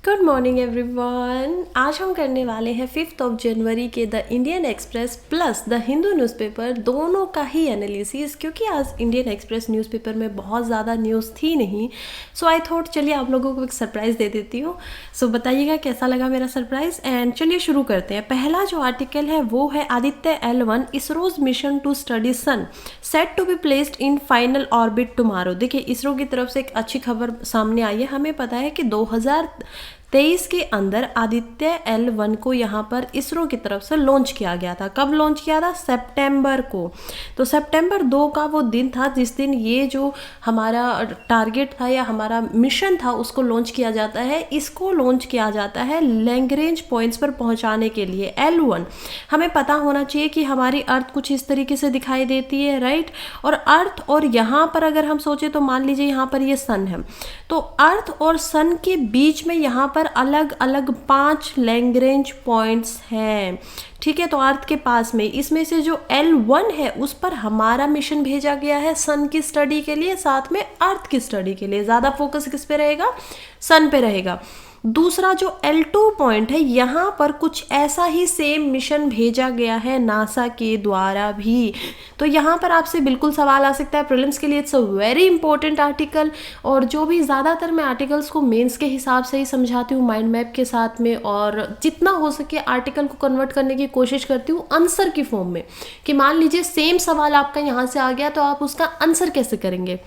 Good morning everyone. आज हम करने वाले हैं 5 जनवरी के the Indian express plus the Hindu newspaper दोनों का ही एनालिसिस, क्योंकि आज इंडियन एक्सप्रेस न्यूज़पेपर में बहुत ज़्यादा न्यूज़ थी नहीं। सो आई थॉट चलिए आप लोगों को एक सरप्राइज़ दे देती हूँ। सो बताइएगा कैसा लगा मेरा सरप्राइज़। एंड चलिए शुरू करते हैं। पहला जो आर्टिकल है वो है Aditya L1 ISRO's mission to study sun set to be placed in final orbit tomorrow. देखिए इसरो की तरफ से एक अच्छी खबर सामने आई है। हमें पता है कि 2023 के अंदर आदित्य L1 को यहाँ पर इसरो की तरफ से लॉन्च किया गया था। कब लॉन्च किया था? सितंबर को। तो सितंबर 2 का वो दिन था जिस दिन ये जो हमारा टारगेट था या हमारा मिशन था उसको लॉन्च किया जाता है। इसको लॉन्च किया जाता है लैग्रेंज पॉइंट्स पर पहुंचाने के लिए। L1 हमें पता होना चाहिए कि हमारी अर्थ कुछ इस तरीके से दिखाई देती है, राइट। और अर्थ और यहाँ पर अगर हम सोचे तो मान लीजिए यहाँ पर ये सन है, तो अर्थ और सन के बीच में यहाँ पर अलग अलग 5 लैग्रेंज पॉइंट्स हैं, ठीक है। तो अर्थ के पास में इसमें से जो L1 है उस पर हमारा मिशन भेजा गया है सन की स्टडी के लिए, साथ में अर्थ की स्टडी के लिए। ज़्यादा फोकस किस पे रहेगा? सन पे रहेगा। दूसरा जो L2 पॉइंट है यहाँ पर कुछ ऐसा ही सेम मिशन भेजा गया है नासा के द्वारा भी। तो यहाँ पर आपसे बिल्कुल सवाल आ सकता है प्रीलिम्स के लिए। It's a very important article, और जो भी ज़्यादातर मैं आर्टिकल्स को मेंस के हिसाब से ही समझाती हूँ माइंड मैप के साथ में, और जितना हो सके आर्टिकल को कन्वर्ट करने की कोशिश करती हूँ आंसर की फॉर्म में, कि मान लीजिए सेम सवाल आपका यहाँ से आ गया तो आप उसका आंसर कैसे करेंगे।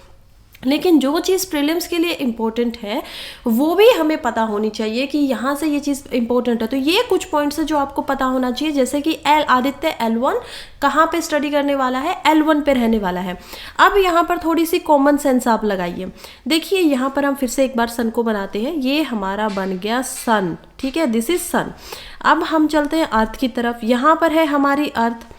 लेकिन जो चीज़ प्रीलिम्स के लिए इम्पोर्टेंट है वो भी हमें पता होनी चाहिए कि यहाँ से ये चीज़ इम्पोर्टेंट है। तो ये कुछ पॉइंट्स है जो आपको पता होना चाहिए, जैसे कि आदित्य L1 कहाँ पे स्टडी करने वाला है? L1 पे रहने वाला है। अब यहाँ पर थोड़ी सी कॉमन सेंस आप लगाइए। देखिए यहाँ पर हम फिर से एक बार सन को बनाते हैं। ये हमारा बन गया सन, ठीक है, दिस इज सन। अब हम चलते हैं अर्थ की तरफ। यहाँ पर है हमारी अर्थ।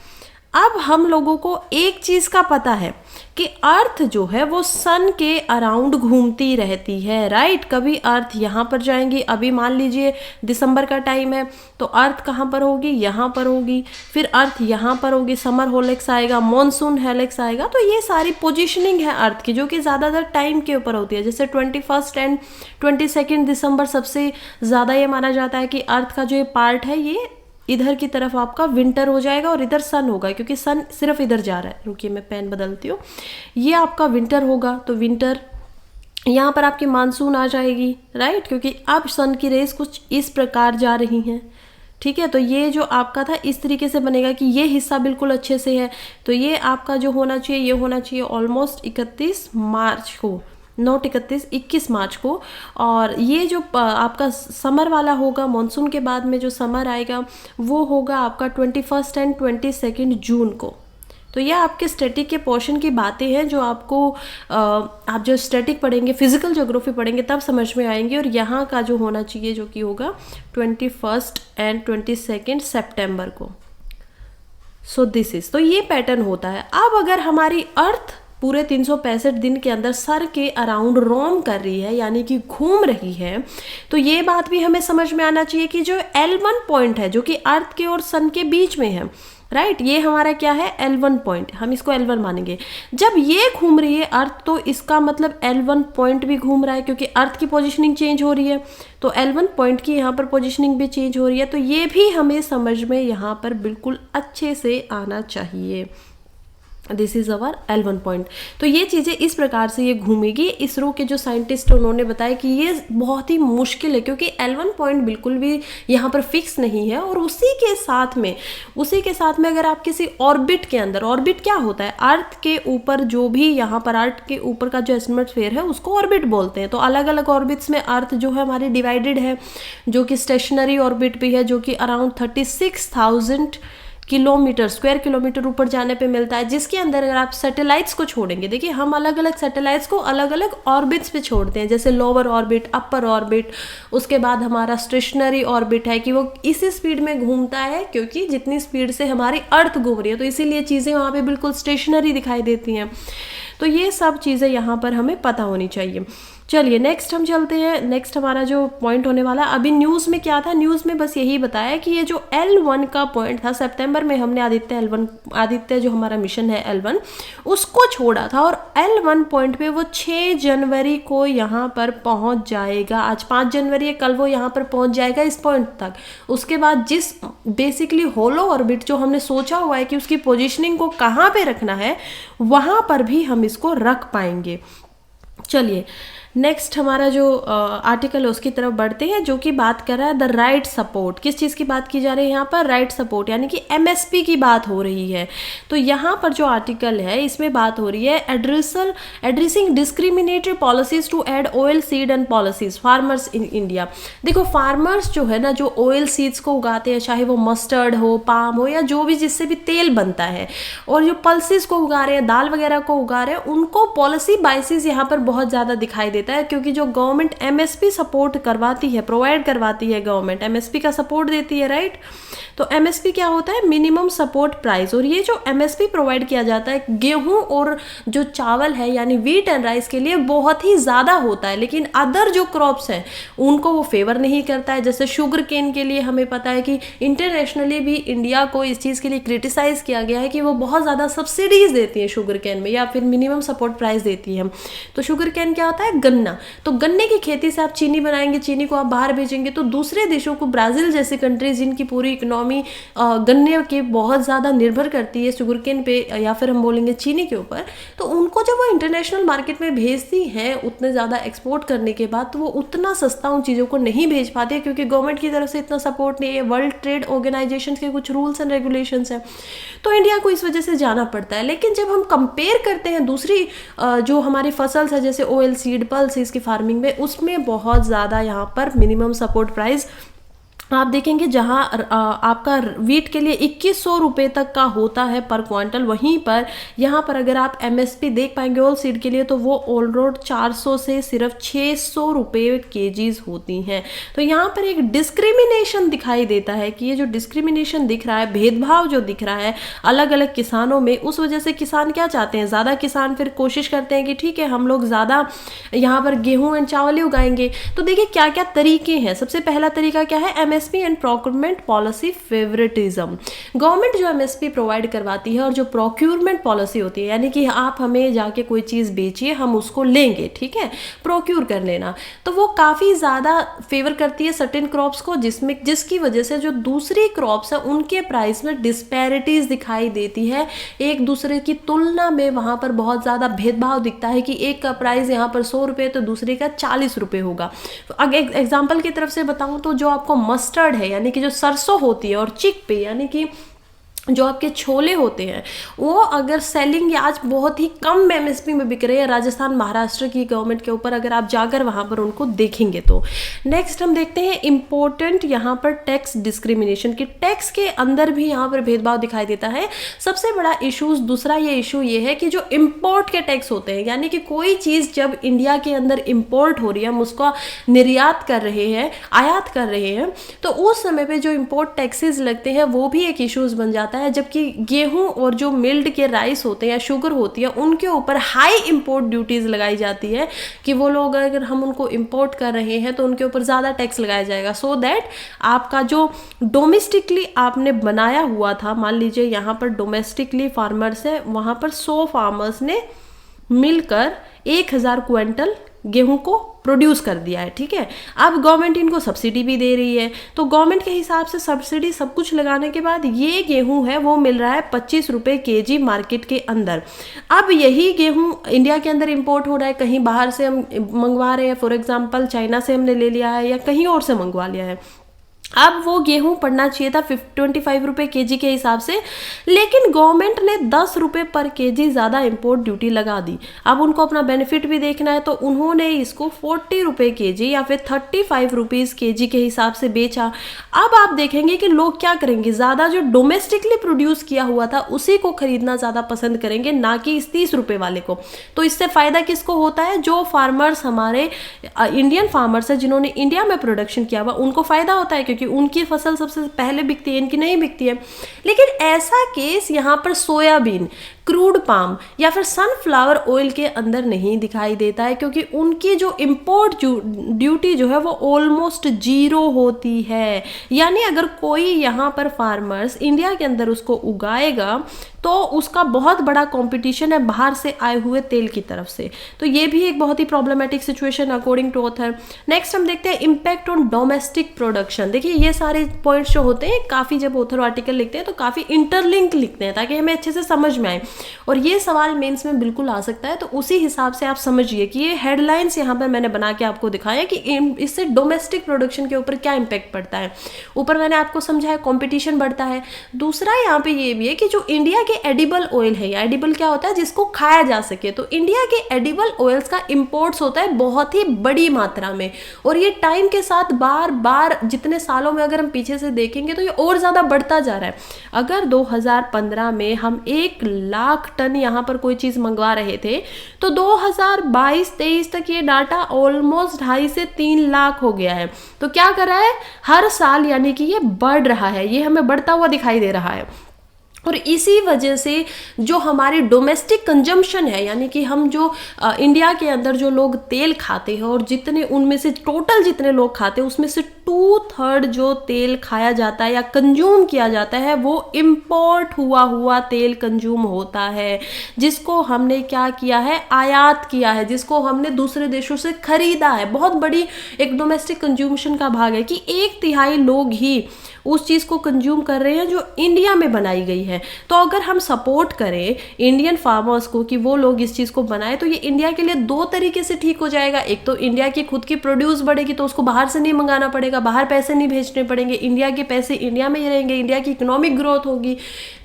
अब हम लोगों को एक चीज़ का पता है कि अर्थ जो है वो सन के अराउंड घूमती रहती है, राइट। कभी अर्थ यहाँ पर जाएंगी, अभी मान लीजिए दिसंबर का टाइम है तो अर्थ कहाँ पर होगी? यहाँ पर होगी। फिर अर्थ यहाँ पर होगी, समर होलेक्स आएगा, मॉनसून हेलेक्स आएगा। तो ये सारी पोजीशनिंग है अर्थ की जो कि ज़्यादातर टाइम के ऊपर होती है। जैसे 21 एंड 22 दिसंबर सबसे ज़्यादा ये माना जाता है कि अर्थ का जो ये पार्ट है ये इधर की तरफ आपका विंटर हो जाएगा और इधर सन होगा, क्योंकि सन सिर्फ इधर जा रहा है। रुकिए मैं पेन बदलती हूँ। ये आपका विंटर होगा, तो विंटर यहाँ पर आपकी मानसून आ जाएगी, राइट, क्योंकि अब सन की रेस कुछ इस प्रकार जा रही हैं, ठीक है। तो ये जो आपका था इस तरीके से बनेगा कि ये हिस्सा बिल्कुल अच्छे से है। तो ये आपका जो होना चाहिए ये होना चाहिए ऑलमोस्ट 31 मार्च को, नॉट 21 मार्च को। और ये जो आपका समर वाला होगा, मॉनसून के बाद में जो समर आएगा वो होगा आपका 21 एंड 22 जून को। तो ये आपके स्टैटिक के पोर्शन की बातें हैं जो आपको आप जो स्टैटिक पढ़ेंगे, फिजिकल ज्योग्राफी पढ़ेंगे तब समझ में आएंगे। और यहाँ का जो होना चाहिए जो कि होगा 21 एंड 22 सितंबर को। सो दिस इज, तो ये पैटर्न होता है। अब अगर हमारी अर्थ पूरे 365 दिन के अंदर सर के अराउंड रोम कर रही है, यानी कि घूम रही है, तो ये बात भी हमें समझ में आना चाहिए कि जो L1 पॉइंट है जो कि अर्थ के और सन के बीच में है, राइट, ये हमारा क्या है? L1 point. हम इसको L1 मानेंगे। जब ये घूम रही है अर्थ तो इसका मतलब L1 पॉइंट भी घूम रहा है, क्योंकि अर्थ की पोजीशनिंग चेंज हो रही है तो L1 पॉइंट की यहाँ पर पोजीशनिंग भी चेंज हो रही है। तो ये भी हमें समझ में यहाँ पर बिल्कुल अच्छे से आना चाहिए। This is our L1 point. तो ये चीज़ें इस प्रकार से ये घूमेगी। इसरो के जो साइंटिस्ट उन्होंने बताया कि ये बहुत ही मुश्किल है, क्योंकि L1 पॉइंट बिल्कुल भी यहाँ पर फिक्स नहीं है। और उसी के साथ में अगर आप किसी ऑर्बिट के अंदर, ऑर्बिट क्या होता है? अर्थ के ऊपर जो भी यहाँ पर अर्थ के ऊपर का जो एटमॉस्फेयर है उसको ऑर्बिट बोलते हैं। तो अलग अलग ऑर्बिट्स में अर्थ जो है हमारी डिवाइडेड है, जो कि स्टेशनरी ऑर्बिट भी है जो कि अराउंड 36,000 स्क्वायर किलोमीटर ऊपर जाने पे मिलता है, जिसके अंदर अगर आप सैटेलाइट्स को छोड़ेंगे, देखिए हम अलग अलग सैटेलाइट्स को अलग अलग ऑर्बिट्स पे छोड़ते हैं, जैसे लोअर ऑर्बिट, अपर ऑर्बिट, उसके बाद हमारा स्टेशनरी ऑर्बिट है कि वो इसी स्पीड में घूमता है क्योंकि जितनी स्पीड से हमारी अर्थ घूम रही है, तो इसीलिए चीज़ें वहाँ पे बिल्कुल स्टेशनरी दिखाई देती हैं। तो ये सब चीज़ें यहाँ पर हमें पता होनी चाहिए। चलिए नेक्स्ट हम चलते हैं। नेक्स्ट हमारा जो पॉइंट होने वाला, अभी न्यूज़ में क्या था, न्यूज़ में बस यही बताया कि ये जो L1 का पॉइंट था, सितंबर में हमने आदित्य जो हमारा मिशन है L1 उसको छोड़ा था, और L1 पॉइंट पे वो 6 जनवरी को यहाँ पर पहुँच जाएगा। आज 5 जनवरी है, कल वो यहाँ पर पहुँच जाएगा इस पॉइंट तक। उसके बाद जिस बेसिकली होलो ऑर्बिट जो हमने सोचा हुआ है कि उसकी पोजिशनिंग को कहाँ पे रखना है, वहाँ पर भी हम इसको रख पाएंगे। चलिए नेक्स्ट हमारा जो आर्टिकल है उसकी तरफ बढ़ते हैं, जो कि बात कर रहा है द राइट सपोर्ट। किस चीज़ की बात की जा रही है यहाँ पर? राइट सपोर्ट, यानी कि MSP की बात हो रही है। तो यहाँ पर जो आर्टिकल है इसमें बात हो रही है addressing discriminatory policies to aid oil seed and policies farmers in India. देखो फार्मर्स जो है ना, जो ऑयल सीड्स को उगाते हैं, चाहे वो मस्टर्ड हो, पाम हो, या जो भी जिससे भी तेल बनता है, और जो पल्सेस को उगा रहे हैं, दाल वगैरह को उगा रहे हैं, उनको पॉलिसी बाइसिस यहाँ पर बहुत ज़्यादा दिखाई देता है, क्योंकि जो गवर्नमेंट MSP सपोर्ट करवाती है, प्रोवाइड करवाती है, गवर्नमेंट MSP का सपोर्ट देती है, राइट। तो MSP क्या होता है? Minimum support price. और ये जो MSP प्रोवाइड किया जाता है गेहूं और जो चावल है यानी व्हीट एंड राइस के लिए बहुत ही ज़्यादा होता है, लेकिन अदर जो क्रॉप्स हैं उनको वो फेवर नहीं करता है। जैसे शुगर केन के लिए हमें पता है कि इंटरनेशनली भी इंडिया को इस चीज़ के लिए क्रिटिसाइज़ किया गया है कि वो बहुत ज़्यादा सब्सिडीज़ देती है शुगर केन में, या फिर मिनिमम सपोर्ट प्राइस देती है। तो शुगर केन क्या होता है? गन्ना। तो गन्ने की खेती से आप चीनी बनाएंगे, चीनी को आप बाहर भेजेंगे, तो दूसरे देशों को, ब्राज़ील जैसे कंट्रीज जिनकी पूरी इकोनॉमी गन्ने के बहुत ज़्यादा निर्भर करती है शुगर केन पे, या फिर हम बोलेंगे चीनी के ऊपर, तो उनको जब वो इंटरनेशनल मार्केट में भेजती हैं उतने ज़्यादा एक्सपोर्ट करने के बाद, तो वो उतना सस्ता उन चीज़ों को नहीं भेज पाते, क्योंकि गवर्नमेंट की तरफ से इतना सपोर्ट नहीं है। वर्ल्ड ट्रेड ऑर्गेनाइजेशन के कुछ रूल्स एंड रेगुलेशंस हैं, तो इंडिया को इस वजह से जाना पड़ता है। लेकिन जब हम कंपेयर करते हैं दूसरी जो हमारी फसल्स है, जैसे ऑयल सीड, पल्सेस की फार्मिंग में, उसमें बहुत ज़्यादा यहाँ पर मिनिमम सपोर्ट प्राइस आप देखेंगे, जहां आपका वीट के लिए 2100 रुपये तक का होता है पर क्वांटल, वहीं पर यहाँ पर अगर आप MSP देख पाएंगे ऑल सीड के लिए, तो वो ऑल रोड 400 से सिर्फ 600 रुपये केजीज होती हैं। तो यहाँ पर एक डिस्क्रिमिनेशन दिखाई देता है कि ये जो डिस्क्रिमिनेशन दिख रहा है, भेदभाव जो दिख रहा है अलग अलग किसानों में, उस वजह से किसान क्या चाहते हैं, ज़्यादा किसान फिर कोशिश करते हैं कि ठीक है हम लोग ज़्यादा यहाँ पर गेहूँ एंड चावल ही उगाएंगे। तो देखिए क्या क्या तरीके हैं। सबसे पहला तरीका क्या है? MSP and procurement policy favouritism. Government जो MSP प्रोवाइड करवाती है, और जो प्रोक्योरमेंट पॉलिसी होती है, यानी कि आप हमें जाके कोई चीज़ बेचिए, हम उसको लेंगे, ठीक है, प्रोक्योर कर लेना, तो वो काफ़ी ज़्यादा फेवर करती है सर्टेन क्रॉप्स को, जिसकी वजह से जो दूसरी क्रॉप्स है उनके प्राइस में डिस्पैरिटीज़ दिखाई देती है, एक दूसरे की तुलना में वहाँ पर बहुत ज़्यादा भेदभाव दिखता है कि एक का प्राइस यहाँ पर 100 रुपये तो दूसरे का 40 रुपये होगा। अगर एग्जाम्पल की तरफ से बताऊँ तो जो आपको मस्टर्ड है, यानी कि जो सरसों होती है, और चिकपी यानी कि जो आपके छोले होते हैं, वो अगर सेलिंग आज बहुत ही कम MSP में बिक रहे हैं राजस्थान महाराष्ट्र की गवर्नमेंट के ऊपर, अगर आप जाकर वहाँ पर उनको देखेंगे तो। नेक्स्ट हम देखते हैं इम्पोर्टेंट यहाँ पर टैक्स डिस्क्रिमिनेशन की, टैक्स के अंदर भी यहाँ पर भेदभाव दिखाई देता है। सबसे बड़ा इशूज दूसरा ये इशू ये है कि जो इम्पोर्ट के टैक्स होते हैं, यानी कि कोई चीज़ जब इंडिया के अंदर इम्पोर्ट हो रही है, हम उसका निर्यात कर रहे हैं, आयात कर रहे हैं, तो उस समय पर जो इम्पोर्ट टैक्सेस लगते हैं वो भी एक इशूज़ बन जाता है। जबकि गेहूं और जो मिल्ड के राइस होते हैं या शुगर होती है, उनके ऊपर हाई इंपोर्ट ड्यूटीज लगाई जाती है कि वो लोग अगर हम उनको इंपोर्ट कर रहे हैं तो उनके ऊपर ज़्यादा टैक्स लगाया जाएगा, सो दैट आपका जो डोमेस्टिकली आपने बनाया हुआ था, मान लीजिए यहाँ पर डोमेस्टिकली फार्मर्स है, वहाँ पर 100 फार्मर्स ने मिलकर 1000 क्विंटल गेहूं को प्रोड्यूस कर दिया है, ठीक है। अब गवर्नमेंट इनको सब्सिडी भी दे रही है, तो गवर्नमेंट के हिसाब से सब्सिडी सब कुछ लगाने के बाद ये गेहूं है वो मिल रहा है 25 रुपये केजी मार्केट के अंदर। अब यही गेहूं इंडिया के अंदर इंपोर्ट हो रहा है, कहीं बाहर से हम मंगवा रहे हैं, फॉर एग्जांपल चाइना से हमने ले लिया है या कहीं और से मंगवा लिया है। अब वो गेहूं पड़ना चाहिए था 25 रुपये केजी के हिसाब से, लेकिन गवर्नमेंट ने 10 रुपये पर केजी ज़्यादा इंपोर्ट ड्यूटी लगा दी। अब उनको अपना बेनिफिट भी देखना है, तो उन्होंने इसको 40 रुपये केजी या फिर 35 रुपीज़ केजी के हिसाब से बेचा। अब आप देखेंगे कि लोग क्या करेंगे, ज़्यादा जो डोमेस्टिकली प्रोड्यूस किया हुआ था उसी को खरीदना ज़्यादा पसंद करेंगे, ना कि इस 30 रुपये वाले को। तो इससे फ़ायदा किसको होता है? जो फार्मर्स हमारे इंडियन फार्मर्स है जिन्होंने इंडिया में प्रोडक्शन किया हुआ, उनको फ़ायदा होता है, क्योंकि उनकी फसल सबसे पहले बिकती है, इनकी नहीं बिकती है। लेकिन ऐसा केस यहाँ पर सोयाबीन, क्रूड पाम या फिर सनफ्लावर ऑयल के अंदर नहीं दिखाई देता है, क्योंकि उनकी जो इम्पोर्ट ड्यूटी जो है वो ऑलमोस्ट जीरो होती है। यानी अगर कोई यहाँ पर फार्मर्स इंडिया के अंदर उसको उगाएगा तो उसका बहुत बड़ा कंपटीशन है बाहर से आए हुए तेल की तरफ से। तो ये भी एक बहुत ही problematic situation according to author. Next हम देखते हैं इम्पैक्ट ऑन डोमेस्टिक प्रोडक्शन। देखिए ये सारे पॉइंट्स जो होते हैं काफ़ी, जब ऑथर आर्टिकल लिखते हैं तो काफ़ी इंटरलिंक लिखते हैं ताकि हमें अच्छे से समझ में आए, और ये सवाल मेंस में बिल्कुल आ सकता है। तो उसी हिसाब से आप समझिए कि ये हेडलाइंस यहाँ पर मैंने बना के आपको दिखाया कि इससे डोमेस्टिक प्रोडक्शन के ऊपर क्या इम्पैक्ट पड़ता है। ऊपर मैंने आपको समझाया कॉम्पिटिशन बढ़ता है। दूसरा यहाँ पे ये भी है कि जो इंडिया के एडिबल ऑयल है, या एडिबल क्या होता है, जिसको खाया जा सके, तो इंडिया के एडिबल ऑयल्स का इंपोर्ट्स होता है बहुत ही बड़ी मात्रा में, और ये टाइम के साथ बार बार जितने सालों में अगर हम पीछे से देखेंगे तो ये और ज़्यादा बढ़ता जा रहा है। अगर 2015 में हम 1 लाख टन यहाँ पर कोई चीज़ मंगवा रहे थे तो 2022-23 तक ये डाटा ऑलमोस्ट 2.5 से 3 लाख हो गया है। तो क्या कर रहा है हर साल, यानी कि ये बढ़ रहा है, ये हमें बढ़ता हुआ दिखाई दे रहा है। और इसी वजह से जो हमारी डोमेस्टिक कंजम्पशन है, यानी कि हम जो इंडिया के अंदर जो लोग तेल खाते हैं और जितने उनमें से टोटल जितने लोग खाते हैं उसमें से 2/3 जो तेल खाया जाता है या कंज्यूम किया जाता है वो इम्पोर्ट हुआ तेल कंज्यूम होता है, जिसको हमने क्या किया है, आयात किया है, जिसको हमने दूसरे देशों से खरीदा है। बहुत बड़ी एक डोमेस्टिक कंज्यूमशन का भाग है कि 1/3 लोग ही उस चीज़ को कंज्यूम कर रहे हैं जो इंडिया में बनाई गई है। तो अगर हम सपोर्ट करें इंडियन फार्मर्स को कि वो लोग इस चीज़ को बनाएं तो ये इंडिया के लिए 2 तरीके से ठीक हो जाएगा। एक तो इंडिया की खुद की प्रोड्यूस बढ़ेगी तो उसको बाहर से नहीं मंगाना पड़ेगा, बाहर पैसे नहीं भेजने पड़ेंगे, इंडिया के पैसे इंडिया में ही रहेंगे, इंडिया की इकोनॉमिक ग्रोथ होगी।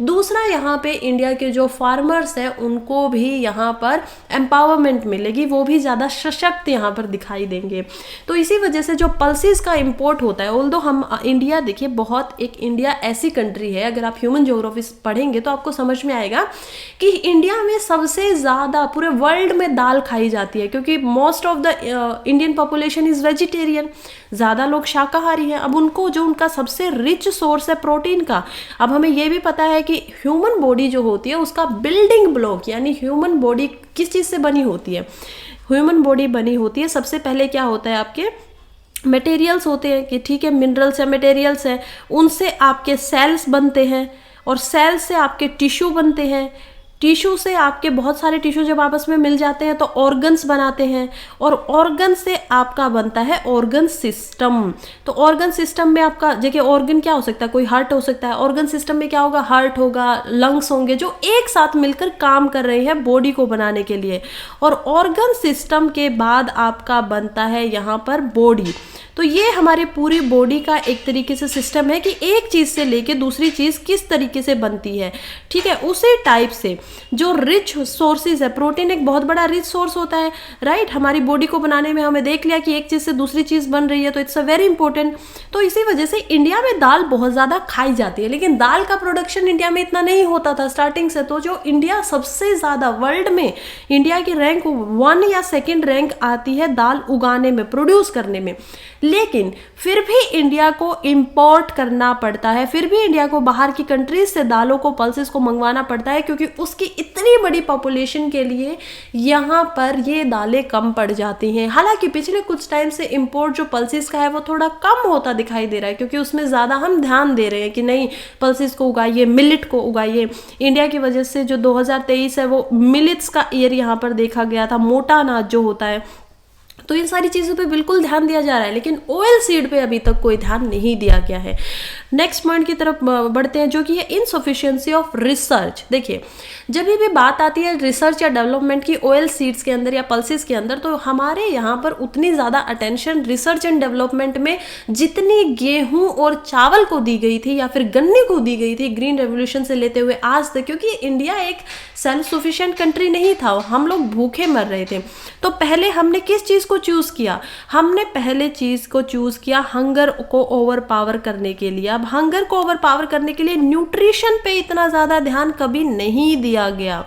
दूसरा यहाँ पे इंडिया के जो फार्मर्स हैं उनको भी यहाँ पर एम्पावरमेंट मिलेगी, वो भी ज़्यादा सशक्त यहाँ पर दिखाई देंगे। तो इसी वजह से जो पल्सेस का इम्पोर्ट होता है, ऑल्दो हम इंडिया देखिए इंडिया ऐसी कंट्री है, अगर आप ह्यूमन ज्योग्राफी पढ़ेंगे तो आपको समझ में आएगा कि इंडिया में सबसे ज़्यादा पूरे वर्ल्ड में दाल खाई जाती है, क्योंकि most of the Indian population is vegetarian, ज़्यादा लोग शाकाहारी हैं। अब उनको जो उनका सबसे रिच सोर्स है प्रोटीन का, अब हमें ये भी पता है कि ह्यूमन बॉडी जो होती है उसका बिल्डिंग ब्लॉक, यानी ह्यूमन बॉडी किस चीज़ से बनी होती है, ह्यूमन बॉडी बनी होती है सबसे पहले क्या होता है, आपके मटेरियल्स होते हैं कि ठीक है, मिनरल्स या मटेरियल्स हैं, उनसे आपके सेल्स बनते हैं, और सेल से आपके टिश्यू बनते हैं, टिश्यू से आपके बहुत सारे टिश्यू जब आपस में मिल जाते हैं तो ऑर्गन्स बनाते हैं, और ऑर्गन से आपका बनता है ऑर्गन सिस्टम। तो ऑर्गन सिस्टम में आपका देखिए ऑर्गन क्या हो सकता है, कोई हार्ट हो सकता है, ऑर्गन सिस्टम में क्या होगा, हार्ट होगा, लंग्स होंगे, जो एक साथ मिलकर काम कर रहे हैं बॉडी को बनाने के लिए। और ऑर्गन सिस्टम के बाद आपका बनता है यहाँ पर बॉडी। तो ये हमारी पूरी बॉडी का एक तरीके से सिस्टम है कि एक चीज़ से लेके दूसरी चीज़ किस तरीके से बनती है, ठीक है। उसी टाइप से जो रिच सोर्सेज है, प्रोटीन एक बहुत बड़ा रिच सोर्स होता है, राइट। हमारी बॉडी को बनाने में हमें देख लिया कि एक चीज़ से दूसरी चीज़ बन रही है, तो इट्स अ वेरी इंपॉर्टेंट। तो इसी वजह से इंडिया में दाल बहुत ज़्यादा खाई जाती है, लेकिन दाल का प्रोडक्शन इंडिया में इतना नहीं होता था स्टार्टिंग से। तो जो इंडिया सबसे ज़्यादा वर्ल्ड में, इंडिया की रैंक 1 या 2nd रैंक आती है दाल उगाने में, प्रोड्यूस करने में, लेकिन फिर भी इंडिया को इंपोर्ट करना पड़ता है, फिर भी इंडिया को बाहर की कंट्रीज से दालों को, पल्सेस को मंगवाना पड़ता है, क्योंकि उसकी इतनी बड़ी पॉपुलेशन के लिए यहाँ पर ये दालें कम पड़ जाती हैं। हालांकि पिछले कुछ टाइम से इंपोर्ट जो पल्सेस का है वो थोड़ा कम होता दिखाई दे रहा है, क्योंकि उसमें ज़्यादा हम ध्यान दे रहे हैं कि नहीं पल्सेस को उगाइए, मिलेट को उगाइए। इंडिया की वजह से जो 2023 है वो मिलेट्स का ईयर यहाँ पर देखा गया था, मोटा अनाज जो होता है, तो इन सारी चीज़ों पे बिल्कुल ध्यान दिया जा रहा है, लेकिन ऑयल सीड पे अभी तक कोई ध्यान नहीं दिया गया है। नेक्स्ट पॉइंट की तरफ बढ़ते हैं, जो कि है इनसफिशिएंसी ऑफ रिसर्च। देखिए जब भी बात आती है रिसर्च या डेवलपमेंट की ऑयल सीड्स के अंदर या पल्सेस के अंदर, तो हमारे यहाँ पर उतनी ज़्यादा अटेंशन रिसर्च एंड डेवलपमेंट में जितनी गेहूँ और चावल को दी गई थी या फिर गन्ने को दी गई थी ग्रीन रेवोल्यूशन से लेते हुए आज तक, क्योंकि इंडिया एक सेल्फ सफिशिएंट कंट्री नहीं था, हम लोग भूखे मर रहे थे। तो पहले हमने किस चीज़ को चूज़ किया, हमने पहले चीज़ को चूज़ किया हंगर को ओवर पावर करने के लिए। अब हंगर को ओवर पावर करने के लिए न्यूट्रिशन पे इतना ज़्यादा ध्यान कभी नहीं दिया गया,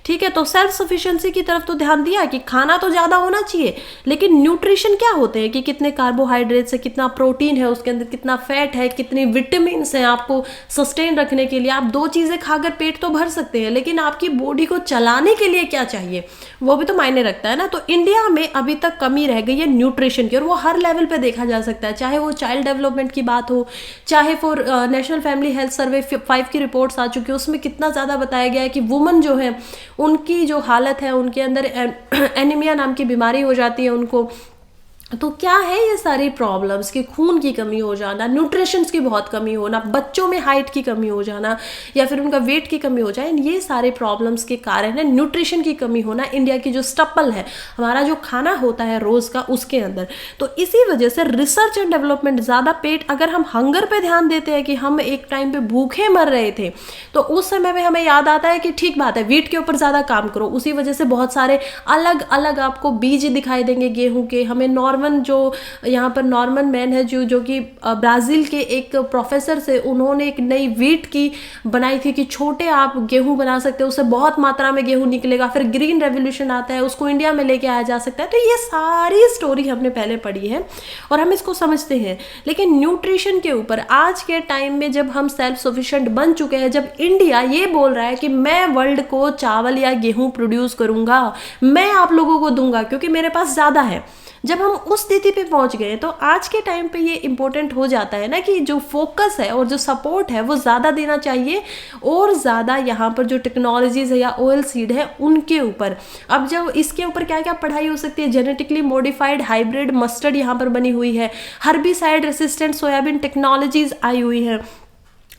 ठीक है, तो सेल्फ सफिशिएंसी की तरफ तो ध्यान दिया कि खाना तो ज़्यादा होना चाहिए, लेकिन न्यूट्रिशन क्या होते हैं कि कितने कार्बोहाइड्रेट्स है, कितना प्रोटीन है उसके अंदर, कितना फैट है, कितनी विटामिन हैं आपको सस्टेन रखने के लिए। आप 2 चीज़ें खाकर पेट तो भर सकते हैं, लेकिन आपकी बॉडी को चलाने के लिए क्या चाहिए वो भी तो मायने रखता है ना। तो इंडिया में अभी तक कमी रह गई है न्यूट्रिशन की, और वो हर लेवल पे देखा जा सकता है, चाहे वो चाइल्ड डेवलपमेंट की बात हो, चाहे for national family health survey 5 की रिपोर्ट्स आ चुकी है, उसमें कितना ज़्यादा बताया गया है कि वुमन जो है उनकी जो हालत है, उनके अंदर एनीमिया नाम की बीमारी हो जाती है उनको। तो क्या है ये सारी प्रॉब्लम्स कि खून की कमी हो जाना, न्यूट्रिशंस की बहुत कमी होना, बच्चों में हाइट की कमी हो जाना या फिर उनका वेट की कमी हो जाए, ये सारे प्रॉब्लम्स के कारण है न्यूट्रिशन की कमी होना इंडिया की जो स्टपल है, हमारा जो खाना होता है रोज़ का उसके अंदर। तो इसी वजह से रिसर्च एंड डेवलपमेंट ज़्यादा पेट, अगर हम हंगर पे ध्यान देते हैं कि हम एक टाइम पे भूखे मर रहे थे, तो उस समय में हमें याद आता है कि ठीक बात है वीट के ऊपर ज़्यादा काम करो। उसी वजह से बहुत सारे अलग अलग आपको बीज दिखाई देंगे गेहूं के। हमें नॉर्मन जो यहाँ पर नॉर्मन मैन है जो कि ब्राज़ील के एक प्रोफेसर से, उन्होंने एक नई वीट की बनाई थी कि छोटे आप गेहूं बना सकते हो, उससे बहुत मात्रा में गेहूं निकलेगा। फिर ग्रीन रेवोल्यूशन आता है, उसको इंडिया में लेके आया जा सकता है। तो ये सारी स्टोरी हमने पहले पढ़ी है और हम इसको समझते हैं। लेकिन न्यूट्रिशन के ऊपर आज के टाइम में जब हम सेल्फ सफिशिएंट बन चुके हैं, जब इंडिया ये बोल रहा है कि मैं वर्ल्ड को चावल या गेहूं प्रोड्यूस करूंगा, मैं आप लोगों को दूंगा क्योंकि मेरे पास ज़्यादा है, जब हम उस स्थिति पे पहुंच गए, तो आज के टाइम पे ये इंपॉर्टेंट हो जाता है ना कि जो फोकस है और जो सपोर्ट है वो ज़्यादा देना चाहिए, और ज़्यादा यहाँ पर जो टेक्नोलॉजीज़ है या ऑयल सीड है उनके ऊपर। अब जब इसके ऊपर क्या क्या पढ़ाई हो सकती है, जेनेटिकली मॉडिफाइड हाइब्रिड मस्टर्ड यहाँ पर बनी हुई है, हर्बिसाइड रेसिस्टेंट सोयाबीन टेक्नोलॉजीज आई हुई है।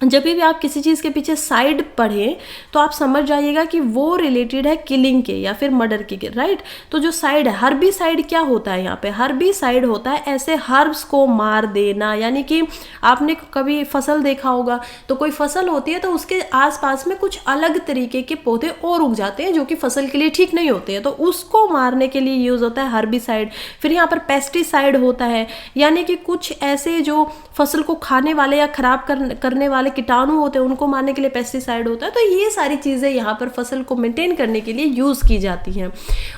जब भी आप किसी चीज़ के पीछे साइड पढ़ें तो आप समझ जाइएगा कि वो रिलेटेड है किलिंग के या फिर मर्डर के, राइट। तो जो साइड है, हर्बिसाइड क्या होता है यहाँ पे, हर्बिसाइड होता है ऐसे हर्ब्स को मार देना। यानी कि आपने कभी फसल देखा होगा, तो कोई फसल होती है तो उसके आसपास में कुछ अलग तरीके के पौधे और उग जाते हैं जो कि फसल के लिए ठीक नहीं होते हैं, तो उसको मारने के लिए यूज़ होता है हर्बिसाइड। फिर यहाँ पर पेस्टिसाइड होता है, यानी कि कुछ ऐसे जो फसल को खाने वाले या खराब करने वाले कीटाणु होते हैं उनको मारने के लिए पेस्टिसाइड होता है। तो ये सारी चीज़ें यहाँ पर फसल को मेंटेन करने के लिए यूज़ की जाती हैं।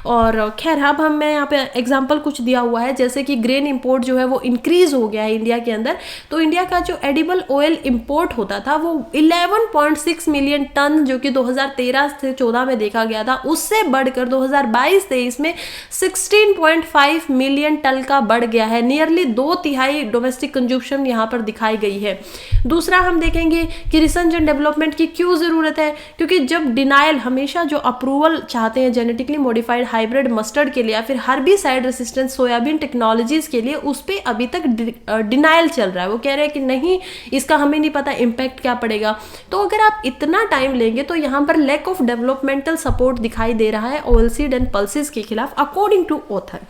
और खैर अब मैं यहाँ पे एग्जांपल कुछ दिया हुआ है, जैसे कि ग्रेन इंपोर्ट जो है वो इंक्रीज हो गया है इंडिया के अंदर। तो इंडिया का जो एडिबल ऑयल इंपोर्ट होता था वो 11.6 मिलियन टन जो कि 2013 से 14 में देखा गया था, उससे बढ़कर 2022-23 में 16.5 मिलियन टन का बढ़ गया है। नियरली 2/3 डोमेस्टिक कंजप्शन यहाँ पर दिखाई गई है। दूसरा हम देखेंगे कि रिसर्च एंड डेवलपमेंट की क्यों जरूरत है, क्योंकि जब डिनाइल, हमेशा जो अप्रूवल चाहते हैं जेनेटिकली मॉडिफाइड हाइब्रिड मस्टर्ड के लिए या फिर हर्बिसाइड रेसिस्टेंट सोयाबीन टेक्नोलॉजीज के लिए, उस पर अभी तक डिनाइल चल रहा है। वो कह रहे हैं कि नहीं, इसका हमें नहीं पता इम्पैक्ट क्या पड़ेगा। तो अगर आप इतना टाइम लेंगे तो यहाँ पर लैक ऑफ डेवलपमेंटल सपोर्ट दिखाई दे रहा है ऑयलसीड एंड पल्सेस के खिलाफ, अकॉर्डिंग टू ऑथर।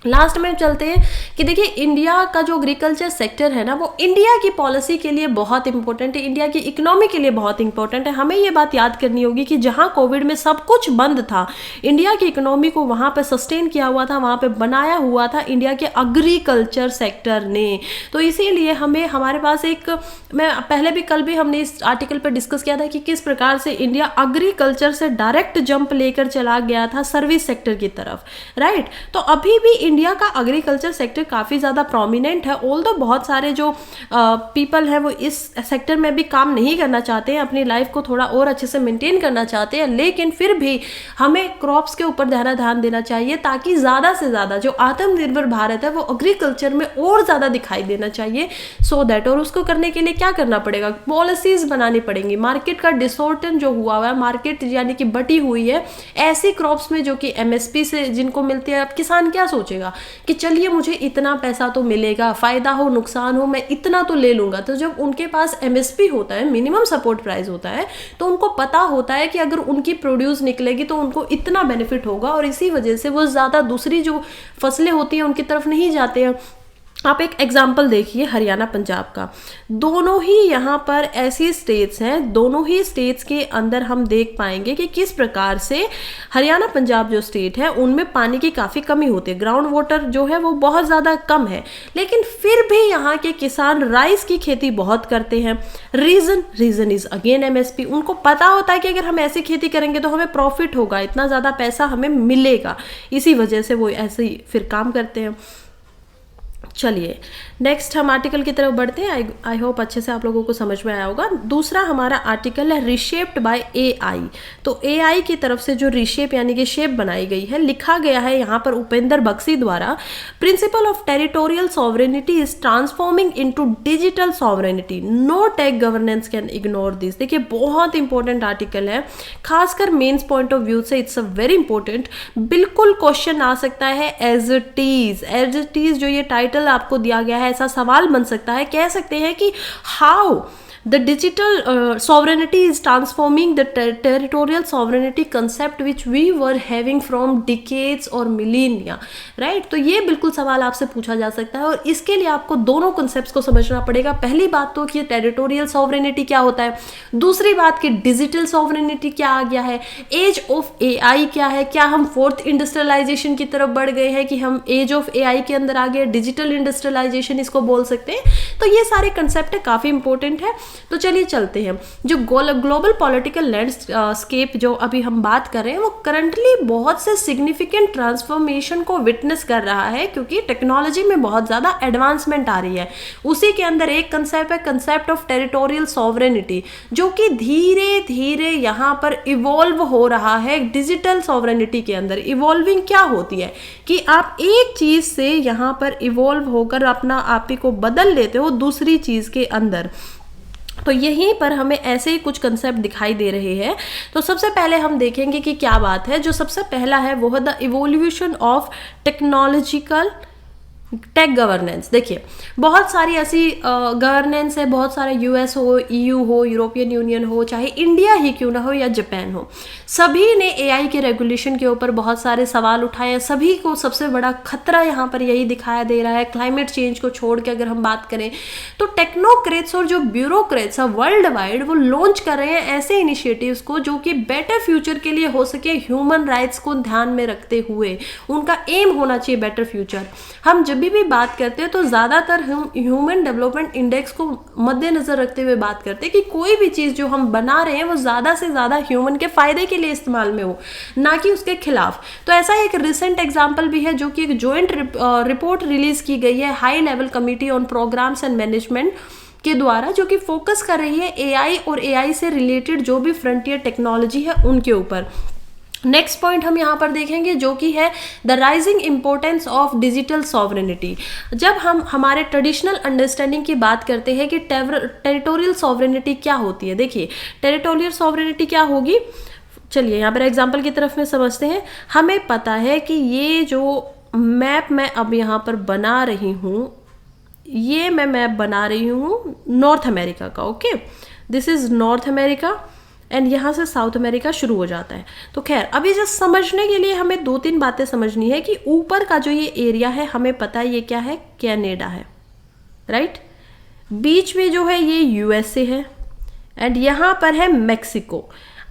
लास्ट में चलते हैं कि देखिए इंडिया का जो एग्रीकल्चर सेक्टर है ना, वो इंडिया की पॉलिसी के लिए बहुत इंपॉर्टेंट है, इंडिया की इकोनॉमी के लिए बहुत इंपॉर्टेंट है। हमें ये बात याद करनी होगी कि जहां कोविड में सब कुछ बंद था, इंडिया की इकोनॉमी को वहां पे सस्टेन किया हुआ था, वहां पे बनाया हुआ था इंडिया के एग्रीकल्चर सेक्टर ने। तो इसीलिए हमें, हमारे पास एक, मैं पहले भी कल भी हमने इस आर्टिकल पर डिस्कस किया था कि किस प्रकार से इंडिया एग्रीकल्चर से डायरेक्ट जंप लेकर चला गया था सर्विस सेक्टर की तरफ, राइट। तो अभी भी इंडिया का एग्रीकल्चर सेक्टर काफ़ी ज़्यादा प्रोमिनेंट है। ऑल्दो बहुत सारे जो पीपल हैं वो इस सेक्टर में भी काम नहीं करना चाहते हैं, अपनी लाइफ को थोड़ा और अच्छे से मेंटेन करना चाहते हैं, लेकिन फिर भी हमें क्रॉप्स के ऊपर ध्यान देना चाहिए ताकि ज़्यादा से ज़्यादा जो आत्मनिर्भर भारत है वो एग्रीकल्चर में और ज़्यादा दिखाई देना चाहिए, सो दैट। और उसको करने के लिए क्या करना पड़ेगा, पॉलिसीज़ बनानी पड़ेंगी। मार्केट का डिसऑर्डर जो हुआ है, मार्केट यानी कि बटी हुई है ऐसी क्रॉप्स में जो कि MSP से जिनको मिलती है। अब किसान क्या सोचेगा कि चलिए मुझे इतना पैसा तो मिलेगा, फायदा हो नुकसान हो मैं इतना तो ले लूंगा। तो जब उनके पास MSP होता है, मिनिमम सपोर्ट प्राइस होता है, तो उनको पता होता है कि अगर उनकी प्रोड्यूस निकलेगी तो उनको इतना बेनिफिट होगा, और इसी वजह से वो ज़्यादा दूसरी जो फसलें होती हैं उनकी तरफ नहीं जाते हैं। आप एक एग्जाम्पल देखिए हरियाणा पंजाब का, दोनों ही यहाँ पर ऐसी स्टेट्स हैं, दोनों ही स्टेट्स के अंदर हम देख पाएंगे कि किस प्रकार से हरियाणा पंजाब जो स्टेट है उनमें पानी की काफ़ी कमी होती है, ग्राउंड वाटर जो है वो बहुत ज़्यादा कम है, लेकिन फिर भी यहाँ के किसान राइस की खेती बहुत करते हैं। Reason is again MSP. उनको पता होता है कि अगर हम ऐसी खेती करेंगे तो हमें प्रॉफिट होगा, इतना ज़्यादा पैसा हमें मिलेगा, इसी वजह से वो ऐसे ही फिर काम करते हैं। चलिए नेक्स्ट हम आर्टिकल की तरफ बढ़ते हैं। आई होप अच्छे से आप लोगों को समझ में आया होगा। दूसरा हमारा आर्टिकल है रिशेप्ड बाय एआई। तो एआई की तरफ से जो रिशेप यानी कि शेप बनाई गई है, लिखा गया है यहाँ पर उपेंद्र बख्शी द्वारा, principle of territorial sovereignty is transforming into digital sovereignty, no tech governance can ignore this. देखिए बहुत इंपॉर्टेंट आर्टिकल है, खासकर मेन्स पॉइंट ऑफ व्यू से इट्स अ वेरी इंपॉर्टेंट। बिल्कुल क्वेश्चन आ सकता है एज इट इज जो ये टाइटल आपको दिया गया है, ऐसा सवाल बन सकता है, कह सकते हैं कि how the digital sovereignty is transforming the territorial sovereignty concept which we were having from decades और मिलीनिया, राइट। तो ये बिल्कुल सवाल आपसे पूछा जा सकता है और इसके लिए आपको दोनों कंसेप्ट्स को समझना पड़ेगा। पहली बात तो कि टेरिटोरियल सॉवरेनिटी क्या होता है, दूसरी बात कि डिजिटल सॉवरेनिटी क्या आ गया है, एज ऑफ एआई क्या है, क्या हम फोर्थ इंडस्ट्रियलाइजेशन की तरफ बढ़ गए हैं कि हम एज ऑफ एआई के अंदर आ गए, डिजिटल इंडस्ट्रियलाइजेशन इसको बोल सकते हैं। तो ये सारे कंसेप्ट है, काफ़ी इंपॉर्टेंट है। तो चलिए चलते हैं। जो ग्लोबल पॉलिटिकल लैंडस्केप जो अभी हम बात कर रहे हैं वो करंटली बहुत से सिग्निफिकेंट ट्रांसफॉर्मेशन को विटनेस कर रहा है, क्योंकि टेक्नोलॉजी में बहुत ज़्यादा एडवांसमेंट आ रही है। उसी के अंदर एक कंसेप्ट है कंसेप्ट ऑफ टेरिटोरियल सॉवरेनिटी, जो कि धीरे धीरे यहाँ पर इवॉल्व हो रहा है डिजिटल सॉवरेनिटी के अंदर। इवॉल्विंग क्या होती है कि आप एक चीज़ से यहाँ पर इवॉल्व होकर अपना आप ही को बदल लेते हो दूसरी चीज़ के अंदर। तो यहीं पर हमें ऐसे ही कुछ कंसेप्ट दिखाई दे रहे हैं। तो सबसे पहले हम देखेंगे कि क्या बात है। जो सबसे पहला है वो है the evolution of technological tech governance. देखिए बहुत सारी ऐसी गवर्नेंस है, बहुत सारे यूएस हो, ईयू हो, यूरोपियन यूनियन हो, चाहे इंडिया ही क्यों ना हो या जापान हो, सभी ने एआई के रेगुलेशन के ऊपर बहुत सारे सवाल उठाए हैं। सभी को सबसे बड़ा खतरा यहाँ पर यही दिखाया दे रहा है, क्लाइमेट चेंज को छोड़ के अगर हम बात करें तो टेक्नोक्रेट्स और जो ब्यूरोक्रेट्स है वर्ल्ड वाइड वो लॉन्च कर रहे हैं ऐसे इनिशिएटिव्स को जो कि बेटर फ्यूचर के लिए हो सके, ह्यूमन राइट्स को ध्यान में रखते हुए। उनका एम होना चाहिए बेटर फ्यूचर। हम जब भी बात करते हैं तो ज़्यादातर हम ह्यूमन डेवलपमेंट इंडेक्स को मद्देनजर रखते हुए बात करते हैं कि कोई भी चीज़ जो हम बना रहे हैं वो ज़्यादा से ज़्यादा ह्यूमन के फायदे के लिए इस्तेमाल में हो, ना कि उसके खिलाफ। तो ऐसा एक रिसेंट एग्जांपल भी है जो कि एक जॉइंट रिपोर्ट रिलीज की गई है high level committee on programmes and management के द्वारा, जो कि फोकस कर रही है एआई और एआई से रिलेटेड जो भी फ्रंटियर टेक्नोलॉजी है उनके ऊपर। नेक्स्ट पॉइंट हम यहाँ पर देखेंगे जो कि है the rising importance of digital sovereignty. जब हम हमारे ट्रेडिशनल अंडरस्टैंडिंग की बात करते हैं कि टेरिटोरियल सॉवरेनिटी क्या होती है, देखिए टेरिटोरियल सॉवरेनिटी क्या होगी। चलिए यहाँ पर एग्जाम्पल की तरफ में समझते हैं। हमें पता है कि ये जो मैप मैं अब यहाँ पर बना रही हूँ, ये मैं मैप बना रही हूँ नॉर्थ अमेरिका का। Okay, this is north America and यहाँ से साउथ अमेरिका शुरू हो जाता है। तो खैर अभी जस्ट समझने के लिए हमें दो तीन बातें समझनी है कि ऊपर का जो ये एरिया है हमें पता है ये क्या है, कनाडा है, राइट। बीच में जो है ये यूएसए है एंड यहाँ पर है मेक्सिको।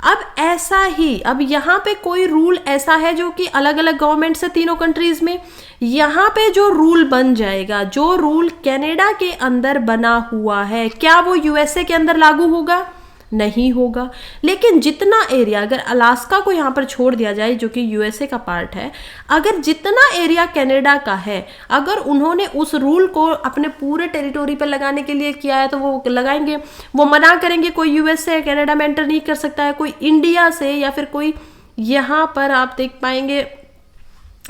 अब ऐसा ही अब यहाँ पे कोई रूल ऐसा है जो कि अलग अलग गवर्नमेंट से तीनों कंट्रीज में, यहाँ पे जो रूल बन जाएगा, जो रूल कनाडा के अंदर बना हुआ है, क्या वो यूएसए के अंदर लागू होगा? नहीं होगा। लेकिन जितना एरिया, अगर अलास्का को यहाँ पर छोड़ दिया जाए जो कि यूएसए का पार्ट है, अगर जितना एरिया कनाडा का है, अगर उन्होंने उस रूल को अपने पूरे टेरिटोरी पर लगाने के लिए किया है तो वो लगाएंगे। वो मना करेंगे, कोई यूएस से कनाडा में एंटर नहीं कर सकता है, कोई इंडिया से, या फिर कोई यहाँ पर आप देख पाएंगे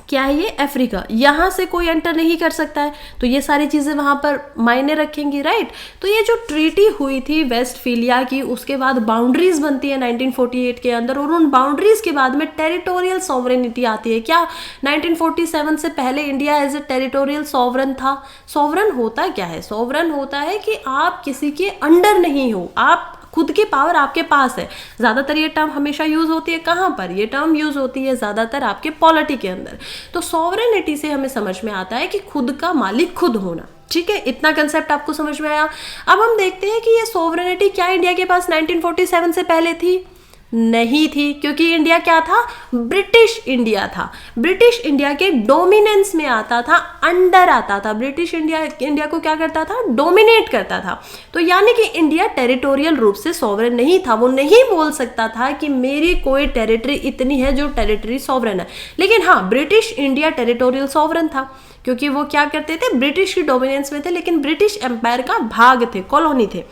क्या है ये अफ्रीका, यहाँ से कोई एंटर नहीं कर सकता है। तो ये सारी चीज़ें वहाँ पर मायने रखेंगी, राइट। तो ये जो ट्रीटी हुई थी वेस्टफीलिया की, उसके बाद बाउंड्रीज बनती है 1948 के अंदर, और उन बाउंड्रीज के बाद में टेरिटोरियल सॉवरेनिटी आती है। क्या 1947 से पहले India as a territorial sovereign था? सॉवरन होता क्या है? सॉवरन होता है कि आप किसी के अंडर नहीं हो, आप खुद की पावर आपके पास है। ज़्यादातर ये टर्म हमेशा यूज़ होती है कहाँ पर, ये टर्म यूज़ होती है ज़्यादातर आपके पॉलिटी के अंदर। तो सॉवरेनिटी से हमें समझ में आता है कि खुद का मालिक खुद होना। ठीक है, इतना कंसेप्ट आपको समझ में आया। अब हम देखते हैं कि ये सॉवरेनिटी क्या इंडिया के पास 1947 से पहले थी? नहीं थी, क्योंकि इंडिया क्या था? ब्रिटिश इंडिया था। ब्रिटिश इंडिया के डोमिनेंस में आता था, अंडर आता था। ब्रिटिश इंडिया को क्या करता था? डोमिनेट करता था। तो यानी कि इंडिया टेरिटोरियल रूप से सॉवरेन नहीं था। वो नहीं बोल सकता था कि मेरी कोई टेरिटरी इतनी है जो टेरिटरी सॉवरेन है। लेकिन हाँ, ब्रिटिश इंडिया टेरिटोरियल सॉवरेन था, क्योंकि वो क्या करते थे? ब्रिटिश की डोमिनेंस में थे, लेकिन ब्रिटिश एम्पायर का भाग थे, कॉलोनी थे।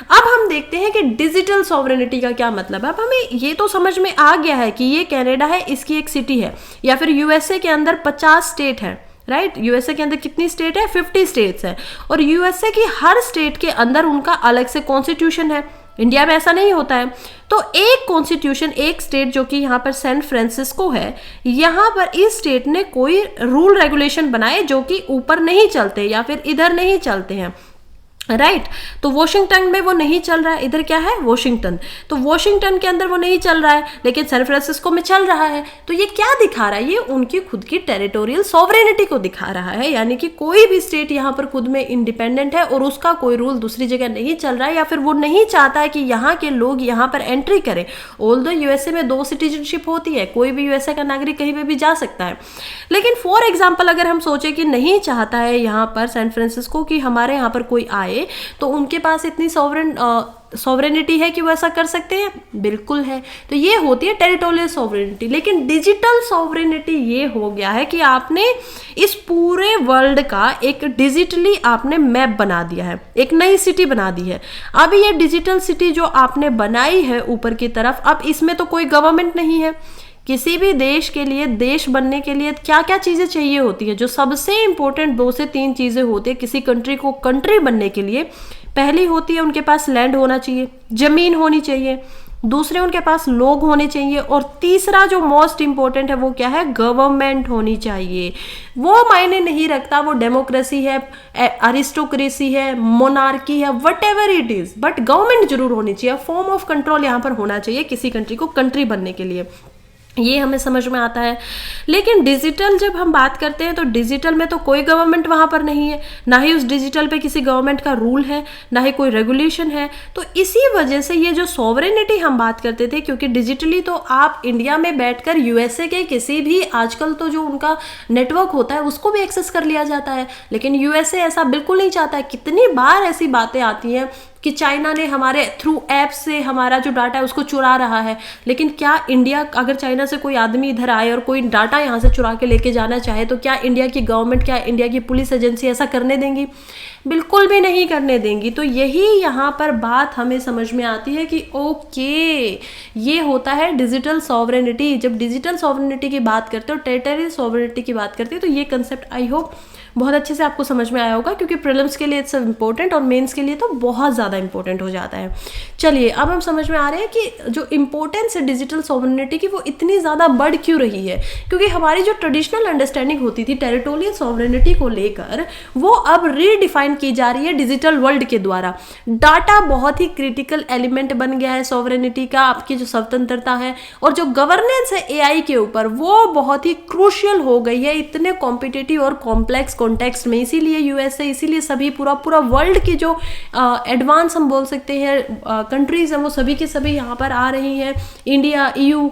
अब हम देखते हैं कि डिजिटल सॉवरेनिटी का क्या मतलब है। अब हमें ये तो समझ में आ गया है कि ये कनाडा है, इसकी एक सिटी है, या फिर यूएसए के अंदर 50 स्टेट है, राइट। यूएसए के अंदर कितनी स्टेट है? 50 स्टेट्स है, और यूएसए की हर स्टेट के अंदर उनका अलग से कॉन्स्टिट्यूशन है। इंडिया में ऐसा नहीं होता है। तो एक कॉन्स्टिट्यूशन, एक स्टेट जो कि यहाँ पर सैन फ्रांसिस्को है, यहाँ पर इस स्टेट ने कोई रूल रेगुलेशन बनाए जो कि ऊपर नहीं चलते या फिर इधर नहीं चलते हैं, राइट। तो वॉशिंगटन में वो नहीं चल रहा है, इधर क्या है? वॉशिंगटन। तो वॉशिंगटन के अंदर वो नहीं चल रहा है, लेकिन सैन फ्रांसिस्को में चल रहा है। तो ये क्या दिखा रहा है? ये उनकी खुद की टेरिटोरियल सॉवरेनिटी को दिखा रहा है, यानी कि कोई भी स्टेट यहाँ पर खुद में इंडिपेंडेंट है और उसका कोई रूल दूसरी जगह नहीं चल रहा है, या फिर वो नहीं चाहता है कि यहाँ के लोग यहाँ पर एंट्री करें। ऑल्दो यूएसए में 2 सिटीजनशिप होती है, कोई भी यूएसए का नागरिक कहीं पर भी जा सकता है, लेकिन फॉर एग्जाम्पल अगर हम सोचे कि नहीं चाहता है यहाँ पर सैन फ्रांसिस्को कि हमारे यहाँ पर कोई आए, तो उनके पास इतनी सॉवरेनिटी है कि वो ऐसा कर सकते हैं? बिल्कुल है। तो ये होती है टेरिटोरियल सॉवरेनिटी। लेकिन डिजिटल सॉवरेनिटी ये हो गया है कि आपने इस पूरे वर्ल्ड का एक डिजिटली आपने मैप बना दिया है, एक नई सिटी बना दी है। अब ये डिजिटल सिटी जो आपने बनाई है ऊपर की तरफ, अब इसमें तो कोई गवर्नमेंट नहीं है। किसी भी देश के लिए, देश बनने के लिए क्या क्या चीज़ें चाहिए होती है? जो सबसे इंपॉर्टेंट 2 से 3 चीज़ें होती है किसी कंट्री को कंट्री बनने के लिए। पहली होती है उनके पास लैंड होना चाहिए, ज़मीन होनी चाहिए। दूसरे उनके पास लोग होने चाहिए, और तीसरा जो मोस्ट इंपॉर्टेंट है वो क्या है? गवर्नमेंट होनी चाहिए। वो मायने नहीं रखता वो डेमोक्रेसी है, अरिस्टोक्रेसी है, मोनार्की है, what ever it is, but government जरूर होनी चाहिए। फॉर्म ऑफ कंट्रोल यहाँ पर होना चाहिए किसी कंट्री को कंट्री बनने के लिए। ये हमें समझ में आता है। लेकिन डिजिटल जब हम बात करते हैं तो डिजिटल में तो कोई गवर्नमेंट वहाँ पर नहीं है, ना ही उस डिजिटल पे किसी गवर्नमेंट का रूल है, ना ही कोई रेगुलेशन है। तो इसी वजह से ये जो सॉवरेनिटी हम बात करते थे, क्योंकि डिजिटली तो आप इंडिया में बैठकर यूएसए के किसी भी, आजकल तो जो उनका नेटवर्क होता है उसको भी एक्सेस कर लिया जाता है, लेकिन यूएसए ऐसा बिल्कुल नहीं चाहता है। कितनी बार ऐसी बातें आती हैं कि चाइना ने हमारे थ्रू ऐप से हमारा जो डाटा है उसको चुरा रहा है, लेकिन क्या इंडिया, अगर चाइना से कोई आदमी इधर आए और कोई डाटा यहाँ से चुरा के लेके जाना चाहे, तो क्या इंडिया की गवर्नमेंट, क्या इंडिया की पुलिस एजेंसी ऐसा करने देंगी? बिल्कुल भी नहीं करने देंगी। तो यही यहाँ पर बात हमें समझ में आती है कि ओके, ये होता है डिजिटल सॉवरेनिटी। जब डिजिटल सॉवरेनिटी की बात करते हो, टेरिटोरियल सॉवरेनिटी की बात करते हो, तो ये कंसेप्ट आई होप बहुत अच्छे से आपको समझ में आया होगा, क्योंकि प्रीलिम्स के लिए इट्स इंपॉर्टेंट और मेंस के लिए तो बहुत ज़्यादा इंपॉर्टेंट हो जाता है। चलिए, अब हम समझ में आ रहे हैं कि जो इंपॉर्टेंस है डिजिटल सॉवरेनिटी की, वो इतनी ज़्यादा बढ़ क्यों रही है। क्योंकि हमारी जो ट्रेडिशनल अंडरस्टैंडिंग होती थी टेरिटोरियल सॉवरेनिटी को लेकर, वो अब रीडिफाइन की जा रही है डिजिटल वर्ल्ड के द्वारा। डाटा बहुत ही क्रिटिकल एलिमेंट बन गया है सॉवरेनिटी का। आपकी जो स्वतंत्रता है और जो गवर्नेंस है एआई के ऊपर, वो बहुत ही क्रूशियल हो गई है इतने कॉम्पिटिटिव और कॉम्प्लेक्स कॉन्टेक्स्ट में। इसीलिए यूएसए, इसीलिए सभी पूरा वर्ल्ड की जो एडवांस हम बोल सकते हैं कंट्रीज हैं, वो सभी के सभी यहाँ पर आ रही हैं। इंडिया, ईयू,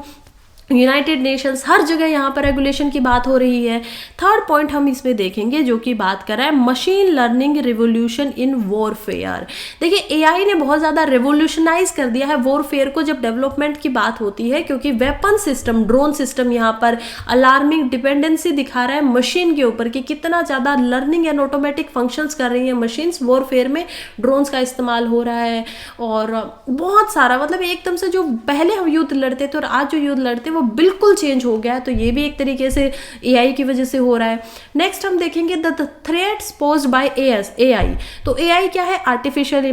यूनाइटेड नेशंस, हर जगह यहाँ पर रेगुलेशन की बात हो रही है। थर्ड पॉइंट हम इसमें देखेंगे जो कि बात कर रहा है machine learning revolution in warfare. देखिए, एआई ने बहुत ज़्यादा रिवोल्यूशनाइज कर दिया है वॉरफेयर को जब डेवलपमेंट की बात होती है, क्योंकि वेपन सिस्टम, ड्रोन सिस्टम यहाँ पर अलार्मिंग डिपेंडेंसी दिखा रहा है मशीन के ऊपर कि कितना ज़्यादा लर्निंग एंड ऑटोमेटिक फंक्शंस कर रही हैं मशीन्स। वॉरफेयर में ड्रोन्स का इस्तेमाल हो रहा है और बहुत सारा, मतलब एकदम से जो पहले हम युद्ध लड़ते थे और आज जो युद्ध लड़ते वो बिल्कुल चेंज हो गया है, तो ये भी एक तरीके से एआई की वजह से हो रहा है। नेक्स्ट हम देखेंगे the threats posed bye AI. तो एआई क्या है? Artificial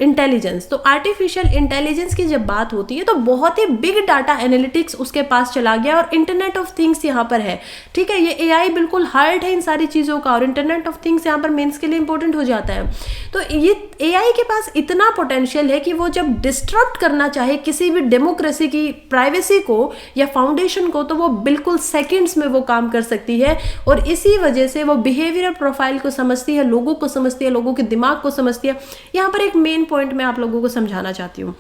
intelligence. तो आर्टिफिशियल इंटेलिजेंस की जब बात होती है तो बहुत ही बिग डाटा एनालिटिक्स उसके पास चला गया और इंटरनेट ऑफ थिंग्स यहाँ पर है, ठीक है। ये एआई बिल्कुल हार्ड है इन सारी चीज़ों का, और इंटरनेट ऑफ थिंग्स यहाँ पर मेंस के लिए इंपॉर्टेंट हो जाता है। तो ये एआई के पास इतना पोटेंशियल है कि वो जब डिस्टर्ब करना चाहे किसी भी डेमोक्रेसी की प्राइवेसी को या फाउंडेशन को, तो वो बिल्कुल सेकंड्स में वो काम कर सकती है। और इसी वजह से वो बिहेवियरल प्रोफाइल को समझती है, लोगों को समझती है, लोगों के दिमाग को समझती है। यहाँ पर एक मेन पॉइंट मैं आप लोगों को समझाना चाहती हूँ।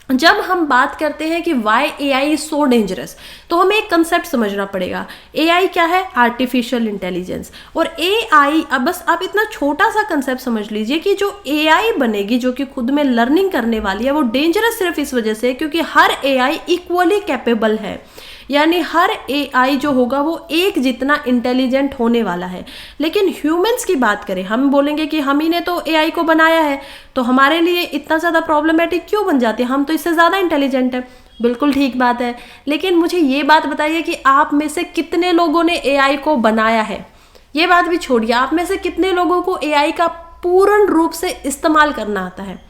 जब हम बात करते हैं कि why AI is so dangerous, तो हमें एक कंसेप्ट समझना पड़ेगा। एआई क्या है? Artificial intelligence. और एआई, अब बस आप इतना छोटा सा कंसेप्ट समझ लीजिए कि जो एआई बनेगी, जो कि खुद में लर्निंग करने वाली है, वो डेंजरस सिर्फ इस वजह से क्योंकि हर एआई इक्वली कैपेबल है। यानी हर एआई जो होगा वो एक जितना इंटेलिजेंट होने वाला है। लेकिन ह्यूमंस की बात करें, हम बोलेंगे कि हम ही ने तो एआई को बनाया है, तो हमारे लिए इतना ज़्यादा प्रॉब्लमेटिक क्यों बन जाती है? हम तो इससे ज़्यादा इंटेलिजेंट है। बिल्कुल ठीक बात है, लेकिन मुझे ये बात बताइए कि आप में से कितने लोगों ने एआई को बनाया है? ये बात भी छोड़िए, आप में से कितने लोगों को एआई का पूर्ण रूप से इस्तेमाल करना आता है?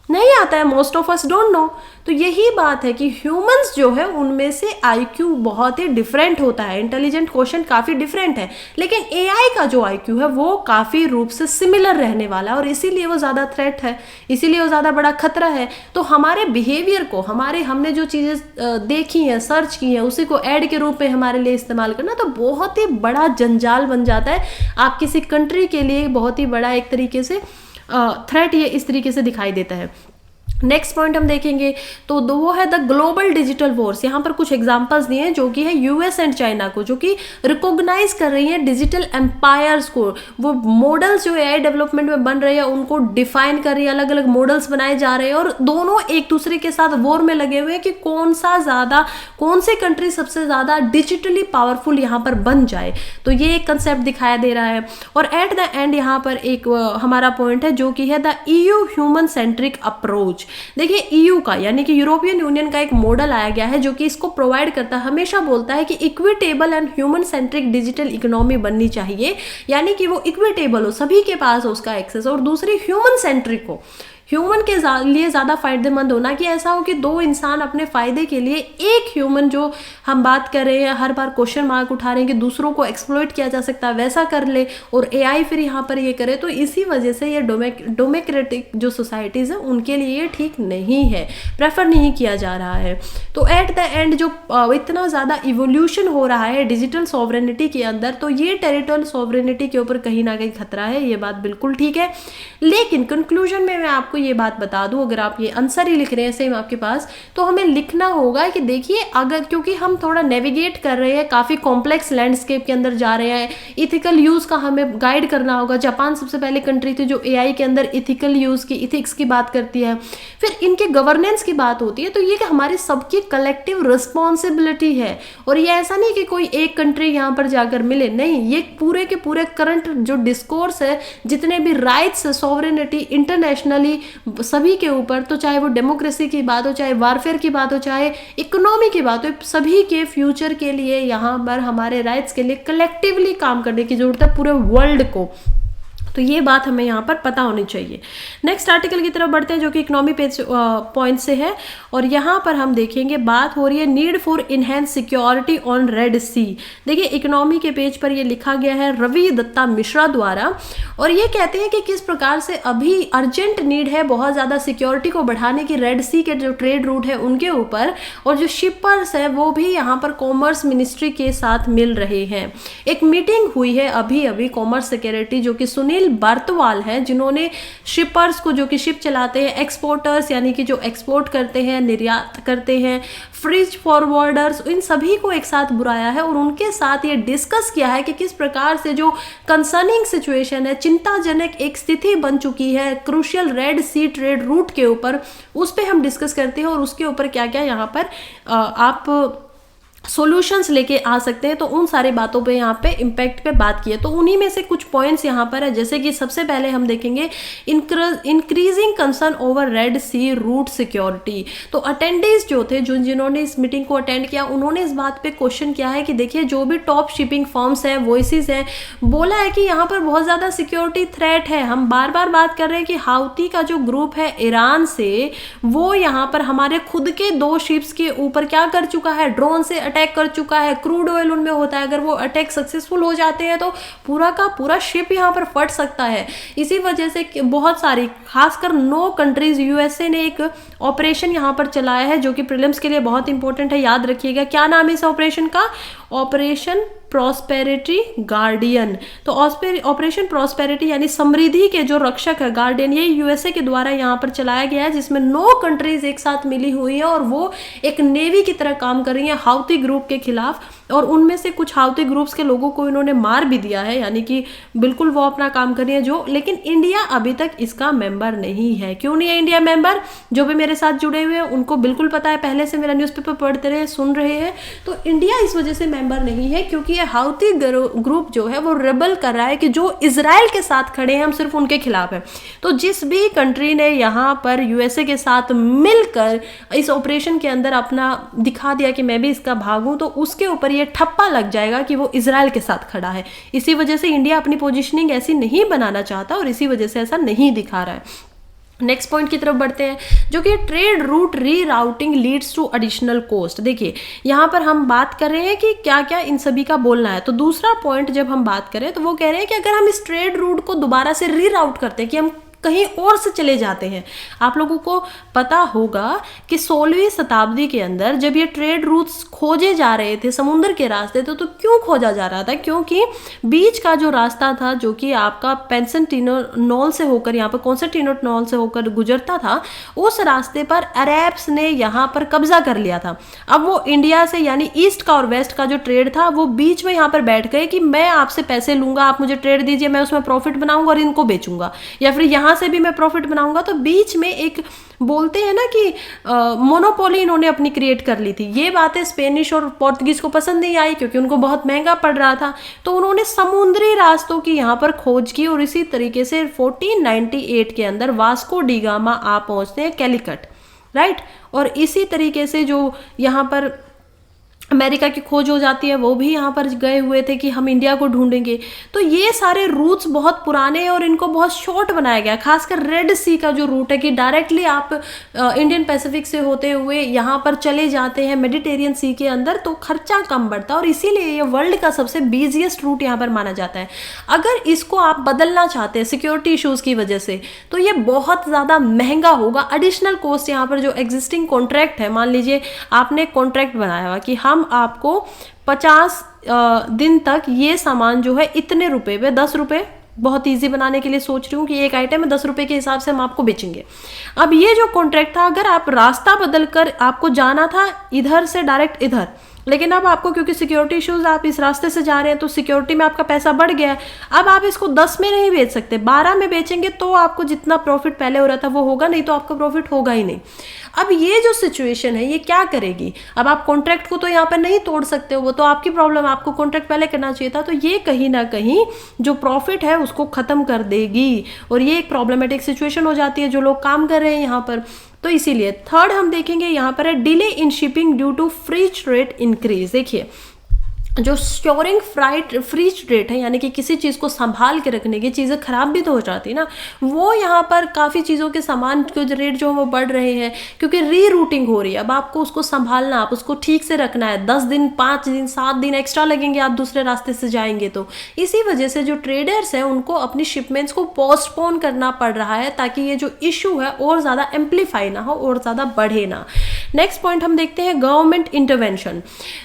नहीं आता है। Most of us don't know. तो यही बात है कि ह्यूमंस जो है उनमें से आईक्यू बहुत ही डिफरेंट होता है, इंटेलिजेंट क्वेश्चन काफ़ी डिफरेंट है, लेकिन एआई का जो आईक्यू है वो काफ़ी रूप से सिमिलर रहने वाला है, और इसीलिए वो ज़्यादा थ्रेट है, इसीलिए वो ज़्यादा बड़ा खतरा है। तो हमारे बिहेवियर को, हमने जो चीज़ें देखी हैं, सर्च की हैं, उसी को ऐड के रूप में हमारे लिए इस्तेमाल करना तो बहुत ही बड़ा जंजाल बन जाता है। आप किसी कंट्री के लिए बहुत ही बड़ा एक तरीके से थ्रेट ये इस तरीके से दिखाई देता है। नेक्स्ट पॉइंट हम देखेंगे तो वो है द ग्लोबल डिजिटल वॉर्स। यहाँ पर कुछ एग्जांपल्स दिए हैं जो कि है यूएस एंड चाइना को, जो कि रिकॉग्नाइज कर रही हैं डिजिटल एम्पायर्स को। वो मॉडल्स जो एआई डेवलपमेंट में बन रहे हैं उनको डिफाइन कर रही है, अलग अलग मॉडल्स बनाए जा रहे हैं, और दोनों एक दूसरे के साथ वॉर में लगे हुए हैं कि कौन सी कंट्री सबसे ज़्यादा डिजिटली पावरफुल यहाँ पर बन जाए। तो ये एक कंसेप्ट दिखाया दे रहा है। और एट द एंड यहाँ पर एक हमारा पॉइंट है जो कि है the EU human centric approach. देखिए ईयू का यानी कि यूरोपियन यूनियन का एक मॉडल आया गया है जो कि इसको प्रोवाइड करता है, हमेशा बोलता है कि equitable and human centric digital economy बननी चाहिए, यानी कि वो इक्विटेबल हो, सभी के पास हो उसका एक्सेस, और दूसरी ह्यूमन सेंट्रिक हो, ह्यूमन के लिए ज़्यादा फायदेमंद होना, कि ऐसा हो कि दो इंसान अपने फ़ायदे के लिए, एक ह्यूमन जो हम बात कर रहे हैं हर बार क्वेश्चन मार्क उठा रहे हैं कि दूसरों को एक्सप्लॉइट किया जा सकता है, वैसा कर ले, और एआई फिर यहाँ पर ये करे। तो इसी वजह से ये डेमोक्रेटिक जो सोसाइटीज़ है उनके लिए ये ठीक नहीं है, प्रेफर नहीं किया जा रहा है। तो एट द एंड जो इतना ज़्यादा इवोल्यूशन हो रहा है डिजिटल सॉवरेनिटी के अंदर, तो ये टेरिटोरियल सॉवरेनिटी के ऊपर कहीं ना कहीं खतरा है, ये बात बिल्कुल ठीक है। लेकिन कंक्लूजन में मैं आपको ये बात बता दूं, अगर आप ये आंसर ही लिख रहे हैं सेम आपके पास, तो हमें लिखना होगा कि देखिए अगर, क्योंकि हम थोड़ा नेविगेट कर रहे हैं, काफ़ी कॉम्प्लेक्स लैंडस्केप के अंदर जा रहे हैं, इथिकल यूज़ का हमें गाइड करना होगा। जापान सबसे पहले कंट्री थी जो एआई के अंदर इथिकल यूज़ की, इथिक्स की बात करती है, फिर इनके गवर्नेंस की बात होती है। तो ये कि हमारी सबकी कलेक्टिव रिस्पॉन्सिबिलिटी है, और ये ऐसा नहीं कि कोई एक कंट्री यहाँ पर जाकर मिले, नहीं, ये पूरे के पूरे करंट जो डिस्कोर्स है, जितने भी राइट्स, सॉवरेनिटी इंटरनेशनली सभी के ऊपर, तो चाहे वो डेमोक्रेसी की बात हो, चाहे वारफेयर की बात हो, चाहे इकोनॉमी की बात हो, सभी के फ्यूचर के लिए यहाँ पर हमारे राइट्स के लिए कलेक्टिवली काम करने की जरूरत है पूरे वर्ल्ड को। तो ये बात हमें यहाँ पर पता होनी चाहिए। नेक्स्ट आर्टिकल की तरफ बढ़ते हैं जो कि इकोनॉमी पेज पॉइंट से है, और यहाँ पर हम देखेंगे बात हो रही है need for enhance security on red sea. देखिए इकोनॉमी के पेज पर ये लिखा गया है रवि दत्ता मिश्रा द्वारा, और ये कहते हैं कि किस प्रकार से अभी अर्जेंट नीड है बहुत ज़्यादा सिक्योरिटी को बढ़ाने की रेड सी के जो ट्रेड रूट है उनके ऊपर, और जो शिपर्स है वो भी यहाँ पर कॉमर्स मिनिस्ट्री के साथ मिल रहे हैं। एक मीटिंग हुई है अभी अभी कॉमर्स सेक्रेटरी जो कि सुनील बर्तवाल हैं, जिन्होंने शिपर्स को, जो कि शिप चलाते हैं, एक्सपोर्टर्स यानी कि जो एक्सपोर्ट करते हैं, निर्यात करते हैं, फ्रिज फॉरवर्डर्स, इन सभी को एक साथ बुलाया है और उनके साथ ये डिस्कस किया है कि किस प्रकार से जो कंसर्निंग सिचुएशन है, चिंताजनक एक स्थिति बन चुकी है क्रूशियल रेड सी ट्रेड रूट के ऊपर, उस पर हम डिस्कस करते हैं और उसके ऊपर क्या क्या यहाँ पर आप सॉल्यूशंस लेके आ सकते हैं। तो उन सारी बातों पे यहाँ पे इम्पैक्ट पे बात की है। तो उन्हीं में से कुछ पॉइंट्स यहाँ पर है, जैसे कि सबसे पहले हम देखेंगे इंक्रीजिंग कंसर्न ओवर रेड सी रूट सिक्योरिटी। तो अटेंडेंस जो थे, जिन्होंने इस मीटिंग को अटेंड किया, उन्होंने इस बात पे क्वेश्चन किया है कि देखिए जो भी टॉप शिपिंग फर्म्स हैं, वॉइसेस हैं, बोला है कि यहाँ पर बहुत ज़्यादा सिक्योरिटी थ्रेट है। हम बार बार बात कर रहे हैं कि हाउती का जो ग्रुप है ईरान से, वो यहाँ पर हमारे खुद के 2 शिप्स के ऊपर क्या कर चुका है, ड्रोन से अटैक कर चुका है। क्रूड ऑयल उनमें होता है, अगर वो अटैक सक्सेसफुल हो जाते हैं तो पूरा का पूरा शिप यहाँ पर फट सकता है। इसी वजह से बहुत सारी, खासकर 9 कंट्रीज, यूएसए ने एक ऑपरेशन यहाँ पर चलाया है जो कि प्रीलिम्स के लिए बहुत इंपॉर्टेंट है, याद रखिएगा। क्या नाम है इस ऑपरेशन का? Operation prosperity guardian. तो ऑपरेशन प्रॉस्पेरिटी यानी समृद्धि के जो रक्षक है, गार्डियन, ये यूएसए के द्वारा यहाँ पर चलाया गया है, जिसमें 9 कंट्रीज एक साथ मिली हुई है और वो एक नेवी की तरह काम कर रही है हाउती ग्रुप के खिलाफ। और उनमें से कुछ हाउती ग्रुप्स के लोगों को इन्होंने मार भी दिया है, यानी कि बिल्कुल वो अपना काम कर रही है जो। लेकिन इंडिया अभी तक इसका मेंबर नहीं है। क्यों नहीं है इंडिया मेंबर? जो भी मेरे साथ जुड़े हुए हैं उनको बिल्कुल पता है, पहले से मेरा न्यूज़पेपर पढ़ते रहे, सुन रहे हैं। तो इंडिया इस वजह से मेंबर नहीं है क्योंकि ये हाउती ग्रुप जो है वो रेबल कर रहा है कि जो इजराइल के साथ खड़े हैं हम सिर्फ उनके खिलाफ हैं। तो जिस भी कंट्री ने यहाँ पर यूएसए के साथ मिलकर इस ऑपरेशन के अंदर अपना दिखा दिया कि मैं भी इसका भाग हूं, तो उसके ऊपर ये ठप्पा लग जाएगा कि वो इजराइल के साथ खड़ा है। इसी वजह से इंडिया अपनी पोजीशनिंग ऐसी नहीं बनाना चाहता और इसी वजह से ऐसा नहीं दिखा रहा है। नेक्स्ट पॉइंट की तरफ बढ़ते हैं, जो कि trade route rerouting leads to additional cost. देखिए यहाँ पर हम बात कर रहे हैं कि क्या क्या इन सभी का बोलना है। तो दूसरा पॉइंट जब हम बात करें तो वो कह रहे हैं कि अगर हम इस ट्रेड रूट को दोबारा से री राउट करते हैं, कि हम कहीं और से चले जाते हैं। आप लोगों को पता होगा कि 16वीं शताब्दी के अंदर जब ये ट्रेड रूट्स खोजे जा रहे थे, समुद्र के रास्ते थे, तो क्यों खोजा जा रहा था? क्योंकि बीच का जो रास्ता था, जो कि आपका कॉन्स्टेंटिनोपल से होकर, यहाँ पर कॉन्स्टेंटिनोपल से होकर गुजरता था, उस रास्ते पर अरब्स ने यहाँ पर कब्जा कर लिया था। अब वो इंडिया से, यानी ईस्ट का और वेस्ट का जो ट्रेड था, वो बीच में यहाँ पर बैठ गए कि मैं आपसे पैसे लूंगा, आप मुझे ट्रेड दीजिए, मैं उसमें प्रॉफिट बनाऊंगा और इनको बेचूंगा, या फिर यहाँ से भी मैं प्रॉफिट बनाऊंगा। तो बीच में एक बोलते हैं ना कि मोनोपोली इन्होंने अपनी क्रिएट कर ली थी। ये बातें स्पेनिश और पोर्तुगीज को पसंद नहीं आई क्योंकि उनको बहुत महंगा पड़ रहा था। तो उन्होंने समुद्री रास्तों की यहाँ पर खोज की और इसी तरीके से 1498 के अंदर वास्को डी गामा आ पहुंचते हैं कैलिकट, राइट। और इसी तरीके से जो यहाँ पर अमेरिका की खोज हो जाती है, वो भी यहाँ पर गए हुए थे कि हम इंडिया को ढूंढेंगे। तो ये सारे रूट्स बहुत पुराने हैं और इनको बहुत शॉर्ट बनाया गया। खासकर रेड सी का जो रूट है कि डायरेक्टली आप इंडियन पैसिफिक से होते हुए यहाँ पर चले जाते हैं मेडिटेरियन सी के अंदर, तो खर्चा कम बढ़ता है और इसीलिए ये वर्ल्ड का सबसे बिजिएस्ट रूट यहाँ पर माना जाता है। अगर इसको आप बदलना चाहते हैं सिक्योरिटी इशूज़ की वजह से, तो ये बहुत ज़्यादा महंगा होगा। एडिशनल कॉस्ट यहाँ पर जो एग्जिस्टिंग कॉन्ट्रैक्ट है, मान लीजिए आपने कॉन्ट्रैक्ट बनाया हुआ कि हम आपको 50 दिन तक ये सामान जो है इतने रुपए पे, 10 रुपए, बहुत इजी बनाने के लिए सोच रही हूँ कि एक आइटम है 10 रुपए के हिसाब से हम आपको बेचेंगे। अब ये जो कॉन्ट्रैक्ट था, अगर आप रास्ता बदल कर आपको जाना था इधर से डायरेक्ट इधर, लेकिन अब आपको क्योंकि सिक्योरिटी इश्यूज, आप इस रास्ते से जा रहे हैं तो सिक्योरिटी में आपका पैसा बढ़ गया है। अब आप इसको 10 में नहीं बेच सकते, 12 में बेचेंगे तो आपको जितना प्रॉफिट पहले हो रहा था वो होगा, नहीं तो आपका प्रॉफिट होगा ही नहीं। अब ये जो सिचुएशन है ये क्या करेगी? अब आप कॉन्ट्रैक्ट को तो यहाँ पर नहीं तोड़ सकते हो, वो तो आपकी प्रॉब्लम, आपको कॉन्ट्रैक्ट पहले करना चाहिए था। तो ये कहीं ना कहीं जो प्रॉफिट है उसको खत्म कर देगी और ये एक प्रॉब्लमेटिक सिचुएशन हो जाती है जो लोग काम कर रहे हैं यहाँ पर। तो इसीलिए थर्ड हम देखेंगे यहाँ पर है delay in shipping due to freight rate increase. देखिए जो स्टोरिंग फ्रीज रेट है, यानी कि किसी चीज़ को संभाल के रखने की, चीज़ें खराब भी तो हो जाती है ना, वो यहाँ पर काफ़ी चीज़ों के सामान के रेट जो है वो बढ़ रहे हैं क्योंकि री रूटिंग हो रही है। अब आपको उसको संभालना, आप उसको ठीक से रखना है, 10 दिन 5 दिन 7 दिन एक्स्ट्रा लगेंगे आप दूसरे रास्ते से जाएंगे। तो इसी वजह से जो ट्रेडर्स हैं उनको अपनी शिपमेंट्स को पोस्टपोन करना पड़ रहा है ताकि ये जो इशू है और ज़्यादा एम्पलीफाई ना हो और ज़्यादा बढ़े ना। नेक्स्ट पॉइंट हम देखते हैं गवर्नमेंट इंटरवेंशन।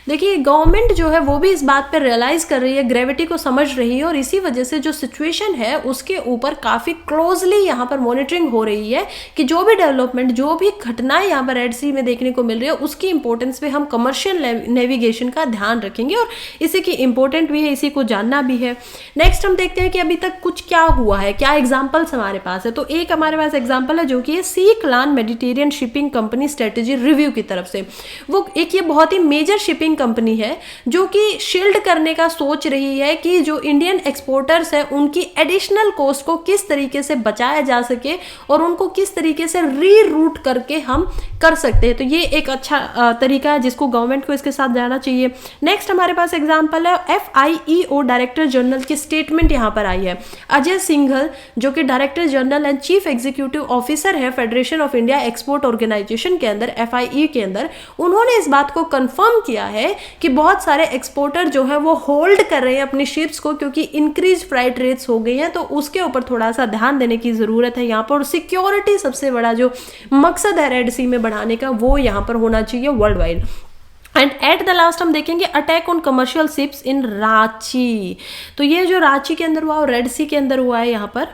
देखिए गवर्नमेंट जो है वो भी इस बात पे रियलाइज कर रही है, ग्रेविटी को समझ रही है और इसी वजह से जो सिचुएशन है उसके ऊपर काफ़ी क्लोजली यहाँ पर मॉनिटरिंग हो रही है कि जो भी डेवलपमेंट, जो भी घटनाएं यहाँ पर रेड सी में देखने को मिल रही है उसकी इंपॉर्टेंस पे हम कमर्शियल नेविगेशन का ध्यान रखेंगे और इसी की इंपॉर्टेंट भी है, इसी को जानना भी है। नेक्स्ट हम देखते हैं कि अभी तक कुछ क्या हुआ है, क्या एग्जाम्पल्स हमारे पास है। तो एक हमारे पास एग्जाम्पल है जो कि सी क्लान Mediterranean shipping company strategy review review की तरफ से। वो एक ये बहुत ही मेजर शिपिंग कंपनी है जो कि शील्ड करने का सोच रही है कि जो इंडियन एक्सपोर्टर्स है उनकी एडिशनल कॉस्ट को किस तरीके से बचाया जा सके और उनको किस तरीके से रीरूट करके हम कर सकते हैं। तो ये एक अच्छा तरीका है जिसको गवर्नमेंट को इसके साथ जाना चाहिए। नेक्स्ट हमारे पास एग्जांपल है FIEO डायरेक्टर जनरल की स्टेटमेंट यहाँ पर आई है। अजय सिंघल जो कि director general and chief executive officer है federation of India export organisation के अंदर, FIE के अंदर, उन्होंने इस बात को कंफर्म किया है कि बहुत सारे एक्सपोर्टर जो है वो होल्ड कर रहे हैं अपनी शिप्स को क्योंकि इंक्रीज फ्राइट रेट्स हो गई हैं, तो उसके ऊपर थोड़ा सा ध्यान देने की जरूरत है यहाँ पर। सिक्योरिटी सबसे बड़ा जो मकसद है रेड सी में बढ़ाने का वो यहाँ पर होना चाहिए world wide. And at the last हम देखेंगे अटैक ऑन कमर्शियल शिप्स इन रांची। तो ये जो रांची के अंदर हुआ और रेड सी के अंदर हुआ है यहाँ पर,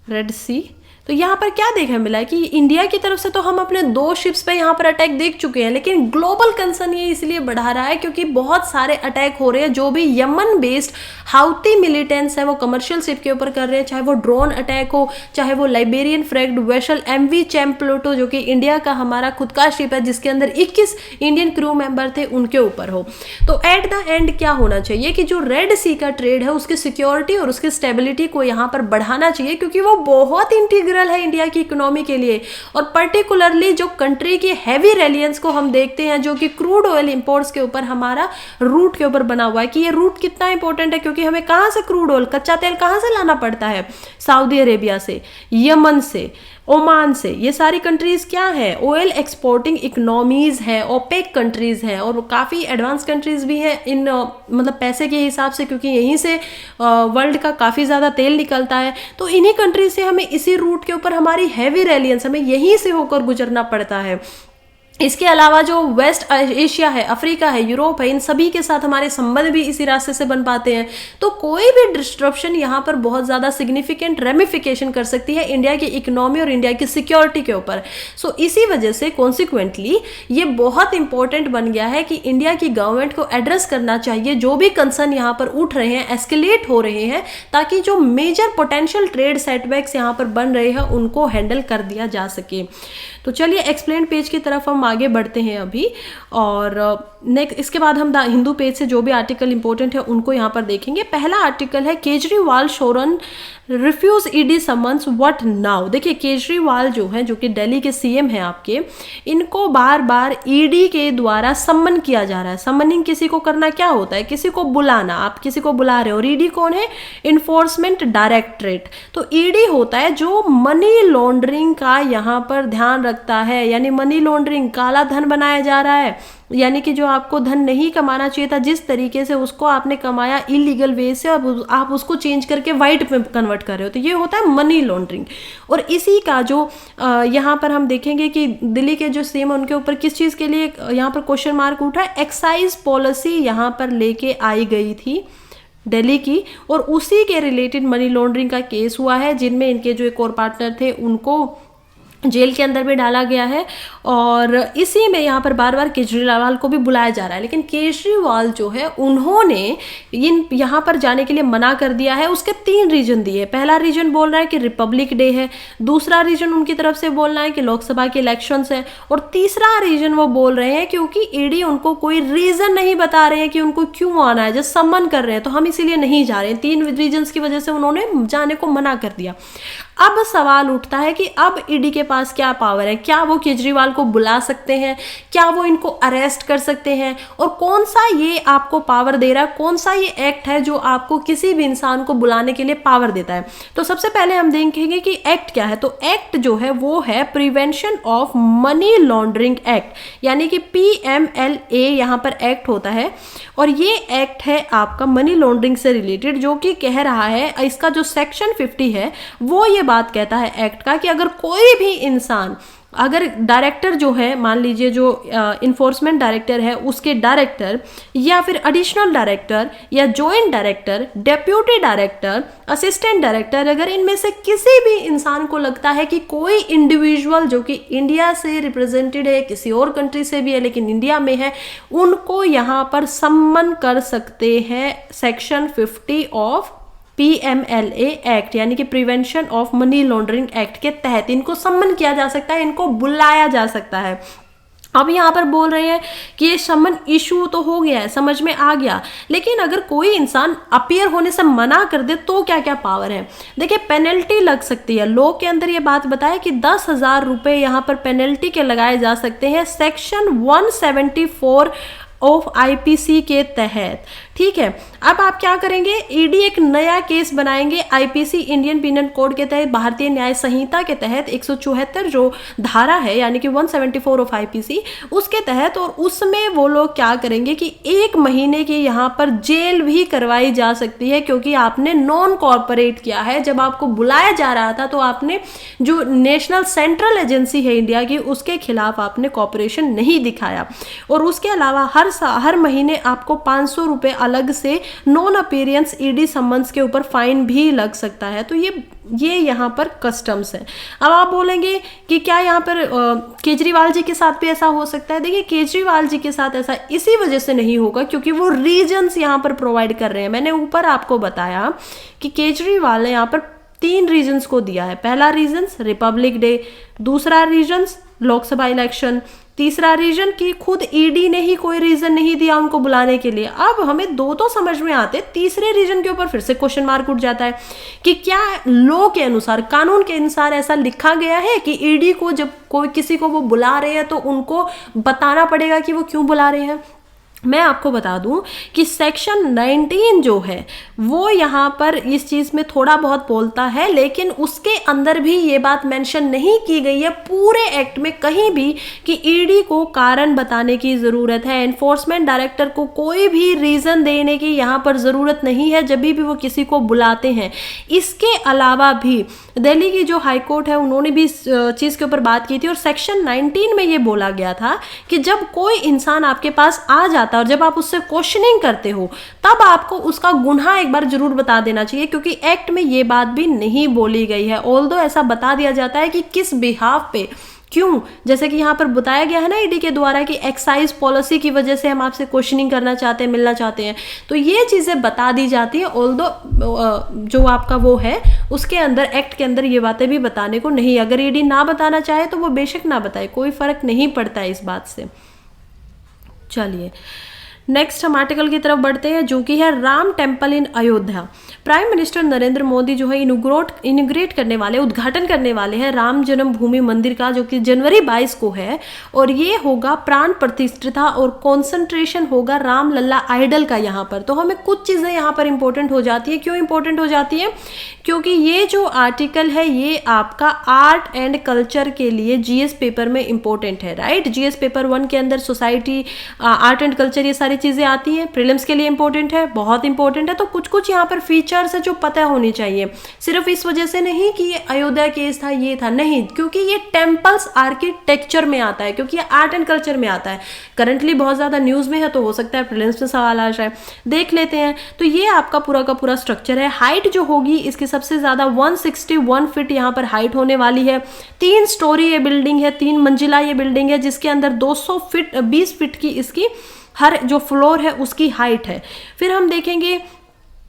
रेड सी, तो यहाँ पर क्या देखने मिला है कि इंडिया की तरफ से तो हम अपने 2 शिप्स पे यहाँ पर अटैक देख चुके हैं, लेकिन ग्लोबल कंसर्न ये इसलिए बढ़ा रहा है क्योंकि बहुत सारे अटैक हो रहे हैं जो भी यमन बेस्ड हाउती मिलिटेंट्स है वो कमर्शियल शिप के ऊपर कर रहे हैं, चाहे वो ड्रोन अटैक हो, चाहे वो लाइबेरियन फ्रैग्ड वेसल MV चैम्प्लोटो जो कि इंडिया का हमारा खुद का शिप है जिसके अंदर 21 इंडियन क्रू मेंबर थे उनके ऊपर हो। तो एट द एंड क्या होना चाहिए कि जो रेड सी का ट्रेड है उसकी सिक्योरिटी और उसकी स्टेबिलिटी को यहाँ पर बढ़ाना चाहिए क्योंकि वो बहुत इंटीग्रल है इंडिया की इकोनॉमी के लिए। और पर्टिकुलरली जो कंट्री की हैवी रेलियंस को हम देखते हैं जो कि क्रूड ऑयल इंपोर्ट्स के ऊपर हमारा रूट के ऊपर बना हुआ है कि ये रूट कितना इंपॉर्टेंट है क्योंकि हमें कहां से क्रूड ऑयल कच्चा तेल कहां से लाना पड़ता है, सऊदी अरेबिया से, यमन से, ओमान से। ये सारी कंट्रीज क्या है, ऑयल एक्सपोर्टिंग इकोनॉमीज है, ओपेक कंट्रीज हैं और काफ़ी एडवांस कंट्रीज भी हैं इन मतलब पैसे के हिसाब से क्योंकि यहीं से वर्ल्ड का काफ़ी ज़्यादा तेल निकलता है। तो इन्हीं कंट्रीज से हमें इसी रूट के ऊपर हमारी हैवी रेलियंस हमें यहीं से होकर गुजरना पड़ता है। इसके अलावा जो वेस्ट एशिया है, अफ्रीका है, यूरोप है, इन सभी के साथ हमारे संबंध भी इसी रास्ते से बन पाते हैं। तो कोई भी डिस्ट्रप्शन यहाँ पर बहुत ज़्यादा सिग्निफिकेंट रेमिफिकेशन कर सकती है इंडिया की इकोनॉमी और इंडिया की सिक्योरिटी के ऊपर। सो इसी वजह से कॉन्सिक्वेंटली ये बहुत इंपॉर्टेंट बन गया है कि इंडिया की गवर्नमेंट को एड्रेस करना चाहिए जो भी कंसर्न यहाँ पर उठ रहे हैं, एस्केलेट हो रहे हैं, ताकि जो मेजर पोटेंशियल ट्रेड सेटबैक्स यहाँ पर बन रहे हैं उनको हैंडल कर दिया जा सके। तो चलिए एक्सप्लेन पेज की तरफ हम आगे बढ़ते हैं अभी, और नेक्स्ट इसके बाद हम हिंदू पेज से जो भी आर्टिकल इंपॉर्टेंट है उनको यहाँ पर देखेंगे। पहला आर्टिकल है केजरीवाल शोरन refuse ED summons what now. देखिए केजरीवाल जो है, जो कि दिल्ली के सीएम हैं आपके, इनको बार बार ईडी के द्वारा सम्मन किया जा रहा है। सम्मनिंग किसी को करना क्या होता है, किसी को बुलाना, आप किसी को बुला रहे हो। और ईडी कौन है, इन्फोर्समेंट डायरेक्टरेट। तो ईडी होता है जो मनी लॉन्ड्रिंग का यहाँ पर ध्यान रखता है, यानी मनी लॉन्ड्रिंग, काला धन बनाया जा रहा है, यानी कि जो आपको धन नहीं कमाना चाहिए था, जिस तरीके से उसको आपने कमाया इलीगल वे से, अब आप उसको चेंज करके वाइट में कन्वर्ट कर रहे हो, तो ये होता है मनी लॉन्ड्रिंग। और इसी का जो यहाँ पर हम देखेंगे कि दिल्ली के जो सीएम उनके ऊपर किस चीज़ के लिए यहाँ पर क्वेश्चन मार्क उठा है, एक्साइज पॉलिसी यहाँ पर लेके आई गई थी दिल्ली की, और उसी के रिलेटेड मनी लॉन्ड्रिंग का केस हुआ है, जिनमें इनके जो एक और पार्टनर थे उनको जेल के अंदर भी डाला गया है। और इसी में यहाँ पर बार बार केजरीवाल को भी बुलाया जा रहा है, लेकिन केजरीवाल जो है उन्होंने यहाँ पर जाने के लिए मना कर दिया है। उसके 3 रीजन दिए। पहला रीजन बोल रहा है कि रिपब्लिक डे है, दूसरा रीजन उनकी तरफ से बोलना है कि लोकसभा के इलेक्शंस है, और तीसरा रीजन वो बोल रहे हैं क्योंकि ईडी उनको कोई रीजन नहीं बता रहे हैं कि उनको क्यों आना है, जस्ट सम्मन कर रहे हैं तो हम इसीलिए नहीं जा रहे हैं। 3 रीजन्स की वजह से उन्होंने जाने को मना कर दिया। अब सवाल उठता है कि अब ईडी के पास क्या पावर है, क्या वो केजरीवाल को बुला सकते हैं, क्या वो इनको अरेस्ट कर सकते हैं, और कौन सा ये आपको पावर दे रहा है, कौन सा ये एक्ट है जो आपको किसी भी इंसान को बुलाने के लिए पावर देता है। तो सबसे पहले हम देखेंगे कि एक्ट क्या है। तो एक्ट जो है वो है prevention of money laundering act, यानी कि PMLA यहाँ पर एक्ट होता है, और ये एक्ट है आपका मनी लॉन्ड्रिंग से रिलेटेड, जो कि कह रहा है, इसका जो सेक्शन 50 है वो ये बात कहता है एक्ट का कि अगर कोई भी इंसान, अगर डायरेक्टर जो है, मान लीजिए जो इन्फोर्समेंट डायरेक्टर है उसके डायरेक्टर, या फिर एडिशनल डायरेक्टर, या joint director, deputy director, assistant director, अगर इनमें से किसी भी इंसान को लगता है कि कोई इंडिविजुअल जो कि इंडिया से रिप्रेजेंटेड है, किसी और कंट्री से भी है लेकिन इंडिया में है, उनको यहाँ पर सम्मन कर सकते हैं सेक्शन 50 ऑफ PMLA एक्ट, यानी कि prevention of money laundering act के तहत इनको सम्मन किया जा सकता है, इनको बुलाया जा सकता है। अब यहाँ पर बोल रहे हैं कि ये समन इशू तो हो गया है, समझ में आ गया, लेकिन अगर कोई इंसान अपीयर होने से मना कर दे तो क्या क्या पावर है। देखिए, पेनल्टी लग सकती है। लॉ के अंदर ये बात बताया कि 10,000 रुपए यहाँ पर पेनल्टी के लगाए जा सकते हैं सेक्शन 174 ऑफ आईपीसी के तहत। ठीक है, अब आप क्या करेंगे, ईडी एक नया केस बनाएंगे आईपीसी इंडियन पिनल कोड के तहत, भारतीय न्याय संहिता के तहत 174 जो धारा है यानी कि 174 ऑफ आईपीसी उसके तहत, और उसमें वो लोग क्या करेंगे कि 1 महीने की यहाँ पर जेल भी करवाई जा सकती है, क्योंकि आपने नॉन कॉर्पोरेट किया है। जब आपको बुलाया जा रहा था तो आपने जो नेशनल सेंट्रल एजेंसी है इंडिया की उसके खिलाफ आपने कॉपरेशन नहीं दिखाया। और उसके अलावा हर महीने आपको 500 रुपये अलग से नॉन अपीयरेंस ईडी सम्मन्स के ऊपर फाइन भी लग सकता है। तो ये यहाँ पर कस्टम्स है। अब आप बोलेंगे कि क्या यहाँ पर केजरीवाल जी के साथ भी ऐसा हो सकता है। देखिए, केजरीवाल जी के साथ ऐसा इसी वजह से नहीं होगा क्योंकि वो रीजन्स यहाँ पर प्रोवाइड कर रहे हैं। मैंने ऊपर आपको बताया कि केजरीवाल ने यहाँ पर 3 रीजन्स को दिया है। पहला रीजन्स रिपब्लिक डे, दूसरा रीजन्स लोकसभा इलेक्शन, तीसरा रीजन कि खुद ईडी ने ही कोई रीजन नहीं दिया उनको बुलाने के लिए। अब हमें 2 तो समझ में आते, तीसरे रीजन के ऊपर फिर से क्वेश्चन मार्क उठ जाता है कि क्या लॉ के अनुसार, कानून के अनुसार ऐसा लिखा गया है कि ईडी को जब कोई किसी को वो बुला रहे हैं तो उनको बताना पड़ेगा कि वो क्यों बुला रहे हैं। मैं आपको बता दूं कि सेक्शन 19 जो है वो यहाँ पर इस चीज़ में थोड़ा बहुत बोलता है, लेकिन उसके अंदर भी ये बात मेंशन नहीं की गई है पूरे एक्ट में कहीं भी कि ईडी को कारण बताने की ज़रूरत है। एनफोर्समेंट डायरेक्टर को कोई भी रीज़न देने की यहाँ पर ज़रूरत नहीं है जब भी वो किसी को बुलाते हैं। इसके अलावा भी दिल्ली की जो हाई कोर्ट है उन्होंने भी इस चीज़ के ऊपर बात की थी, और सेक्शन 19 में ये बोला गया था कि जब कोई इंसान आपके पास आ जाता और जब आप उससे क्वेश्चनिंग करते हो तब आपको उसका गुनाह एक बार जरूर बता देना चाहिए, क्योंकि एक्ट में ये बात भी नहीं बोली गई है। ऑल्दो ऐसा बता दिया जाता है कि किस बिहाफ पे, क्यों, जैसे कि यहाँ पर बताया गया है ना ईडी के द्वारा कि एक्साइज पॉलिसी की वजह से हम आपसे क्वेश्चनिंग करना चाहते हैं, मिलना चाहते हैं, तो ये चीज़ें बता दी जाती है। ऑल्दो जो आपका वो है उसके अंदर, एक्ट के अंदर ये बातें भी बताने को नहीं, अगर ईडी ना बताना चाहे तो वो बेशक ना बताए, कोई फर्क नहीं पड़ता है इस बात से। चलिए नेक्स्ट हम आर्टिकल की तरफ बढ़ते हैं जो कि है Ram temple in Ayodhya. Prime minister Narendra Modi जो है इनोग्रेट करने वाले, उद्घाटन करने वाले हैं राम जन्मभूमि मंदिर का, जो कि जनवरी 22 को है, और ये होगा प्राण प्रतिष्ठा और कॉन्सेंट्रेशन होगा राम लल्ला आइडल का यहाँ पर। तो हमें कुछ चीज़ें यहाँ पर इंपॉर्टेंट हो जाती है। क्यों इंपॉर्टेंट हो जाती है? क्योंकि ये जो आर्टिकल है ये आपका आर्ट एंड कल्चर के लिए जीएस पेपर में इंपॉर्टेंट है, राइट। जीएस पेपर 1 के अंदर सोसाइटी, आर्ट एंड कल्चर, ये सारी चीजें आती हैं, प्रीलिम्स के लिए इंपॉर्टेंट है, बहुत इंपॉर्टेंट है। तो कुछ कुछ यहाँ पर फीचर्स है जो पता होनी चाहिए, सिर्फ इस वजह से नहीं कि ये अयोध्या केस था, ये था, नहीं, क्योंकि ये टेम्पल्स आर्किटेक्चर में आता है, क्योंकि ये आर्ट एंड कल्चर में आता है। करंटली बहुत ज्यादा न्यूज में है, तो हो सकता है प्रीलिम्स में सवाल आ जाए, देख लेते हैं। तो ये आपका पूरा का पूरा स्ट्रक्चर है। हाइट जो होगी इसकी सबसे ज्यादा 161 फीट यहाँ पर हाइट होने वाली है। 3 स्टोरी ये बिल्डिंग है, 3 मंजिला ये बिल्डिंग है, जिसके अंदर 20 फीट की इसकी हर जो फ्लोर है उसकी हाइट है। फिर हम देखेंगे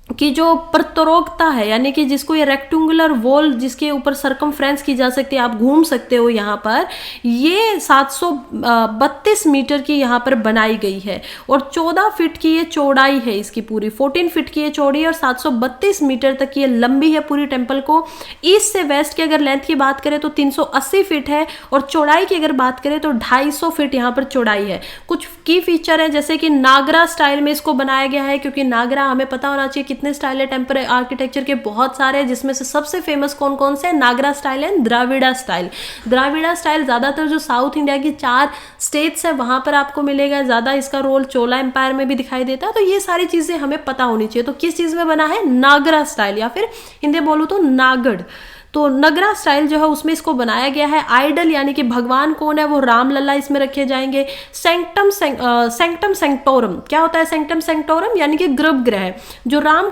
कि जो प्रत्रोक्ता है, यानी कि जिसको ये रेक्टेंगुलर वॉल जिसके ऊपर सरकमफ्रेंस की जा सकती है, आप घूम सकते हो यहाँ पर, ये 732 मीटर की यहाँ पर बनाई गई है, और 14 फीट की ये चौड़ाई है इसकी पूरी, 14 फीट की ये चौड़ी है, और 732 मीटर तक ये लंबी है पूरी टेम्पल को। ईस्ट से वेस्ट की अगर लेंथ की बात करें तो 380 फीट है, और चौड़ाई की अगर बात करें तो 250 फीट यहाँ पर चौड़ाई है। कुछ की फीचर है जैसे कि नागरा स्टाइल में इसको बनाया गया है, क्योंकि नागरा हमें पता होना चाहिए कितने स्टाइल है टेम्पल आर्किटेक्चर के, बहुत सारे, जिसमें से सबसे फेमस कौन कौन से, नागरा स्टाइल है, द्राविड़ा स्टाइल। द्राविड़ा स्टाइल ज्यादातर जो साउथ इंडिया की 4 स्टेट्स है वहां पर आपको मिलेगा, ज्यादा इसका रोल चोला एम्पायर में भी दिखाई देता है। तो ये सारी चीजें हमें पता होनी चाहिए। तो किस चीज में बना है? नागरा स्टाइल, या फिर हिंदी बोलूं तो नागढ़। तो नगरा स्टाइल जो है उसमें इसको बनाया गया है। आइडल यानी कि भगवान कौन है, वो राम लल्ला इसमें रखे जाएंगे। सेंक्टम सेंक्टोरम, क्या होता है सेंक्टम सेंक्टोरम? यानी कि गर्भगृह, जो राम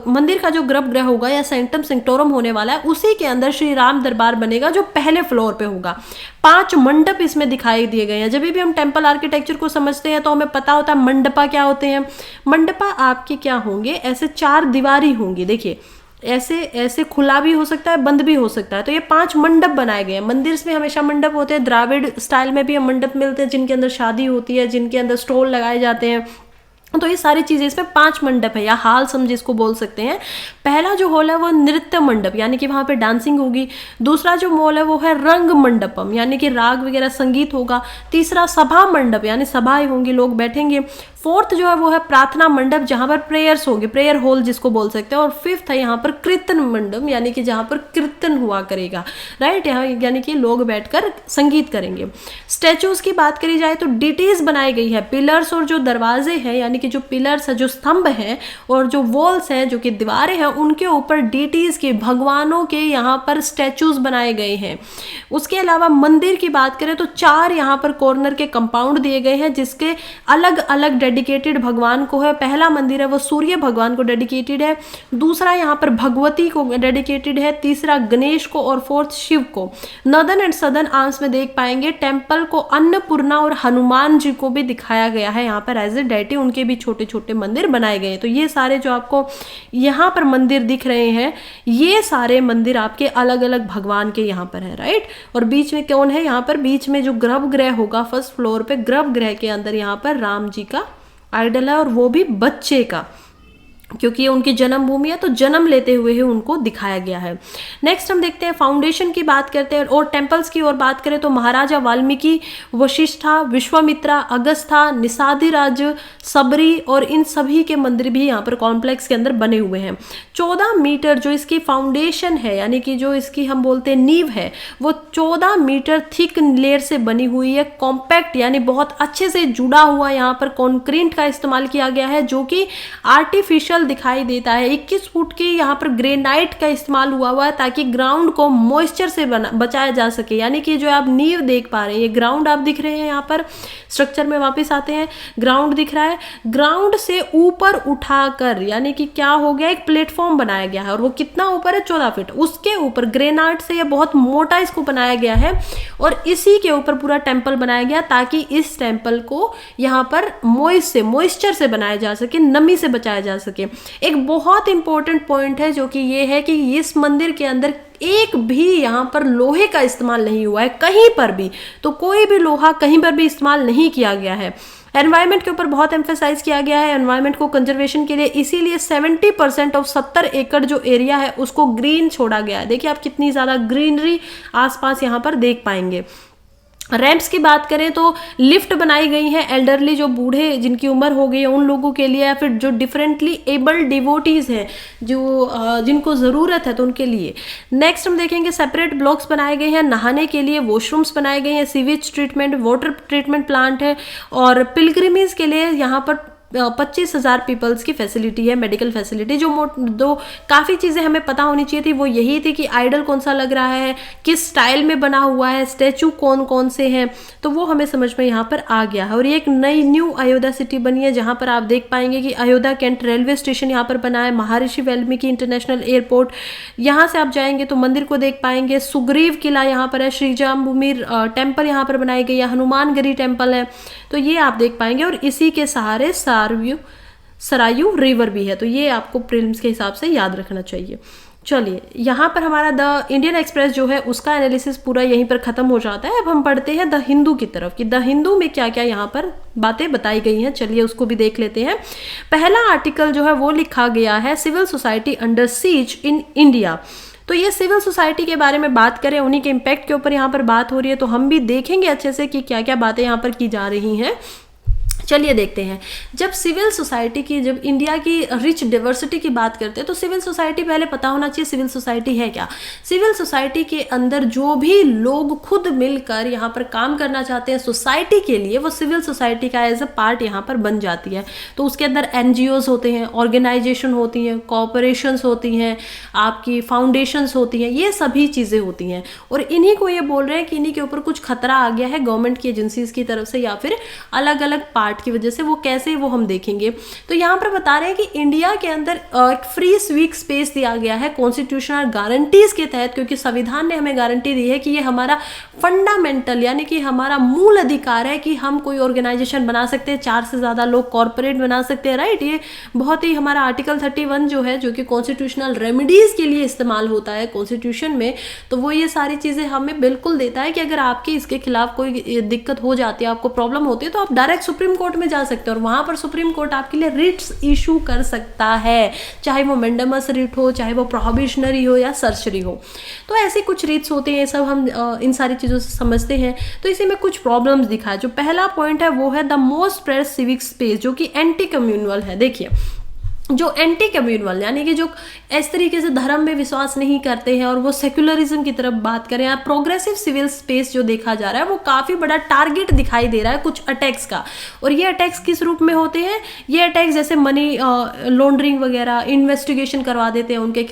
मंदिर का जो गर्भगृह होगा या सेंक्टम सेंक्टोरम होने वाला है, उसी के अंदर श्री राम दरबार बनेगा, जो पहले फ्लोर पे होगा। 5 मंडप इसमें दिखाई दिए गए हैं। जब भी हम टेम्पल आर्किटेक्चर को समझते हैं तो हमें पता होता है मंडपा क्या होते हैं। मंडपा आपके क्या होंगे, ऐसे 4 दीवारी होंगी। देखिए ऐसे ऐसे खुला भी हो सकता है, बंद भी हो सकता है। तो ये 5 मंडप बनाए गए हैं। मंदिर में हमेशा मंडप होते हैं, द्राविड़ स्टाइल में भी मंडप मिलते हैं जिनके अंदर शादी होती है, जिनके अंदर स्टॉल लगाए जाते हैं। तो ये सारी चीज़ें, इसमें 5 मंडप है या हाल समझे इसको बोल सकते हैं। पहला जो हॉल है वो नृत्य मंडप, यानी कि वहाँ पे डांसिंग होगी। दूसरा जो हॉल है वो है रंग मंडपम, यानी कि राग वगैरह संगीत होगा। तीसरा सभा मंडप, यानी सभाएं होंगी, लोग बैठेंगे। फोर्थ जो है वो है प्रार्थना मंडप, जहाँ पर प्रेयर्स होगी, प्रेयर हॉल जिसको बोल सकते हैं। और फिफ्थ है यहाँ पर कीर्तन मंडप, यानी कि जहाँ पर कीर्तन हुआ करेगा, राइट, यहाँ यानी कि लोग बैठकर संगीत करेंगे। स्टैचूज की बात करी जाए तो डिटीज बनाई गई है। पिलर्स और जो दरवाजे हैं, यानी कि जो पिलर्स है, जो स्तंभ हैं और जो वॉल्स हैं, जो कि दीवारें हैं, उनके ऊपर डीटीज के, भगवानों के यहाँ पर स्टैचूज बनाए गए हैं। उसके अलावा मंदिर की बात करें तो 4 यहाँ पर कॉर्नर के कंपाउंड दिए गए हैं जिसके अलग अलग डेडिकेटेड भगवान को है। पहला मंदिर है वो सूर्य भगवान को डेडिकेटेड है, दूसरा यहाँ पर भगवती को डेडिकेटेड है, तीसरा गणेश को और फोर्थ शिव को। नॉर्दर्न एंड सदर्न आर्म्स में देख पाएंगे टेम्पल को अन्नपूर्णा और हनुमान जी को भी दिखाया गया है यहाँ पर एज ए डेटी, उनके भी छोटे छोटे मंदिर बनाए गए हैं। तो ये सारे जो आपको यहाँ पर मंदिर दिख रहे हैं, ये सारे मंदिर आपके अलग अलग भगवान के यहाँ पर है, राइट। और बीच में कौन है, यहाँ पर बीच में जो गर्भगृह होगा फर्स्ट फ्लोर पे, गर्भगृह के अंदर यहाँ पर राम जी का आइडल है, और वो भी बच्चे का, क्योंकि ये उनकी जन्मभूमि है तो जन्म लेते हुए ही उनको दिखाया गया है। नेक्स्ट हम देखते हैं फाउंडेशन की बात करते हैं। और टेम्पल्स की ओर बात करें तो महाराजा वाल्मीकि, वशिष्ठा, विश्वामित्रा, अगस्था, निषादिराज, सबरी और इन सभी के मंदिर भी यहाँ पर कॉम्प्लेक्स के अंदर बने हुए हैं। 14 मीटर जो इसकी फाउंडेशन है, यानी कि जो इसकी हम बोलते हैं नींव है, वो 14 मीटर थिक लेयर से बनी हुई है। कॉम्पैक्ट यानी बहुत अच्छे से जुड़ा हुआ यहाँ पर कॉन्क्रीट का इस्तेमाल किया गया है, जो कि आर्टिफिशियल दिखाई देता है। 21 फुट की यहाँ पर ग्रेनाइट का इस्तेमाल हुआ है ताकि ग्राउंड को मॉइस्चर से बचाया जा सके। यानी कि जो आप नींव देख पा रहे हैं, ये ग्राउंड आप दिख रहे हैं, यहाँ पर स्ट्रक्चर में वापस आते हैं, ग्राउंड दिख रहा है। ग्राउंड से ऊपर उठाकर, यानी कि क्या हो गया, एक प्लेटफॉर्म बनाया गया है, और वो कितना ऊपर है, 14 फीट। उसके ऊपर ग्रेनाइट से ये बहुत मोटा इसको बनाया गया है, और इसी के ऊपर पूरा टेम्पल बनाया गया ताकि इस टेम्पल को यहाँ पर मॉइस्चर से बनाया जा सके, नमी से बचाया जा सके। एक बहुत इंपॉर्टेंट पॉइंट है जो कि ये है कि इस मंदिर के अंदर एक भी यहाँ पर लोहे का इस्तेमाल नहीं हुआ है, कहीं पर भी। तो कोई भी लोहा कहीं पर भी इस्तेमाल नहीं किया गया है। एनवायरनमेंट के ऊपर बहुत एम्फेसाइज किया गया है, एनवायरनमेंट को कंजर्वेशन के लिए, इसीलिए 70% ऑफ 70 एकड़ जो एरिया है उसको ग्रीन छोड़ा गया है। देखिए आप कितनी ज़्यादा ग्रीनरी आसपास यहाँ पर देख पाएंगे। रैंप्स की बात करें तो लिफ्ट बनाई गई हैं एल्डरली, जो बूढ़े जिनकी उम्र हो गई है उन लोगों के लिए, या फिर जो डिफरेंटली एबल्ड डिवोटीज हैं जो जिनको ज़रूरत है तो उनके लिए। नेक्स्ट हम देखेंगे सेपरेट ब्लॉक्स बनाए गए हैं नहाने के लिए, वॉशरूम्स बनाए गए हैं, sewage treatment, water treatment plant है, और पिलग्रिमेज के लिए यहाँ पर 25,000 पीपल्स की फैसिलिटी है, मेडिकल फैसिलिटी। जो काफ़ी चीज़ें हमें पता होनी चाहिए थी वो यही थी कि आइडल कौन सा लग रहा है, किस स्टाइल में बना हुआ है, स्टैचू कौन कौन से हैं, तो वो हमें समझ में यहाँ पर आ गया है। और ये एक नई न्यू अयोध्या सिटी बनी है जहाँ पर आप देख पाएंगे कि अयोध्या कैंट रेलवे स्टेशन यहाँ पर बना है, महर्षि वाल्मीकि इंटरनेशनल एयरपोर्ट, यहाँ से आप जाएंगे तो मंदिर को देख पाएंगे। सुग्रीव किला यहाँ पर है, श्री जन्मभूमि टेम्पल यहाँ पर बनाई गई है, हनुमानगढ़ी टेम्पल है, तो ये आप देख पाएंगे। और इसी के सहारे सरायू रिवर भी है, तो ये आपको प्रीलिम्स के हिसाब से याद रखना चाहिए। चलिए यहाँ पर हमारा द इंडियन एक्सप्रेस जो है उसका एनालिसिस पूरा यहीं पर खत्म हो जाता है। अब हम पढ़ते हैं द हिंदू की तरफ कि द हिंदू में क्या क्या यहाँ पर बातें बताई गई हैं। चलिए उसको भी देख लेते हैं। पहला आर्टिकल जो है वो लिखा गया है civil society under siege in India. तो ये सिविल सोसाइटी के बारे में बात करें, उन्हीं के इम्पैक्ट के ऊपर यहाँ पर बात हो रही है, तो हम भी देखेंगे अच्छे से कि क्या क्या बातें यहाँ पर की जा रही हैं। चलिए देखते हैं। जब सिविल सोसाइटी की, जब इंडिया की रिच डाइवर्सिटी की बात करते हैं तो सिविल सोसाइटी, पहले पता होना चाहिए सिविल सोसाइटी है क्या। सिविल सोसाइटी के अंदर जो भी लोग खुद मिलकर यहाँ पर काम करना चाहते हैं सोसाइटी के लिए, वो सिविल सोसाइटी का एज अ पार्ट यहाँ पर बन जाती है। तो उसके अंदर NGOs होते हैं, ऑर्गेनाइजेशन होती हैं, कॉरपोरेशंस होती हैं, आपकी फाउंडेशंस होती हैं, ये सभी चीज़ें होती हैं। और इन्हीं को ये बोल रहे हैं कि इन्हीं के ऊपर कुछ खतरा आ गया है गवर्नमेंट की एजेंसीज की तरफ से या फिर अलग अलग पार्टी पार्ट की वजह से, वो कैसे वो हम देखेंगे। तो यहाँ पर बता रहे हैं कि इंडिया के अंदर एक फ्री स्वीक स्पेस दिया गया है कॉन्स्टिट्यूशनल गारंटीज के तहत, क्योंकि संविधान ने हमें गारंटी दी है कि ये हमारा फंडामेंटल यानी कि हमारा मूल अधिकार है कि हम कोई ऑर्गेनाइजेशन बना सकते हैं, 4 से ज़्यादा लोग कॉर्पोरेट बना सकते हैं, राइट। ये बहुत ही हमारा आर्टिकल 31 जो है, जो कि कॉन्स्टिट्यूशनल रेमेडीज के लिए इस्तेमाल होता है कॉन्स्टिट्यूशन में, तो वो ये सारी चीज़ें हमें बिल्कुल देता है कि अगर आपके इसके खिलाफ कोई दिक्कत हो जाती है, आपको प्रॉब्लम होती है, तो आप डायरेक्ट सुप्रीम कोर्ट में जा सकते हैं और वहाँ पर सुप्रीम कोर्ट आपके लिए रिट्स इशू कर सकता है, चाहे वो मेंडामस रिट हो, चाहे वो प्रोहिबिशनरी हो या सर्चरी हो। तो ऐसे कुछ रिट्स होते हैं, ये सब हम इन सारी चीज़ों से समझते हैं। तो इसी में कुछ प्रॉब्लम्स दिखाए। जो पहला पॉइंट है वो है the most spread civic space, जो कि एंटी कम्युनल है। देखिए, जो एंटी कम्युनल यानी कि जो इस तरीके से धर्म में विश्वास नहीं करते हैं और वो सेक्युलरिज्म की तरफ बात करें, या प्रोग्रेसिव सिविल स्पेस जो देखा जा रहा है, वो काफ़ी बड़ा टारगेट दिखाई दे रहा है कुछ अटैक्स का। और ये अटैक्स किस रूप में होते हैं? ये अटैक्स जैसे मनी लॉन्ड्रिंग वगैरह, इन्वेस्टिगेशन करवा देते हैं उनके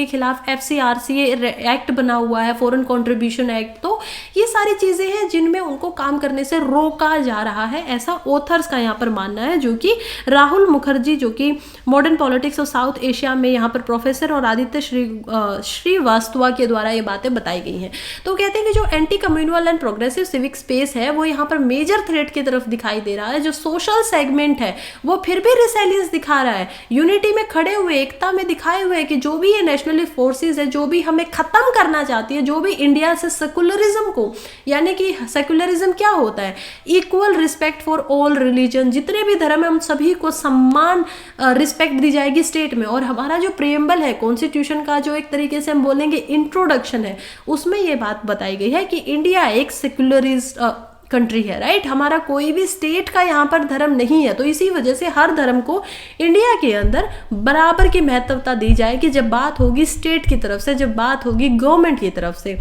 खिलाफ FCRC एक्ट बना हुआ है, फॉरेन कॉन्ट्रीब्यूशन एक्ट। तो ये सारी चीज़ें हैं जिनमें उनको काम करने से रोका जा रहा है, ऐसा ऑथर्स का यहाँ पर मानना है, जो कि राहुल मुखर्जी, जो कि modern politics of south Asia में यहाँ पर प्रोफेसर, और आदित्य श्रीवास्तवा के द्वारा ये बातें बताई गई हैं। तो कहते हैं कि जो anti communal and progressive civic space है वो यहाँ पर मेजर थ्रेट की तरफ दिखाई दे रहा है। जो सोशल सेगमेंट है वो फिर भी रिसेलियंस दिखा रहा है, यूनिटी में खड़े हुए, एकता में दिखाए हुए कि जो भी ये नेशनलिस्ट फोर्सेज है, जो भी हमें खत्म करना चाहती है, जो भी इंडिया से सेकुलरिज्म को, यानी कि सेकुलरिज्म क्या होता है? Equal respect for all religion, जितने भी धर्म है हम सभी को सम्मान रिस्पेक्ट दी जाएगी स्टेट में। और हमारा जो प्रियम्बल है कॉन्स्टिट्यूशन का, जो एक तरीके से हम बोलेंगे इंट्रोडक्शन है, उसमें ये बात बताई गई है कि इंडिया एक सेक्युलरिस्ट कंट्री है, राइट। हमारा कोई भी स्टेट का यहाँ पर धर्म नहीं है, तो इसी वजह से हर धर्म को इंडिया के अंदर बराबर की महत्वता दी जाएगी जब बात होगी स्टेट की तरफ से, जब बात होगी गवर्नमेंट की तरफ से।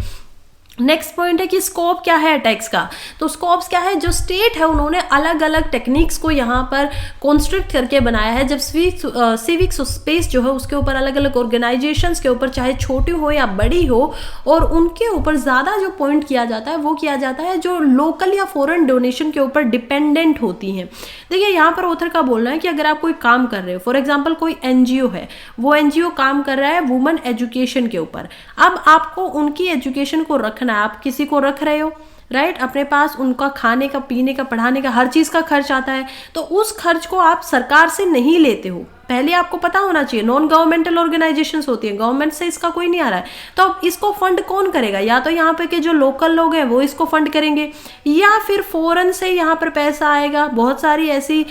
नेक्स्ट पॉइंट है कि स्कोप क्या है अटैक्स का। तो स्कोप्स क्या है? जो स्टेट है उन्होंने अलग अलग टेक्निक्स को यहाँ पर कॉन्स्ट्रक्ट करके बनाया है। जब सिविक स्पेस जो है उसके ऊपर अलग अलग ऑर्गेनाइजेशंस के ऊपर, चाहे छोटी हो या बड़ी हो, और उनके ऊपर ज़्यादा जो पॉइंट किया जाता है वो किया जाता है जो लोकल या फॉरेन डोनेशन के ऊपर डिपेंडेंट होती हैं। देखिए, यहाँ पर ऑथर का बोलना है कि अगर आप कोई काम कर रहे हो, फॉर एग्जाम्पल कोई NGO है, वो NGO काम कर रहा है वुमेन एजुकेशन के ऊपर, अब आपको उनकी एजुकेशन को रखना, आप किसी को रख रहे हो, राइट, अपने पास उनका खाने का, पीने का, पढ़ाने का, हर चीज का खर्च आता है, तो उस खर्च को आप सरकार से नहीं लेते हो। पहले आपको पता होना चाहिए, नॉन गवर्नमेंटल ऑर्गेनाइजेशंस होती हैं, गवर्नमेंट से इसका कोई नहीं आ रहा है, तो अब इसको फंड कौन करेगा? या तो यहाँ पे के जो लोकल लोग हैं वो इसको फंड करेंगे, या फिर फॉरेन से यहाँ पर पैसा आएगा। बहुत सारी ऐसी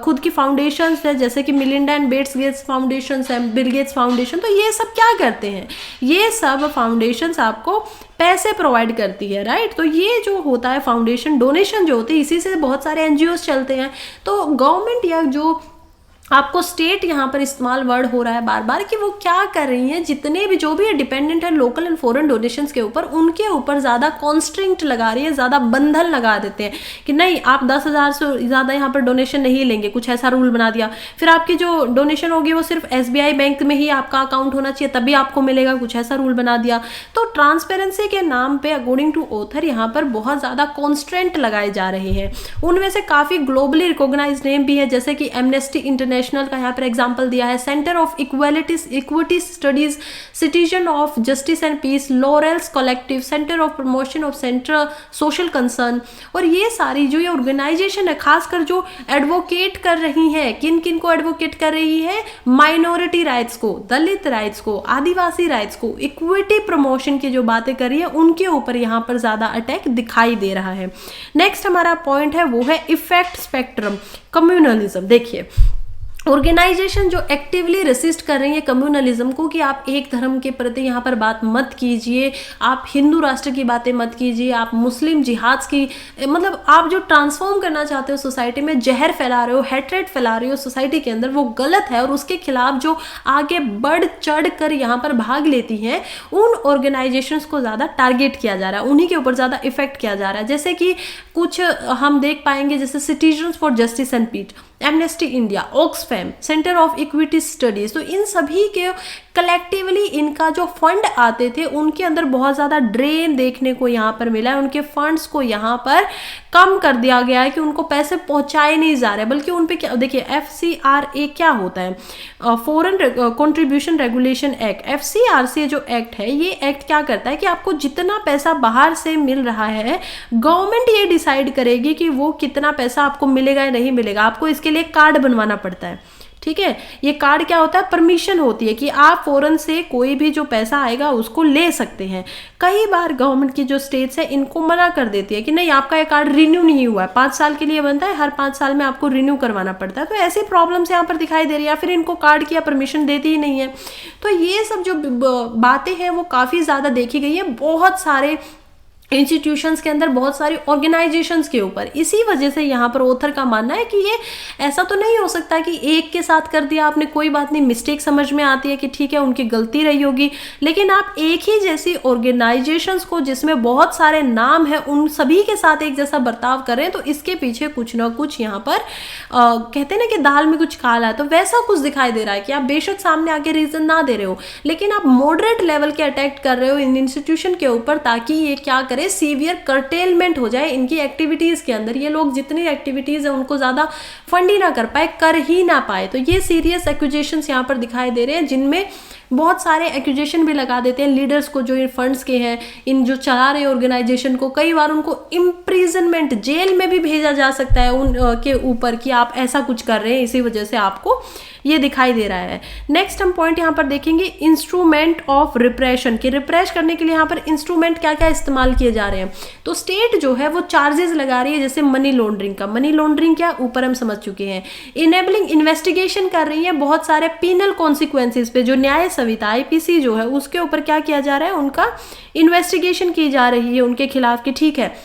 खुद की फाउंडेशंस है, जैसे कि Melinda and Bill's Gates Foundation है, बिल गेट्स फाउंडेशन। तो ये सब क्या करते हैं? ये सब फाउंडेशंस आपको पैसे प्रोवाइड करती है, राइट। तो ये जो होता है फाउंडेशन डोनेशन जो होती है, इसी से बहुत सारे NGOs चलते हैं। तो गवर्नमेंट या जो आपको स्टेट यहाँ पर इस्तेमाल वर्ड हो रहा है बार बार कि वो क्या कर रही हैं, जितने भी जो भी डिपेंडेंट है लोकल एंड फॉरेन डोनेशंस के ऊपर, उनके ऊपर ज़्यादा कॉन्स्ट्रिंक्ट लगा रही है, ज़्यादा बंधन लगा देते हैं कि नहीं, आप 10,000 से ज़्यादा यहाँ पर डोनेशन नहीं लेंगे, कुछ ऐसा रूल बना दिया। फिर आपकी जो डोनेशन होगी वो सिर्फ SBI बैंक में ही आपका अकाउंट होना चाहिए, तभी आपको मिलेगा, कुछ ऐसा रूल बना दिया। तो ट्रांसपेरेंसी के नाम पर अकॉर्डिंग टू ऑथर यहाँ पर बहुत ज़्यादा कॉन्स्ट्रेंट लगाए जा रहे हैं। उनमें से काफ़ी ग्लोबली रिकॉग्नाइज नेम भी है, जैसे कि एमनेस्टी इंटरनेशनल का यहाँ पर एग्जांपल दिया है, Centre of Equity Studies, Citizen of Justice and Peace, Laurels Collective, Centre of Promotion of Central Social Concern. और ये सारी जो ये ऑर्गेनाइजेशन है, खासकर जो एडवोकेट कर रही है, किन किन को एडवोकेट कर रही है? माइनॉरिटी राइट्स को, दलित राइट्स को, आदिवासी राइट्स को, इक्विटी प्रमोशन की जो बातें कर रही है, उनके ऊपर यहाँ पर ज्यादा अटैक दिखाई दे रहा है। नेक्स्ट हमारा पॉइंट है वो है इफेक्ट स्पेक्ट्रम कम्युनलिज्म। देखिए, ऑर्गेनाइजेशन जो एक्टिवली रेसिस्ट कर रही है कम्युनलिज्म को कि आप एक धर्म के प्रति यहाँ पर बात मत कीजिए, आप हिंदू राष्ट्र की बातें मत कीजिए, आप मुस्लिम जिहाद की, मतलब आप जो ट्रांसफॉर्म करना चाहते हो सोसाइटी में, जहर फैला रहे हो, हेट्रेड फैला रहे हो सोसाइटी के अंदर, वो गलत है। और उसके खिलाफ जो आगे बढ़ चढ़ कर यहाँ पर भाग लेती हैं, उन ऑर्गेनाइजेशंस को ज़्यादा टारगेट किया जा रहा है, उन्हीं के ऊपर ज़्यादा इफेक्ट किया जा रहा है। जैसे कि कुछ हम देख पाएंगे, जैसे citizens for justice and amnesty India, Oxfam, centre of Equity studies, तो इन सभी के कलेक्टिवली इनका जो फंड आते थे उनके अंदर बहुत ज़्यादा ड्रेन देखने को यहाँ पर मिला है। उनके फंड्स को यहाँ पर कम कर दिया गया है कि उनको पैसे पहुँचाए नहीं जा रहे, बल्कि उन पे क्या, देखिए FCRA क्या होता है, foreign contribution regulation act. FCRA जो एक्ट है, ये एक्ट क्या करता है कि आपको जितना पैसा बाहर से मिल रहा है, गवर्नमेंट ये डिसाइड करेगी कि वो कितना पैसा आपको मिलेगा या नहीं मिलेगा। आपको इसके लिए कार्ड बनवाना पड़ता है, ठीक है। ये कार्ड क्या होता है, परमिशन होती है कि आप फॉरेन से कोई भी जो पैसा आएगा उसको ले सकते हैं। कई बार गवर्नमेंट की जो स्टेट्स है इनको मना कर देती है कि नहीं, आपका ये कार्ड रिन्यू नहीं हुआ है, 5 साल के लिए बनता है, हर 5 साल में आपको रिन्यू करवाना पड़ता है। तो ऐसी प्रॉब्लम्स यहाँ पर दिखाई दे रही है, या फिर इनको कार्ड की परमिशन देती ही नहीं है। तो ये सब जो बातें हैं वो काफ़ी ज़्यादा देखी गई है बहुत सारे इंस्टीट्यूशंस के अंदर, बहुत सारी ऑर्गेनाइजेशंस के ऊपर। इसी वजह से यहाँ पर ऑथर का मानना है कि ये ऐसा तो नहीं हो सकता कि एक के साथ कर दिया आपने, कोई बात नहीं, मिस्टेक समझ में आती है कि ठीक है उनकी गलती रही होगी, लेकिन आप एक ही जैसी ऑर्गेनाइजेशंस को जिसमें बहुत सारे नाम है उन सभी के साथ एक जैसा बर्ताव कर रहे हैं, तो इसके पीछे कुछ ना कुछ यहाँ पर कहते हैं ना कि दाल में कुछ काला है, तो वैसा कुछ दिखाई दे रहा है कि आप बेशक सामने आके रीजन ना दे रहे हो, लेकिन आप मॉडरेट लेवल के अटैक कर रहे हो इन इंस्टीट्यूशन के ऊपर, ताकि ये क्या सीवियर कर्टेलमेंट हो जाए इनकी एक्टिविटीज के अंदर। ये लोग जितनी एक्टिविटीज है उनको ज्यादा फंड ही ना कर पाए, कर ही ना पाए। तो ये सीरियस एक्यूजेशंस यहाँ पर दिखाई दे रहे हैं, जिनमें बहुत सारे एक्यूजेशन भी लगा देते हैं लीडर्स को जो इन फंड्स के हैं, इन जो चला रहे ऑर्गेनाइजेशन को। कई बार उनको इम्प्रिजनमेंट, जेल में भी भेजा जा सकता है उन के ऊपर कि आप ऐसा कुछ कर रहे हैं, इसी वजह से आपको ये दिखाई दे रहा है। नेक्स्ट हम पॉइंट यहाँ पर देखेंगे इंस्ट्रूमेंट ऑफ रिप्रेशन, कि रिप्रेस करने के लिए यहाँ पर इंस्ट्रूमेंट क्या क्या इस्तेमाल किए जा रहे हैं। तो स्टेट जो है वो चार्जेस लगा रही है, जैसे मनी लॉन्ड्रिंग का। मनी लॉन्ड्रिंग क्या, ऊपर हम समझ चुके हैं। इनेबलिंग इन्वेस्टिगेशन कर रही है बहुत सारे पिनल कॉन्सिक्वेंसेज पे, जो न्याय संहिता IPC जो है उसके ऊपर क्या किया जा रहा है, उनका इन्वेस्टिगेशन की जा रही है उनके खिलाफ कि ठीक है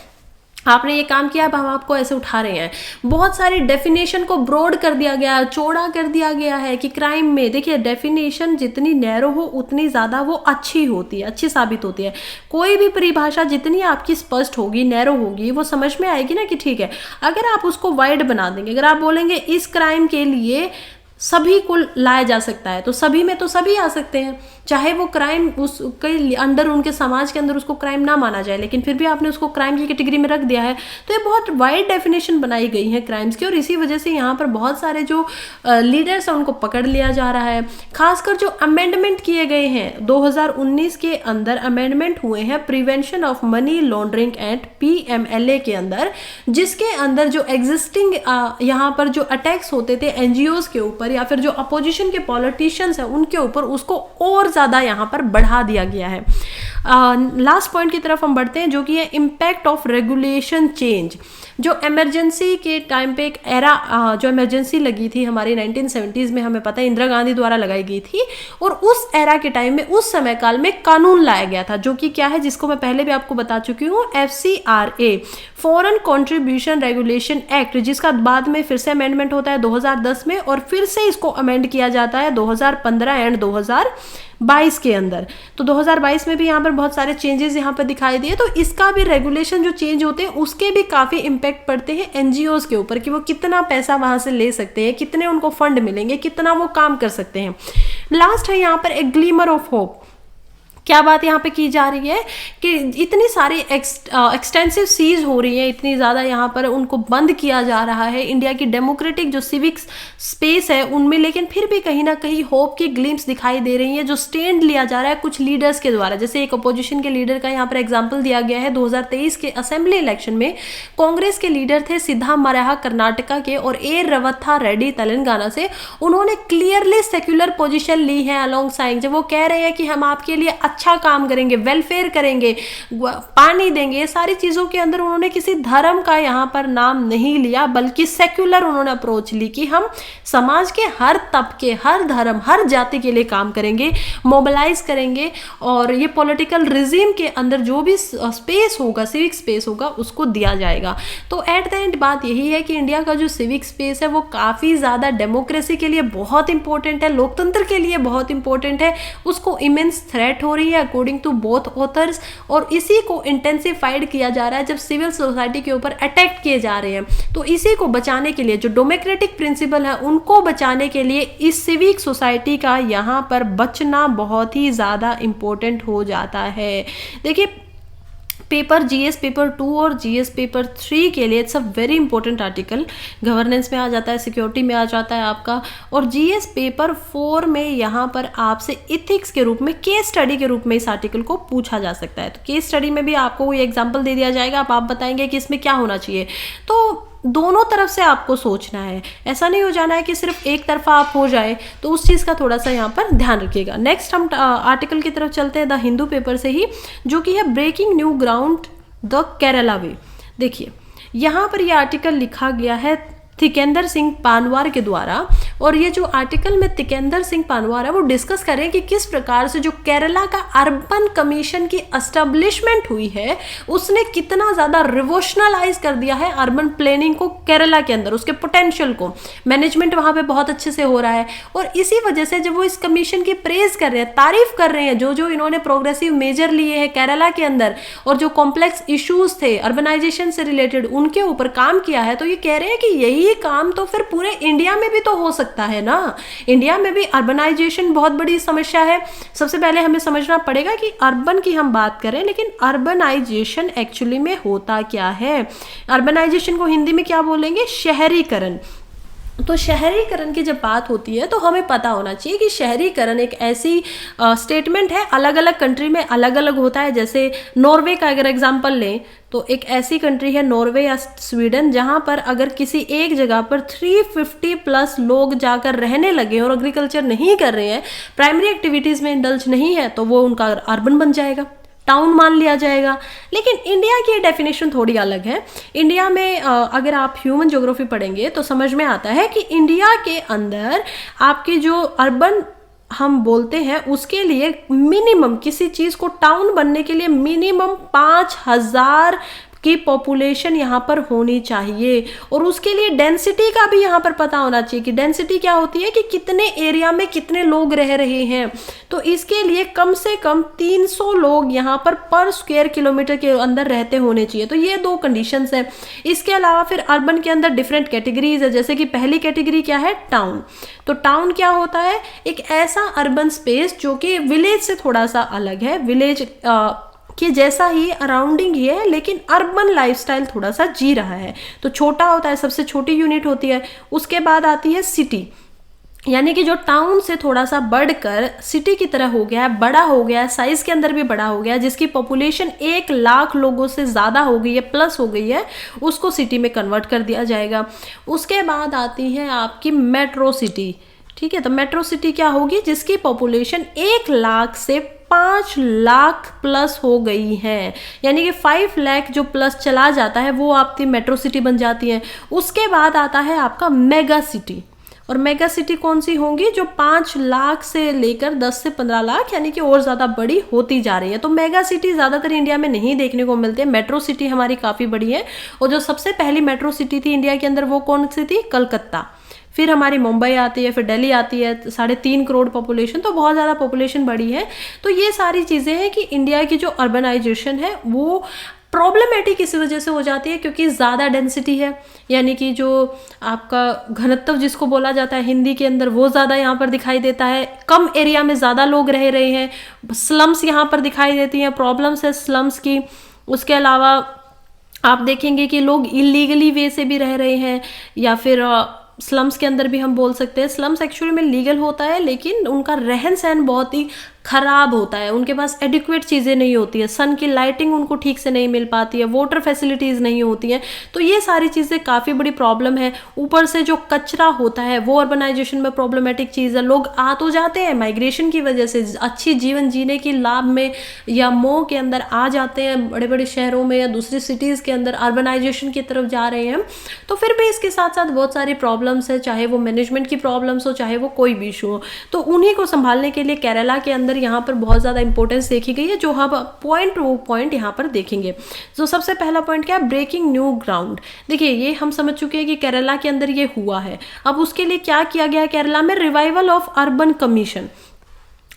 आपने ये काम किया, अब हम आपको ऐसे उठा रहे हैं। बहुत सारी डेफिनेशन को ब्रॉड कर दिया गया, चौड़ा कर दिया गया है कि क्राइम में, देखिए डेफिनेशन जितनी नैरो हो उतनी ज़्यादा वो अच्छी होती है, अच्छी साबित होती है। कोई भी परिभाषा जितनी आपकी स्पष्ट होगी, नैरो होगी, वो समझ में आएगी ना कि ठीक है। अगर आप उसको वाइड बना देंगे, अगर आप बोलेंगे इस क्राइम के लिए सभी को लाया जा सकता है, तो सभी में तो सभी आ सकते हैं, चाहे वो क्राइम उसके अंडर, उनके समाज के अंदर उसको क्राइम ना माना जाए, लेकिन फिर भी आपने उसको क्राइम की कैटेगरी में रख दिया है। तो ये बहुत वाइड डेफिनेशन बनाई गई है क्राइम्स की, और इसी वजह से यहाँ पर बहुत सारे जो लीडर्स हैं उनको पकड़ लिया जा रहा है। खासकर जो अमेंडमेंट किए गए हैं 2019 के अंदर, अमेंडमेंट हुए हैं prevention of money laundering act PMLA के अंदर, जिसके अंदर जो एग्जिस्टिंग यहाँ पर जो अटैक्स होते थे NGOs के ऊपर या फिर जो अपोजिशन के पॉलिटिशियंस हैं उनके ऊपर, उसको और ज़्यादा यहाँ पर बढ़ा दिया गया है। लास्ट पॉइंट की तरफ हम बढ़ते हैं, जो कि है इम्पैक्ट ऑफ रेगुलेशन चेंज। जो इमरजेंसी के टाइम पे एक एरा, जो इमरजेंसी लगी थी हमारी 1970s में, हमें पता है इंदिरा गांधी द्वारा लगाई गई थी, और उस एरा के टाइम में, उस समय काल में कानून लाया गया था, जो कि क्या है, जिसको मैं पहले भी आपको बता चुकी हूँ, FCRA, foreign contribution regulation act, जिसका बाद में फिर से अमेंडमेंट होता है 2010 में, और फिर से इसको अमेंड किया जाता है 2015 एंड 2022 के अंदर। तो 2022 में भी यहाँ पर बहुत सारे चेंजेस यहाँ पर दिखाई दिए। तो इसका भी रेगुलेशन जो चेंज होते हैं उसके भी काफ़ी इम्पैक्ट पड़ते हैं NGOs के ऊपर, कि वो कितना पैसा वहाँ से ले सकते हैं, कितने उनको फंड मिलेंगे, कितना वो काम कर सकते हैं। लास्ट है यहाँ पर एक ग्लीमर ऑफ होप। क्या बात यहाँ पे की जा रही है कि इतनी सारी एक्सटेंसिव सीज हो रही है, इतनी ज़्यादा यहाँ पर उनको बंद किया जा रहा है इंडिया की डेमोक्रेटिक जो सिविक स्पेस है उनमें, लेकिन फिर भी कहीं ना कहीं होप की ग्लिम्स दिखाई दे रही है, जो स्टैंड लिया जा रहा है कुछ लीडर्स के द्वारा। जैसे एक अपोजिशन के लीडर का यहाँ पर एग्जाम्पल दिया गया है, 2023 के असेंबली इलेक्शन में कांग्रेस के लीडर थे सिद्धा मराहा कर्नाटका के, और ए रवत्था रेड्डी तेलंगाना से। उन्होंने क्लियरली सेक्युलर पोजिशन ली है अलॉन्ग साइड, जब वो कह रहे हैं कि हम आपके लिए अच्छा काम करेंगे, वेलफेयर करेंगे, पानी देंगे, ये सारी चीजों के अंदर उन्होंने किसी धर्म का यहाँ पर नाम नहीं लिया, बल्कि सेक्युलर उन्होंने अप्रोच ली कि हम समाज के हर तबके, हर धर्म, हर जाति के लिए काम करेंगे, मोबिलाइज करेंगे, और ये पॉलिटिकल रिजीम के अंदर जो भी स्पेस होगा, सिविक स्पेस होगा, उसको दिया जाएगा। तो एट द एंड बात यही है कि इंडिया का जो सिविक स्पेस है वो काफ़ी ज़्यादा डेमोक्रेसी के लिए बहुत इंपॉर्टेंट है, लोकतंत्र के लिए बहुत इंपॉर्टेंट है, उसको इमेंस थ्रेट हो रही रही है अकॉर्डिंग टू बोथ ऑथर्स, और इसी को इंटेंसिफाइड किया जा रहा है जब सिविल सोसाइटी के ऊपर अटैक किए जा रहे हैं। तो इसी को बचाने के लिए, जो डेमोक्रेटिक प्रिंसिपल है उनको बचाने के लिए इस सिविक सोसाइटी का यहाँ पर बचना बहुत ही ज़्यादा इम्पोर्टेंट हो जाता है। देखिए, पेपर जीएस पेपर 2 और जीएस पेपर 3 के लिए it's a very important article. Governance में आ जाता है, सिक्योरिटी में आ जाता है आपका, और जीएस पेपर 4 में यहाँ पर आपसे इथिक्स के रूप में, केस स्टडी के रूप में इस आर्टिकल को पूछा जा सकता है। तो केस स्टडी में भी आपको कोई एग्जाम्पल दे दिया जाएगा, आप बताएंगे कि इसमें क्या होना चाहिए। तो दोनों तरफ से आपको सोचना है, ऐसा नहीं हो जाना है कि सिर्फ एक तरफा आप हो जाए, तो उस चीज़ का थोड़ा सा यहाँ पर ध्यान रखिएगा। नेक्स्ट हम आर्टिकल की तरफ चलते हैं द हिंदू पेपर से ही, जो कि है breaking new ground the Kerala way. देखिए, यहाँ पर यह आर्टिकल लिखा गया है तिकेंद्र सिंह पानवार के द्वारा, और ये जो आर्टिकल में तिकेंद्र सिंह पानवार है वो डिस्कस करें कि किस प्रकार से जो केरला का अर्बन कमीशन की एस्टेब्लिशमेंट हुई है उसने कितना ज़्यादा रिवोशनलाइज कर दिया है अर्बन प्लानिंग को केरला के अंदर, उसके पोटेंशियल को। मैनेजमेंट वहाँ पे बहुत अच्छे से हो रहा है, और इसी वजह से जब वो इस कमीशन की प्रेज कर रहे हैं, तारीफ कर रहे हैं, जो जो इन्होंने प्रोग्रेसिव मेजर लिए हैं केरला के अंदर, और जो कॉम्प्लेक्स इशूज थे अर्बनाइजेशन से रिलेटेड उनके ऊपर काम किया है, तो ये कह रहे हैं कि यही काम तो फिर पूरे इंडिया में भी तो हो सकता है ना। इंडिया में भी अर्बनाइजेशन बहुत बड़ी समस्या है। सबसे पहले हमें समझना पड़ेगा कि अर्बन की हम बात करें, लेकिन अर्बनाइजेशन एक्चुअली में होता क्या है। अर्बनाइजेशन को हिंदी में क्या बोलेंगे? शहरीकरण। तो शहरीकरण की जब बात होती है तो हमें पता होना चाहिए कि शहरीकरण एक ऐसी स्टेटमेंट है, अलग अलग कंट्री में अलग अलग होता है। जैसे नॉर्वे का अगर एग्जांपल लें तो एक ऐसी कंट्री है नॉर्वे या स्वीडन, जहां पर अगर किसी एक जगह पर 350 प्लस लोग जाकर रहने लगे और एग्रीकल्चर नहीं कर रहे हैं, प्राइमरी एक्टिविटीज़ में इंडल्ज नहीं है, तो वो उनका अर्बन बन जाएगा, टाउन मान लिया जाएगा। लेकिन इंडिया की डेफिनेशन थोड़ी अलग है। इंडिया में अगर आप ह्यूमन ज्योग्राफी पढ़ेंगे तो समझ में आता है कि इंडिया के अंदर आपके जो अर्बन हम बोलते हैं उसके लिए मिनिमम, किसी चीज़ को टाउन बनने के लिए मिनिमम 5000 की पॉपुलेशन यहाँ पर होनी चाहिए, और उसके लिए डेंसिटी का भी यहाँ पर पता होना चाहिए कि डेंसिटी क्या होती है, कि कितने एरिया में कितने लोग रह रहे हैं। तो इसके लिए कम से कम 300 लोग यहाँ पर स्क्वायर किलोमीटर के अंदर रहते होने चाहिए। तो ये दो कंडीशंस हैं। इसके अलावा फिर अर्बन के अंदर डिफरेंट कैटेगरीज है, जैसे कि पहली कैटेगरी क्या है? टाउन। तो टाउन क्या होता है? एक ऐसा अर्बन स्पेस जो कि विलेज से थोड़ा सा अलग है, विलेज कि जैसा ही अराउंडिंग ही है, लेकिन अर्बन लाइफस्टाइल थोड़ा सा जी रहा है। तो छोटा होता है, सबसे छोटी यूनिट होती है। उसके बाद आती है सिटी, यानी कि जो टाउन से थोड़ा सा बढ़कर सिटी की तरह हो गया है, बड़ा हो गया है, साइज के अंदर भी बड़ा हो गया है, जिसकी पॉपुलेशन 1 लाख लोगों से ज़्यादा हो गई है, प्लस हो गई है, उसको सिटी में कन्वर्ट कर दिया जाएगा। उसके बाद आती है आपकी मेट्रो सिटी। ठीक है, तो मेट्रो सिटी क्या होगी? जिसकी पॉपुलेशन 1 लाख से 5 लाख प्लस हो गई है, यानी कि 5 लाख जो प्लस चला जाता है वो आपकी मेट्रो सिटी बन जाती है। उसके बाद आता है आपका मेगा सिटी, और मेगा सिटी कौन सी होंगी? जो 5 लाख से लेकर 10 से 15 लाख, यानी कि और ज़्यादा बड़ी होती जा रही है। तो मेगा सिटी ज़्यादातर इंडिया में नहीं देखने को मिलते हैं। मेट्रो सिटी हमारी काफ़ी बड़ी है, और जो सबसे पहली मेट्रो सिटी थी इंडिया के अंदर वो कौन सी थी? कलकत्ता। फिर हमारी मुंबई आती है, फिर दिल्ली आती है, 3.5 करोड़ पॉपुलेशन, तो बहुत ज़्यादा पॉपुलेशन बढ़ी है। तो ये सारी चीज़ें हैं कि इंडिया की जो अर्बनाइजेशन है वो प्रॉब्लमेटिक इस वजह से हो जाती है क्योंकि ज़्यादा डेंसिटी है, यानी कि जो आपका घनत्व जिसको बोला जाता है हिंदी के अंदर, वो ज़्यादा यहाँ पर दिखाई देता है। कम एरिया में ज़्यादा लोग रह रहे हैं, स्लम्स यहाँ पर दिखाई देती हैं, प्रॉब्लम्स है स्लम्स की। उसके अलावा आप देखेंगे कि लोग इलीगली वे से भी रह रहे हैं, या फिर स्लम्स के अंदर भी हम बोल सकते हैं। स्लम्स एक्चुअली में लीगल होता है, लेकिन उनका रहन सहन बहुत ही ख़राब होता है, उनके पास एडिक्वेट चीज़ें नहीं होती है, सन की लाइटिंग उनको ठीक से नहीं मिल पाती है, वाटर फैसिलिटीज़ नहीं होती हैं। तो ये सारी चीज़ें काफ़ी बड़ी प्रॉब्लम है। ऊपर से जो कचरा होता है वो अर्बनाइजेशन में प्रॉब्लमेटिक चीज़ है। लोग आ तो जाते हैं माइग्रेशन की वजह से, अच्छी जीवन जीने की लाभ में या मोह के अंदर आ जाते हैं, बड़े बड़े शहरों में या दूसरी सिटीज़ के अंदर अर्बनाइजेशन की तरफ जा रहे हैं। तो फिर भी इसके साथ साथ बहुत सारी प्रॉब्लम्स है, चाहे वो मैनेजमेंट की प्रॉब्लम्स हो, चाहे वो कोई भी इशू हो। तो उन्हीं को संभालने के लिए केरला के अंदर यहाँ पर बहुत ज़्यादा इंपॉर्टेंस देखी गई है, जो हम पॉइंट टू पॉइंट यहाँ पर देखेंगे। तो सबसे पहला पॉइंट क्या है? Breaking new ground. देखिए, ये हम समझ चुके हैं कि केरला के अंदर ये हुआ है। अब उसके लिए क्या किया गया है केरला में? Revival of urban commission.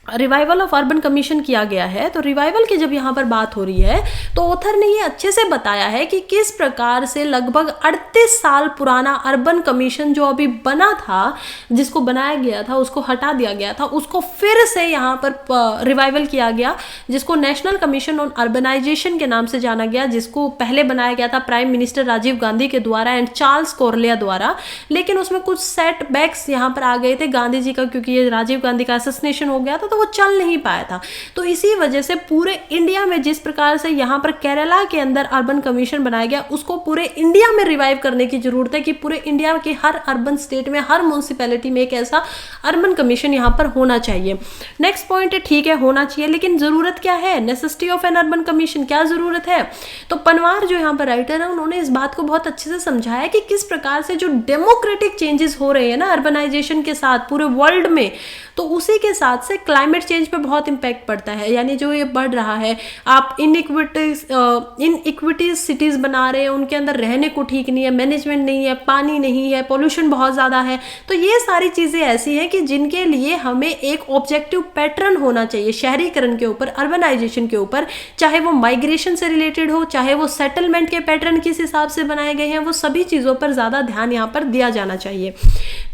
Revival of urban commission किया गया है। तो रिवाइवल की जब यहाँ पर बात हो रही है तो ऑथर ने ये अच्छे से बताया है कि किस प्रकार से लगभग 38 साल पुराना अर्बन कमीशन जो अभी बना था, जिसको बनाया गया था, उसको हटा दिया गया था, उसको फिर से यहाँ पर रिवाइवल किया गया, जिसको नेशनल कमीशन ऑन अर्बनाइजेशन के नाम से जाना गया, जिसको पहले बनाया गया था प्राइम मिनिस्टर राजीव गांधी के द्वारा एंड चार्ल्स कोरलिया द्वारा। लेकिन उसमें कुछ सेटबैक्स यहाँ पर आ गए थे गांधी जी का, क्योंकि ये राजीव गांधी का असैसिनेशन हो गया था, तो वो चल नहीं पाया था। तो इसी वजह से पूरे इंडिया में जिस प्रकार से यहाँ पर केरला के अंदर अर्बन कमीशन बनाया गया, उसको पूरे इंडिया में रिवाइव करने की जरूरत है कि पूरे इंडिया के हर अर्बन स्टेट में, हर म्यूनिसिपैलिटी में एक ऐसा अर्बन कमीशन यहाँ पर होना चाहिए। नेक्स्ट पॉइंट है, ठीक है होना चाहिए, लेकिन जरूरत क्या है, necessity of N urban commission, क्या जरूरत है। तो पनवार जो यहाँ पर राइटर है, उन्होंने इस बात को बहुत अच्छे से समझाया कि किस प्रकार से जो डेमोक्रेटिक चेंजेस हो रहे हैं ना अर्बनाइजेशन के साथ पूरे वर्ल्ड में, तो उसी के साथ से क्लाइमेट चेंज पे बहुत इम्पैक्ट पड़ता है। यानी जो ये बढ़ रहा है, आप इनइक्विटीज सिटीज़ बना रहे हैं, उनके अंदर रहने को ठीक नहीं है, मैनेजमेंट नहीं है, पानी नहीं है, पोल्यूशन बहुत ज़्यादा है। तो ये सारी चीज़ें ऐसी हैं कि जिनके लिए हमें एक ऑब्जेक्टिव पैटर्न होना चाहिए शहरीकरण के ऊपर, अर्बनाइजेशन के ऊपर, चाहे वो माइग्रेशन से रिलेटेड हो, चाहे वो सेटलमेंट के पैटर्न किस हिसाब से बनाए गए हैं, वो सभी चीज़ों पर ज़्यादा ध्यान यहाँ पर दिया जाना चाहिए।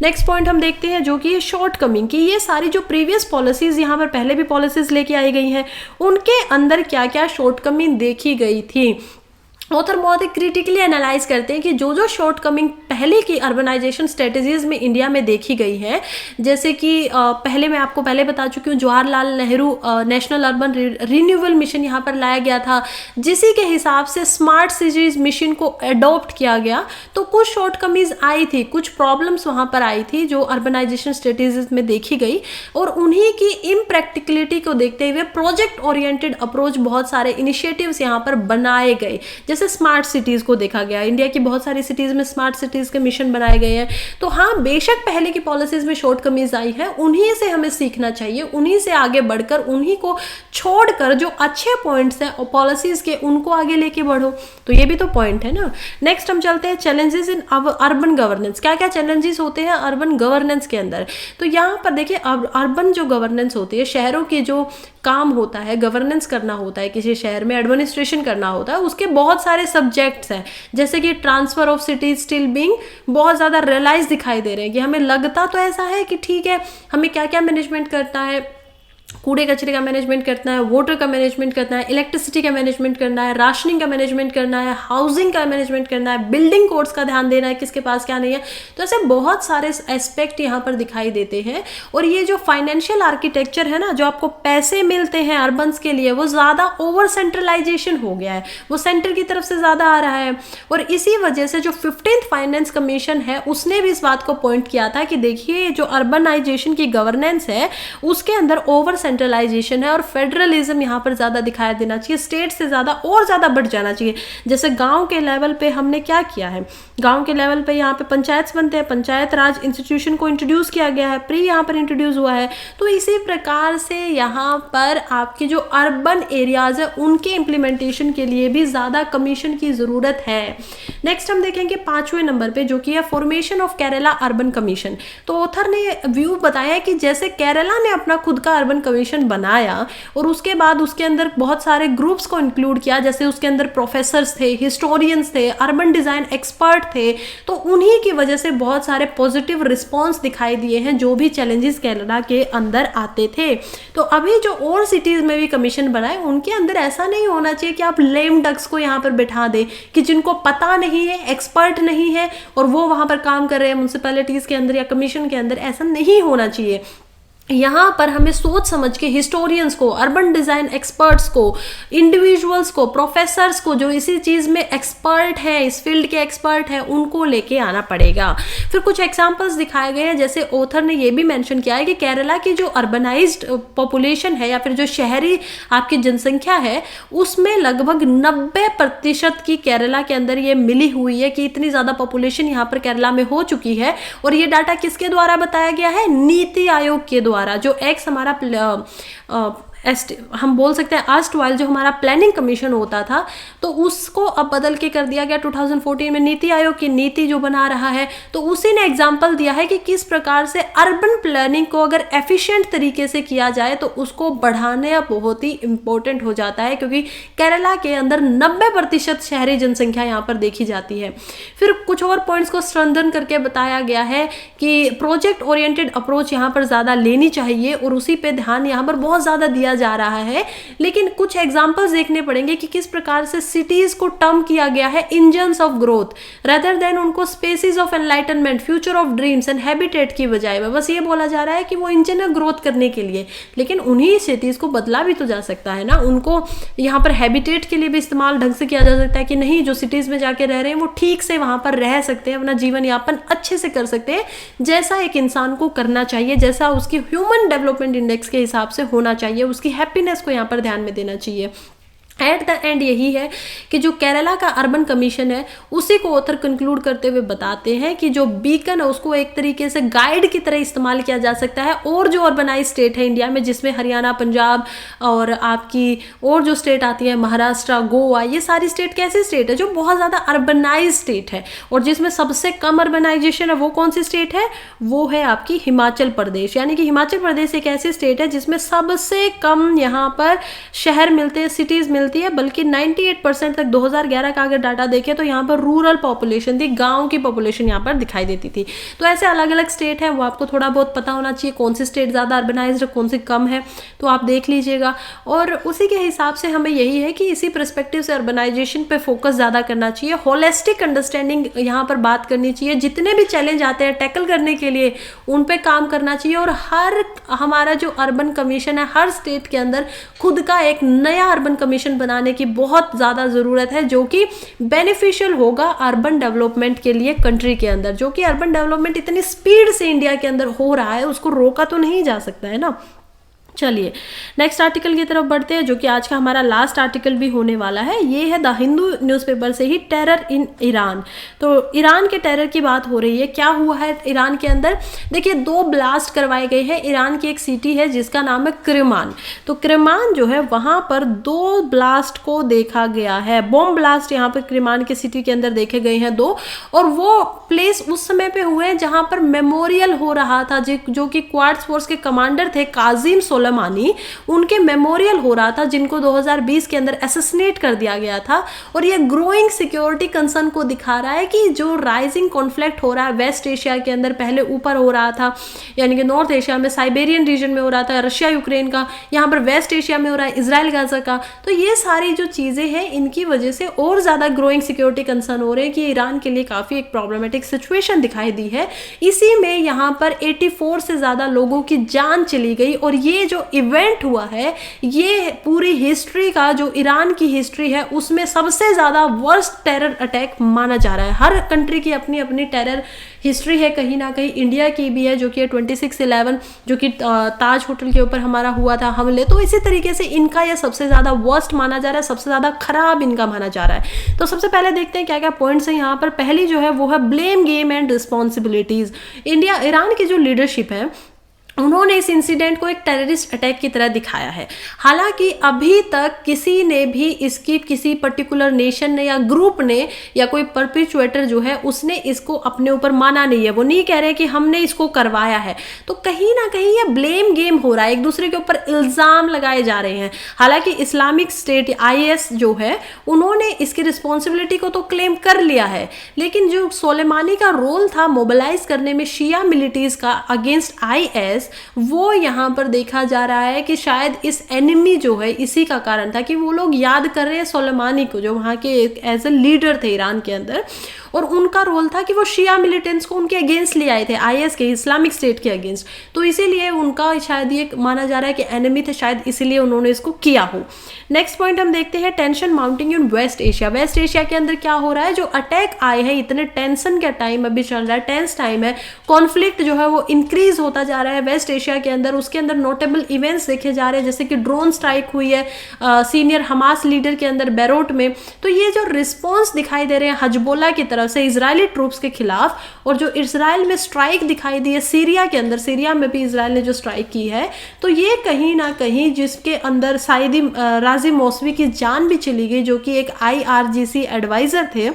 नेक्स्ट पॉइंट हम देखते हैं जो कि शॉर्ट कमिंग की, ये सारी जो प्रीवियस पॉलिसीज यहाँ पर पहले भी पॉलिसीज लेके आई गई हैं, उनके अंदर क्या क्या शॉर्ट कमिंग देखी गई थी। ऑथर बहुत ही क्रिटिकली एनालाइज करते हैं कि जो शॉर्ट कमिंग पहले की अर्बनाइजेशन स्ट्रेटजीज में इंडिया में देखी गई है, जैसे कि पहले मैं आपको पहले बता चुकी हूँ, Jawaharlal Nehru national urban renewal mission यहाँ पर लाया गया था, जिसी के हिसाब से स्मार्ट सिटीज मिशन को अडॉप्ट किया गया। तो कुछ शॉर्ट कमीज आई थी, कुछ प्रॉब्लम्स वहाँ पर आई थी जो अर्बनाइजेशन स्ट्रेटजीज में देखी गई, और उन्हीं की इम्प्रैक्टिकलिटी को देखते हुए प्रोजेक्ट ओरिएंटेड अप्रोच बहुत सारे इनिशिएटिव्स यहाँ पर बनाए गए। जैसे स्मार्ट सिटीज को देखा गया, इंडिया की बहुत सारी सिटीज में स्मार्ट सिटीज के मिशन बनाए गए हैं। तो हाँ, बेशक पहले की पॉलिसीज में शॉर्ट कमीज आई है, उन्हीं से हमें सीखना चाहिए, उन्हीं से आगे बढ़कर, उन्हीं को छोड़कर जो अच्छे पॉइंट्स हैं और पॉलिसीज के, उनको आगे लेके बढ़ो। तो ये भी तो पॉइंट है ना। नेक्स्ट हम चलते हैं चैलेंजेस इन अर्बन गवर्नेंस। क्या क्या चैलेंजेस होते हैं अर्बन गवर्नेंस के अंदर। तो यहाँ पर देखिए, अर्बन जो गवर्नेंस होती है, शहरों के जो काम होता है, गवर्नेंस करना होता है, किसी शहर में एडमिनिस्ट्रेशन करना होता है, उसके बहुत सारे सब्जेक्ट्स हैं। जैसे कि transfer of cities still being बहुत ज़्यादा रियलाइज दिखाई दे रहे हैं कि हमें लगता तो ऐसा है कि ठीक है, हमें क्या क्या मैनेजमेंट करना है, कूड़े कचरे का मैनेजमेंट करना है, वाटर का मैनेजमेंट करना है, इलेक्ट्रिसिटी का मैनेजमेंट करना है, राशनिंग का मैनेजमेंट करना है, हाउसिंग का मैनेजमेंट करना है, बिल्डिंग कोड्स का ध्यान देना है, किसके पास क्या नहीं है। तो ऐसे बहुत सारे एस्पेक्ट यहाँ पर दिखाई देते हैं। और ये जो फाइनेंशियल आर्किटेक्चर है ना, जो आपको पैसे मिलते हैं अर्बन्स के लिए, वो ज़्यादा ओवर सेंट्रलाइजेशन हो गया है, वो सेंटर की तरफ से ज़्यादा आ रहा है। और इसी वजह से जो 15th फाइनेंस कमीशन है, उसने भी इस बात को पॉइंट किया था कि देखिए, जो अर्बनाइजेशन की गवर्नेंस है, उसके अंदर ओवर सेंट्रलाइजेशन है और फेडरलिज्म यहाँ पर ज़्यादा दिखाया देना चाहिए, स्टेट से ज़्यादा और ज़्यादा बढ़ जाना चाहिए। जैसे गांव के लेवल पे हमने क्या किया है, गांव के लेवल पे यहाँ पे पंचायत बनते हैं, पंचायत राज इंस्टीट्यूशन को इंट्रोड्यूस किया गया है, प्री यहाँ पर इंट्रोड्यूस हुआ है। तो इसी प्रकार से यहाँ पर आपके जो अर्बन एरियाज है, उनके इम्प्लीमेंटेशन के लिए भी ज़्यादा कमीशन की ज़रूरत है। नेक्स्ट हम देखेंगे 5वें नंबर पे, जो कि है formation of Kerala urban commission. तो ऑथर ने व्यू बताया कि जैसे केरला ने अपना खुद का अर्बन कमीशन बनाया और उसके बाद उसके अंदर बहुत सारे ग्रुप्स को इंक्लूड किया, जैसे उसके अंदर प्रोफेसर्स थे, हिस्टोरियंस थे, अर्बन डिज़ाइन एक्सपर्ट थे, तो उन्हीं की वजह से बहुत सारे पॉजिटिव रिस्पॉन्स दिखाई दिए हैं जो भी चैलेंजेस केरला के अंदर आते थे। तो अभी जो और सिटीज़ में भी कमीशन बनाए, उनके अंदर ऐसा नहीं होना चाहिए कि आप लेम डक्स को यहाँ पर बिठा दें कि जिनको पता नहीं है, एक्सपर्ट नहीं है, और वो वहाँ पर काम कर रहे हैं म्यूनसिपैलिटीज़ के अंदर या कमीशन के अंदर। ऐसा नहीं होना चाहिए। यहाँ पर हमें सोच समझ के हिस्टोरियंस को, अर्बन डिज़ाइन एक्सपर्ट्स को, इंडिविजुअल्स को, प्रोफेसर्स को, जो इसी चीज़ में एक्सपर्ट हैं, इस फील्ड के एक्सपर्ट हैं, उनको लेके आना पड़ेगा। फिर कुछ एग्जांपल्स दिखाए गए हैं, जैसे ऑथर ने ये भी मेंशन किया है कि केरला की जो अर्बनाइज्ड पॉपुलेशन है या फिर जो शहरी आपकी जनसंख्या है, उसमें लगभग 90% की केरला के अंदर ये मिली हुई है कि इतनी ज़्यादा पॉपुलेशन यहाँ पर केरला में हो चुकी है। और ये डाटा किसके द्वारा बताया गया है? नीति आयोग के द्वारा, जो एक्स हमारा हम बोल सकते हैं अर्स्टवाइल जो हमारा प्लानिंग कमीशन होता था, तो उसको अब बदल के कर दिया गया 2014 में नीति आयोग की नीति जो बना रहा है। तो उसी ने एग्जाम्पल दिया है कि किस प्रकार से अर्बन प्लानिंग को अगर एफिशिएंट तरीके से किया जाए तो उसको बढ़ाना बहुत ही इंपॉर्टेंट हो जाता है, क्योंकि केरला के अंदर 90% शहरी जनसंख्या यहाँ पर देखी जाती है। फिर कुछ और पॉइंट्स को स्ट्रेंथन करके बताया गया है कि प्रोजेक्ट ओरिएंटेड अप्रोच यहाँ पर ज़्यादा लेनी चाहिए और उसी पे ध्यान यहाँ पर बहुत ज़्यादा दिया जा रहा है। लेकिन कुछ एग्जाम्पल्स देखने पड़ेंगे कि किस प्रकार से सिटीज़ को टर्म किया गया है engines of growth rather than उनको spaces of enlightenment, future of dreams and habitat की बजाय बस ये बोला जा रहा है कि वो इंजन है ग्रोथ करने के लिए। लेकिन उन्हीं सिटीज़ को बदला भी तो जा सकता है ना, उनको यहाँ पर हैबिटेट के लिए भी इस्तेमाल ढंग से किया जा सकता है कि नहीं, जो सिटीज़ में जाके रह रहे हैं वो ठीक से वहाँ पर रह सकते हैं, अपना जीवन यापन अच्छे से कर सकते हैं, जैसा एक इंसान को करना चाहिए, जैसा उसकी ह्यूमन डेवलपमेंट इंडेक्स के हिसाब से होना चाहिए, उसकी हैप्पीनेस को यहाँ पर ध्यान में देना चाहिए। एट द एंड यही है कि जो केरला का अर्बन कमीशन है उसी को ऑथर कंक्लूड करते हुए बताते हैं कि जो बीकन है उसको एक तरीके से गाइड की तरह इस्तेमाल किया जा सकता है। और जो अर्बनाइज स्टेट है इंडिया में, जिसमें हरियाणा, पंजाब और आपकी और जो स्टेट आती है महाराष्ट्र, गोवा, ये सारी स्टेट कैसी स्टेट है जो बहुत ज़्यादा अर्बनाइज स्टेट है, और जिसमें सबसे कम अर्बनाइजेशन है वो कौन सी स्टेट है, वो है आपकी हिमाचल प्रदेश। यानी कि हिमाचल प्रदेश एक ऐसी स्टेट है जिसमें सबसे कम यहाँ पर शहर मिलते हैं, सिटीज़ मिलती है, बल्कि 98% तक 2011 का अगर डाटा देखें तो यहाँ पर रूरल पॉपुलेशन थी, गांव की पॉपुलेशन यहाँ पर दिखाई देती थी। तो ऐसे अलग अलग स्टेट है, वो आपको थोड़ा बहुत पता होना चाहिए कौन सी स्टेट ज़्यादा अर्बनाइज्ड है, कौन सी कम है, तो आप देख लीजिएगा। और उसी के हिसाब से हमें यही है कि इसी पर्सपेक्टिव से अर्बनाइजेशन पे फोकस ज़्यादा करना चाहिए, होलिस्टिक अंडरस्टैंडिंग यहाँ पर बात करनी चाहिए, जितने भी चैलेंज आते हैं टैकल करने के लिए उन पे काम करना चाहिए। और हमारा जो अर्बन कमीशन है, हर स्टेट के अंदर खुद का एक नया अर्बन कमीशन बनाने की बहुत ज़्यादा ज़रूरत है, जो कि बेनिफिशियल होगा अर्बन डेवलपमेंट के लिए कंट्री के अंदर। जो कि अर्बन डेवलपमेंट इतनी स्पीड से इंडिया के अंदर हो रहा है, उसको रोका तो नहीं जा सकता है ना। चलिए नेक्स्ट आर्टिकल की तरफ बढ़ते हैं, जो कि आज का हमारा लास्ट आर्टिकल भी होने वाला है। ये है द हिंदू न्यूज़पेपर से ही, टेरर इन ईरान। तो ईरान के टेरर की बात हो रही है। क्या हुआ है ईरान के अंदर? देखिए 2 ब्लास्ट करवाए गए हैं। ईरान की एक सिटी है जिसका नाम है क्रेमान। तो क्रेमान जो है वहाँ पर 2 ब्लास्ट को देखा गया है, बॉम्ब ब्लास्ट यहाँ पर क्रेमान की सिटी के अंदर देखे गए हैं 2। और वो प्लेस उस समय पे हुए हैं जहाँ पर मेमोरियल हो रहा था, जो कि क्वाड्स फोर्स के कमांडर थे काजिम सोलेमानी, उनके मेमोरियल हो रहा था, जिनको 2020 के अंदर असैसिनेट कर दिया गया था। और ये ग्रोइंग सिक्योरिटी कंसर्न को दिखा रहा है कि जो राइजिंग कॉन्फ्लिक्ट हो रहा है वेस्ट एशिया के अंदर, पहले ऊपर हो रहा था यानी कि नॉर्थ एशिया में, साइबेरियन रीजन में हो रहा था, रशिया यूक्रेन का, यहाँ पर वेस्ट एशिया में हो रहा है इजराइल गाजा का। तो ये सारी जो चीज़ें हैं इनकी वजह से और ज़्यादा ग्रोइंग सिक्योरिटी कंसर्न हो रहे हैं कि ईरान के लिए काफ़ी एक प्रॉब्लमेटिक सिचुएशन दिखाई दी है। इसी में यहाँ पर 84 से ज़्यादा लोगों की जान चली गई। और ये जो इवेंट हुआ है, ये पूरी हिस्ट्री का, जो ईरान की हिस्ट्री है उसमें सबसे ज़्यादा वर्स्ट टेरर अटैक माना जा रहा है। हर कंट्री की अपनी अपनी टेरर हिस्ट्री है, कहीं ना कहीं इंडिया की भी है, जो कि 26/11 जो कि ताज होटल के ऊपर हमारा हुआ था हमले। तो इसी तरीके से इनका यह सबसे ज़्यादा वर्स्ट माना जा रहा है, सबसे ज़्यादा खराब इनका माना जा रहा है। तो सबसे पहले देखते हैं क्या क्या पॉइंट्स हैं यहाँ पर। पहली जो है वो है blame game and responsibilities. Iran की जो लीडरशिप है उन्होंने इस इंसिडेंट को एक टेररिस्ट अटैक की तरह दिखाया है। हालांकि अभी तक किसी ने भी इसकी, किसी पर्टिकुलर नेशन ने या ग्रुप ने या कोई परपिचुएटर जो है उसने इसको अपने ऊपर माना नहीं है। वो नहीं कह रहे कि हमने इसको करवाया है। तो कहीं ना कहीं ये ब्लेम गेम हो रहा है, एक दूसरे के ऊपर इल्ज़ाम लगाए जा रहे हैं। हालांकि इस्लामिक स्टेट IS जो है उन्होंने इसकी रिस्पॉन्सिबिलिटी को तो क्लेम कर लिया है, लेकिन जो सोलेमानी का रोल था मोबिलाइज करने में शिया मिलिटीज़ का अगेंस्ट IS, वो यहाँ पर देखा जा रहा है कि शायद इस एनिमी जो है इसी का कारण था कि वो लोग याद कर रहे हैं सोलेमानी को, जो वहाँ के एक एज ए लीडर थे ईरान के अंदर। और उनका रोल था कि वो शिया मिलिटेंट्स को उनके अगेंस्ट ले आए थे, IS के, इस्लामिक स्टेट के अगेंस्ट। तो इसीलिए उनका शायद ये माना जा रहा है कि एनिमी थे, शायद इसीलिए उन्होंने इसको किया हो। नेक्स्ट पॉइंट हम देखते हैं, टेंशन माउंटिंग इन वेस्ट एशिया। वेस्ट एशिया के अंदर क्या हो रहा है, जो अटैक आए हैं, इतने टेंशन का टाइम अभी चल रहा है, टेंस टाइम है, कॉन्फ्लिक्ट जो है वो इंक्रीज होता जा रहा है वेस्ट एशिया के अंदर। उसके अंदर नोटेबल इवेंट्स देखे जा रहे हैं, जैसे कि ड्रोन स्ट्राइक हुई है सीनियर हमास लीडर के अंदर बेरूट में। तो ये जो रिस्पॉन्स दिखाई दे रहे हैं हजबोला की तरफ तरफ से इजरायली ट्रूप्स के खिलाफ, और जो इजराइल में स्ट्राइक दिखाई दी है सीरिया के अंदर, सीरिया में भी इजराइल ने जो स्ट्राइक की है, तो ये कहीं ना कहीं जिसके अंदर साइदी राजी मौसवी की जान भी चली गई, जो कि एक IRGC एडवाइज़र थे,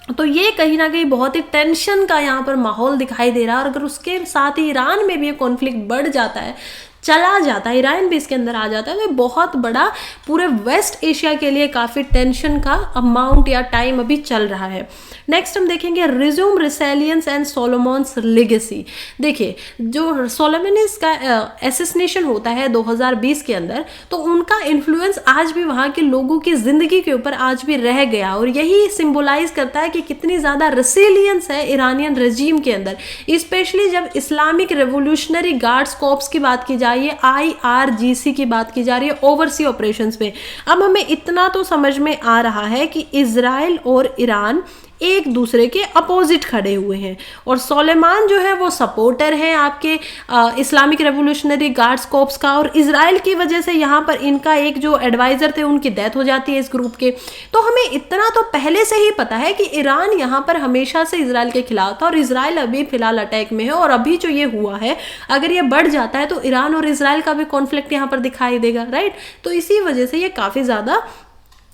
तो ये कहीं ना कहीं बहुत ही टेंशन का यहाँ पर माहौल दिखाई दे रहा है। और अगर उसके साथ ही ईरान में भी ये कॉन्फ्लिक्ट बढ़ जाता है, चला जाता है, ईरान भी इसके अंदर आ जाता है, तो बहुत बड़ा पूरे वेस्ट एशिया के लिए काफ़ी टेंशन का अमाउंट या टाइम अभी चल रहा है। नेक्स्ट हम देखेंगे रिज्यूम रिसेलियंस एंड सोलोमॉन्स लेगेसी। देखिए, जो सोलोमनिस का एसेसिनेशन होता है 2020 के अंदर, तो उनका इन्फ्लुएंस आज भी वहाँ के लोगों की ज़िंदगी के ऊपर आज भी रह गया, और यही सिंबलाइज करता है कि कितनी ज़्यादा रेसिलियंस है ईरानियन रजीम के अंदर, स्पेशली जब इस्लामिक रेवोल्यूशनरी गार्ड्स कॉर्प्स की बात की जाए, IRGC की बात की जा रही है ओवरसी ऑपरेशंस में। अब हमें इतना तो समझ में आ रहा है कि इजराइल और ईरान एक दूसरे के अपोजिट खड़े हुए हैं, और सोलेमान जो है वो सपोर्टर हैं आपके इस्लामिक रेवोल्यूशनरी गार्ड्स कॉर्प्स का, और इजराइल की वजह से यहाँ पर इनका एक जो एडवाइज़र थे उनकी डेथ हो जाती है इस ग्रुप के। तो हमें इतना तो पहले से ही पता है कि ईरान यहाँ पर हमेशा से इजराइल के खिलाफ था, और इजराइल अभी फिलहाल अटैक में है, और अभी जो ये हुआ है अगर ये बढ़ जाता है तो ईरान और इजराइल का भी कॉन्फ्लिक्ट यहाँ पर दिखाई देगा, राइट। तो इसी वजह से ये काफ़ी ज़्यादा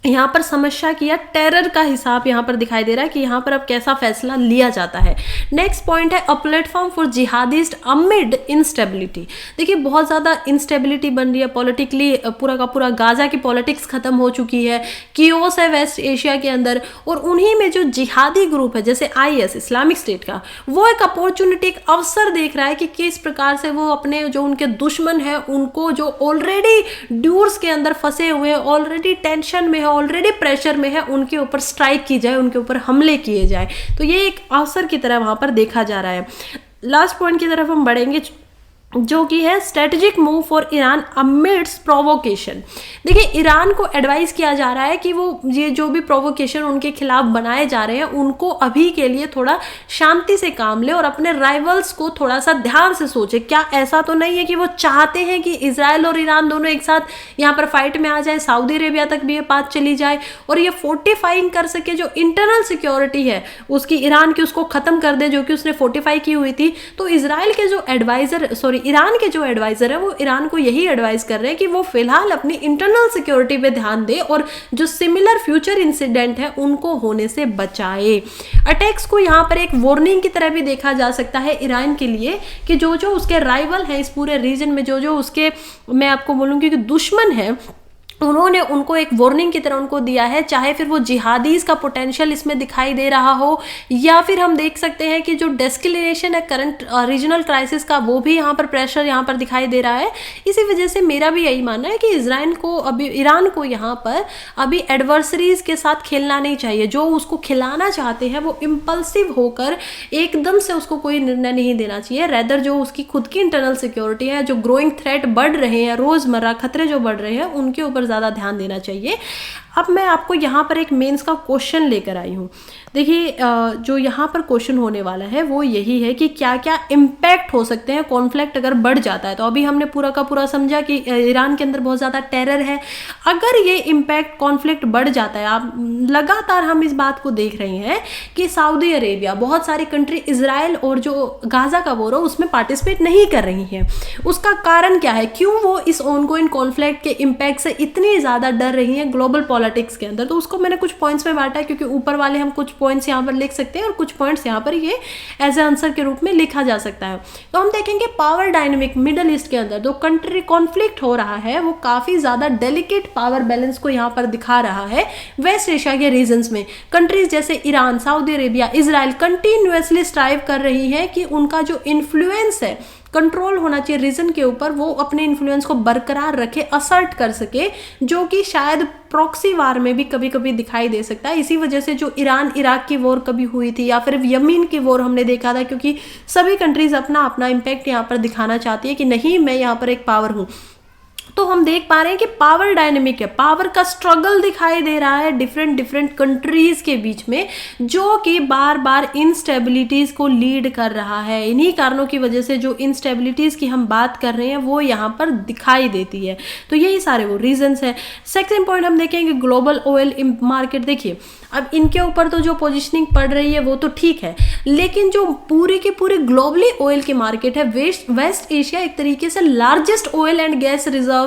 यहाँ पर समस्या की या टेरर का हिसाब यहाँ पर दिखाई दे रहा है कि यहाँ पर अब कैसा फैसला लिया जाता है। नेक्स्ट पॉइंट है a platform for jihadist amid instability. देखिए, बहुत ज़्यादा इंस्टेबिलिटी बन रही है पॉलिटिकली, पूरा का पूरा गाजा की पॉलिटिक्स खत्म हो चुकी है, कियोस है वेस्ट एशिया के अंदर, और उन्हीं में जो जिहादी ग्रुप है जैसे IS इस्लामिक स्टेट का, वो एक अपॉर्चुनिटी, एक अवसर देख रहा है कि किस प्रकार से वो अपने जो उनके दुश्मन है उनको, जो ऑलरेडी ड्यूर्स के अंदर फंसे हुए हैं, ऑलरेडी टेंशन में है, ऑलरेडी प्रेशर में है, उनके ऊपर स्ट्राइक की जाए, उनके ऊपर हमले किए जाए। तो ये एक अवसर की तरह वहां पर देखा जा रहा है। लास्ट पॉइंट की तरफ हम बढ़ेंगे, जो कि है strategic move for Iran amidst provocation. देखिए, ईरान को एडवाइस किया जा रहा है कि वो ये जो भी प्रोवोकेशन उनके खिलाफ बनाए जा रहे हैं उनको अभी के लिए थोड़ा शांति से काम ले, और अपने राइवल्स को थोड़ा सा ध्यान से सोचे। क्या ऐसा तो नहीं है कि वो चाहते हैं कि इजराइल और ईरान दोनों एक साथ यहाँ पर फाइट में आ जाए, सऊदी अरेबिया तक भी ये बात चली जाए, और ये फोर्टिफाइंग कर सके, जो इंटरनल सिक्योरिटी है उसकी ईरान की, उसको खत्म कर दे, जो कि उसने फोर्टिफाई की हुई थी। तो इजराइल के जो एडवाइजर, ईरान के जो एडवाइजर है वो ईरान को यही एडवाइस कर रहे हैं कि वो फिलहाल अपनी इंटरनल सिक्योरिटी पे ध्यान दे, और जो सिमिलर फ्यूचर इंसिडेंट है उनको होने से बचाए। अटैक्स को यहाँ पर एक वार्निंग की तरह भी देखा जा सकता है ईरान के लिए, कि जो जो उसके राइवल हैं इस पूरे रीजन में, जो जो उसके, मैं आपको बोलूँगी कि दुश्मन है, उन्होंने उनको एक वार्निंग की तरह उनको दिया है। चाहे फिर वो जिहादीज का पोटेंशियल इसमें दिखाई दे रहा हो, या फिर हम देख सकते हैं कि जो डेस्केलेशन है करंट रीजनल क्राइसिस का, वो भी यहाँ पर प्रेशर यहाँ पर दिखाई दे रहा है। इसी वजह से मेरा भी यही मानना है कि ईरान को यहाँ पर अभी एडवर्सरीज के साथ खेलना नहीं चाहिए। जो उसको खिलाना चाहते हैं वो इम्पल्सिव होकर एकदम से उसको कोई निर्णय नहीं देना चाहिए। रेदर जो उसकी खुद की इंटरनल सिक्योरिटी है, जो ग्रोइंग थ्रेट बढ़ रहे हैं, रोजमर्रा खतरे जो बढ़ रहे हैं, उनके ऊपर ज़्यादा ध्यान देना चाहिए। अब मैं आपको यहाँ पर एक मेंस का क्वेश्चन लेकर आई हूँ। देखिए, जो यहाँ पर क्वेश्चन होने वाला है वो यही है कि क्या क्या इम्पैक्ट हो सकते हैं कॉन्फ्लिक्ट अगर बढ़ जाता है। तो अभी हमने पूरा का पूरा समझा कि ईरान के अंदर बहुत ज़्यादा टेरर है। अगर ये इम्पैक्ट कॉन्फ्लिक्ट बढ़ जाता है, आप लगातार हम इस बात को देख रहे हैं कि सऊदी अरेबिया, बहुत सारी कंट्री इजराइल और जो गाजा का वॉर है उसमें पार्टिसिपेट नहीं कर रही हैं। उसका कारण क्या है, क्यों वो इस ऑनगोइंग कॉन्फ्लिक्ट के इम्पैक्ट से इतनी ज़्यादा डर रही हैं ग्लोबल पॉलिटिक्स के अंदर। तो उसको मैंने कुछ पॉइंट्स में बांटा है, क्योंकि ऊपर वाले हम कुछ पॉइंट्स यहाँ पर लिख सकते हैं और कुछ पॉइंट्स यहाँ पर ये एज ए आंसर के रूप में लिखा जा सकता है। तो हम देखेंगे पावर डायनेमिक मिडल ईस्ट के अंदर जो कंट्री कॉन्फ्लिक्ट हो रहा है वो काफ़ी ज़्यादा डेलिकेट पावर बैलेंस को यहाँ पर दिखा रहा है। वेस्ट एशिया के रीजन्स में कंट्रीज जैसे Iran, Saudi Arabia, Israel continuously strive कर रही है कि उनका जो इन्फ्लुएंस है कंट्रोल होना चाहिए रीजन के ऊपर, वो अपने इन्फ्लुएंस को बरकरार रखे, असर्ट कर सके, जो कि शायद प्रॉक्सी वार में भी कभी कभी दिखाई दे सकता है। इसी वजह से जो ईरान इराक की वॉर कभी हुई थी या फिर यमन की वॉर हमने देखा था, क्योंकि सभी कंट्रीज अपना अपना इम्पैक्ट यहाँ पर दिखाना चाहती है कि नहीं मैं यहाँ पर एक पावर हूँ। तो हम देख पा रहे हैं कि पावर डायनेमिक है, पावर का स्ट्रगल दिखाई दे रहा है डिफरेंट डिफरेंट कंट्रीज के बीच में, जो कि बार बार इंस्टेबिलिटीज को लीड कर रहा है। इन्हीं कारणों की वजह से जो इंस्टेबिलिटीज की हम बात कर रहे हैं वो यहाँ पर दिखाई देती है। तो यही सारे वो रीजंस है। सेकंड पॉइंट हम देखेंगे ग्लोबल ऑयल मार्केट। देखिए अब इनके ऊपर तो जो पोजीशनिंग पड़ रही है वो तो ठीक है, लेकिन जो पूरी की पूरी ग्लोबली ऑयल की मार्केट है, वेस्ट एशिया एक तरीके से largest oil and gas reserve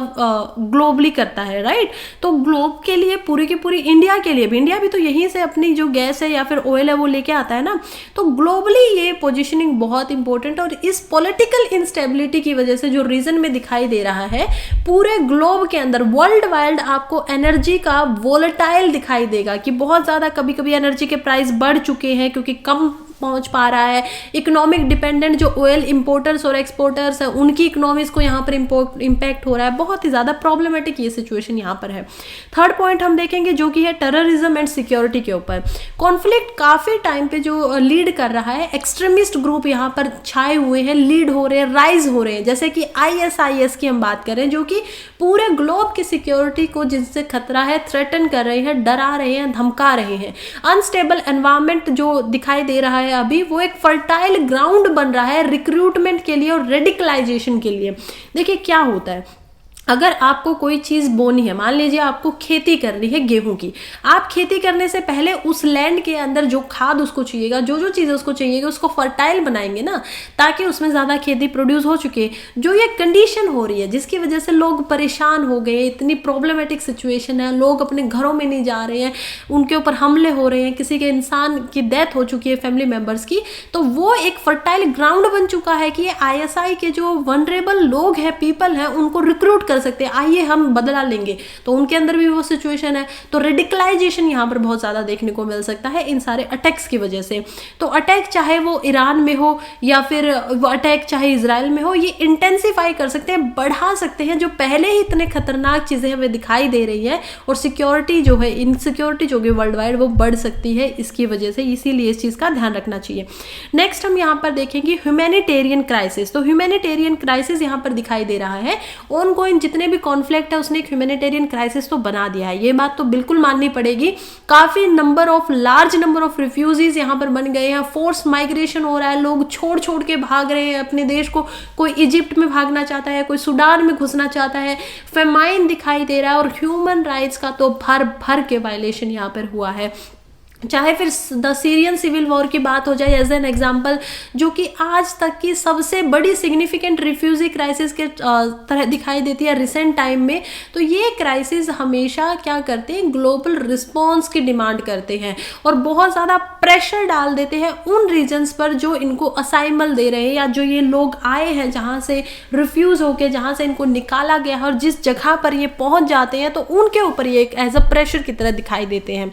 globally करता है, राइट। तो ग्लोब के लिए पूरी की पूरी इंडिया के लिए भी, इंडिया भी तो यहीं से अपनी जो गैस है या फिर ऑयल है वो लेके आता है ना। तो ग्लोबली ये पोजीशनिंग बहुत इंपॉर्टेंट, और इस पॉलिटिकल इंस्टेबिलिटी की वजह से जो रीजन में दिखाई दे रहा है पूरे ग्लोब के अंदर वर्ल्ड वाइड आपको एनर्जी का वोलेटाइल दिखाई देगा कि बहुत ज़्यादा कभी कभी एनर्जी के प्राइस बढ़ चुके हैं क्योंकि कम पहुंच पा रहा है। इकोनॉमिक डिपेंडेंट जो ऑयल इंपोर्टर्स और एक्सपोर्टर्स हैं उनकी इकोनॉमीज को यहाँ पर इम्पैक्ट हो रहा है। बहुत ही ज़्यादा प्रॉब्लमेटिक ये सिचुएशन यहाँ पर है। थर्ड पॉइंट हम देखेंगे जो कि है टेररिज्म एंड सिक्योरिटी के ऊपर। कॉन्फ्लिक्ट काफ़ी टाइम पे जो लीड कर रहा है, एक्सट्रीमिस्ट ग्रुप यहाँ पर छाए हुए हैं, लीड हो रहे हैं, राइज हो रहे हैं, जैसे कि ISIS की हम बात करें जो कि पूरे ग्लोब की सिक्योरिटी को जिनसे खतरा है थ्रेटन कर रहे हैं, डरा रहे हैं, धमका रहे हैं। अनस्टेबल एनवायरनमेंट जो दिखाई दे रहा है अभी, वो एक फर्टाइल ग्राउंड बन रहा है रिक्रूटमेंट के लिए और रेडिकलाइजेशन के लिए। देखिए क्या होता है, अगर आपको कोई चीज़ बोनी है, मान लीजिए आपको खेती करनी है गेहूं की, आप खेती करने से पहले उस लैंड के अंदर जो खाद उसको चाहिएगा, जो जो चीज़ें उसको चाहिएगा, उसको फर्टाइल बनाएंगे ना, ताकि उसमें ज़्यादा खेती प्रोड्यूस हो चुके। जो ये कंडीशन हो रही है जिसकी वजह से लोग परेशान हो गए, इतनी प्रॉब्लमेटिक सिचुएशन है, लोग अपने घरों में नहीं जा रहे हैं, उनके ऊपर हमले हो रहे हैं, किसी के इंसान की डेथ हो चुकी है फैमिली मेम्बर्स की, तो वो एक फर्टाइल ग्राउंड बन चुका है कि ये ISI के जो वनरेबल लोग हैं, पीपल हैं, उनको रिक्रूट कर सकते हैं, आइए हम बदला लेंगे। तो उनके अंदर भी वो सिचुएशन है। तो रेडिकलाइजेशन यहाँ पर बहुत ज़्यादा देखने को मिल सकता है इन सारे अटैक्स की वजह से। तो अटैक चाहे वो ईरान में हो या फिर वो अटैक चाहे इजराइल में हो, ये इंटेंसिफाई कर सकते हैं, बढ़ा सकते हैं। जो पहले ही इतने खतरनाक चीज़ें हमें दिखाई दे रही है और सिक्योरिटी जो है, इनसिक्योरिटी जो कि वर्ल्ड वाइड, वो बढ़ सकती है इसकी वजह से। इसीलिए इस चीज़ का ध्यान रखना चाहिए। नेक्स्ट हम यहाँ पर देखेंगे ह्यूमैनिटेरियन क्राइसिस। तो ह्यूमैनिटेरियन क्राइसिस यहाँ पर दिखाई दे रहा है। ऑनगोइंग जितने भी कॉन्फ्लिक्ट है उसने एक ह्यूमैनिटेरियन क्राइसिस तो बना दिया है, ये बात तो बिल्कुल माननी पड़ेगी। काफी लार्ज नंबर ऑफ रिफ्यूजीज यहाँ पर बन गए हैं, फोर्स माइग्रेशन हो रहा है, लोग छोड़ छोड़ के भाग रहे हैं अपने देश को। कोई इजिप्ट में भागना चाहता है, कोई सूडान में घुसना चाहता है, फेमाइन दिखाई दे रहा है, और ह्यूमन राइट्स का तो भर भर के वायलेशन यहाँ पर हुआ है। चाहे फिर द सीरियन सिविल वॉर की बात हो जाए एज एन एग्जाम्पल, जो कि आज तक की सबसे बड़ी सिग्निफिकेंट रिफ्यूजी क्राइसिस के तरह दिखाई देती है रिसेंट टाइम में। तो ये क्राइसिस हमेशा क्या करते हैं, ग्लोबल रिस्पॉन्स की डिमांड करते हैं और बहुत ज़्यादा प्रेशर डाल देते हैं उन रीजन्स पर जो इनको असाइमल दे रहे हैं, या जो ये लोग आए हैं जहाँ से रिफ्यूज़ होके, जहाँ से इनको निकाला गया है, और जिस जगह पर ये पहुँच जाते हैं तो उनके ऊपर ये एक एज अ प्रेशर की तरह दिखाई देते हैं।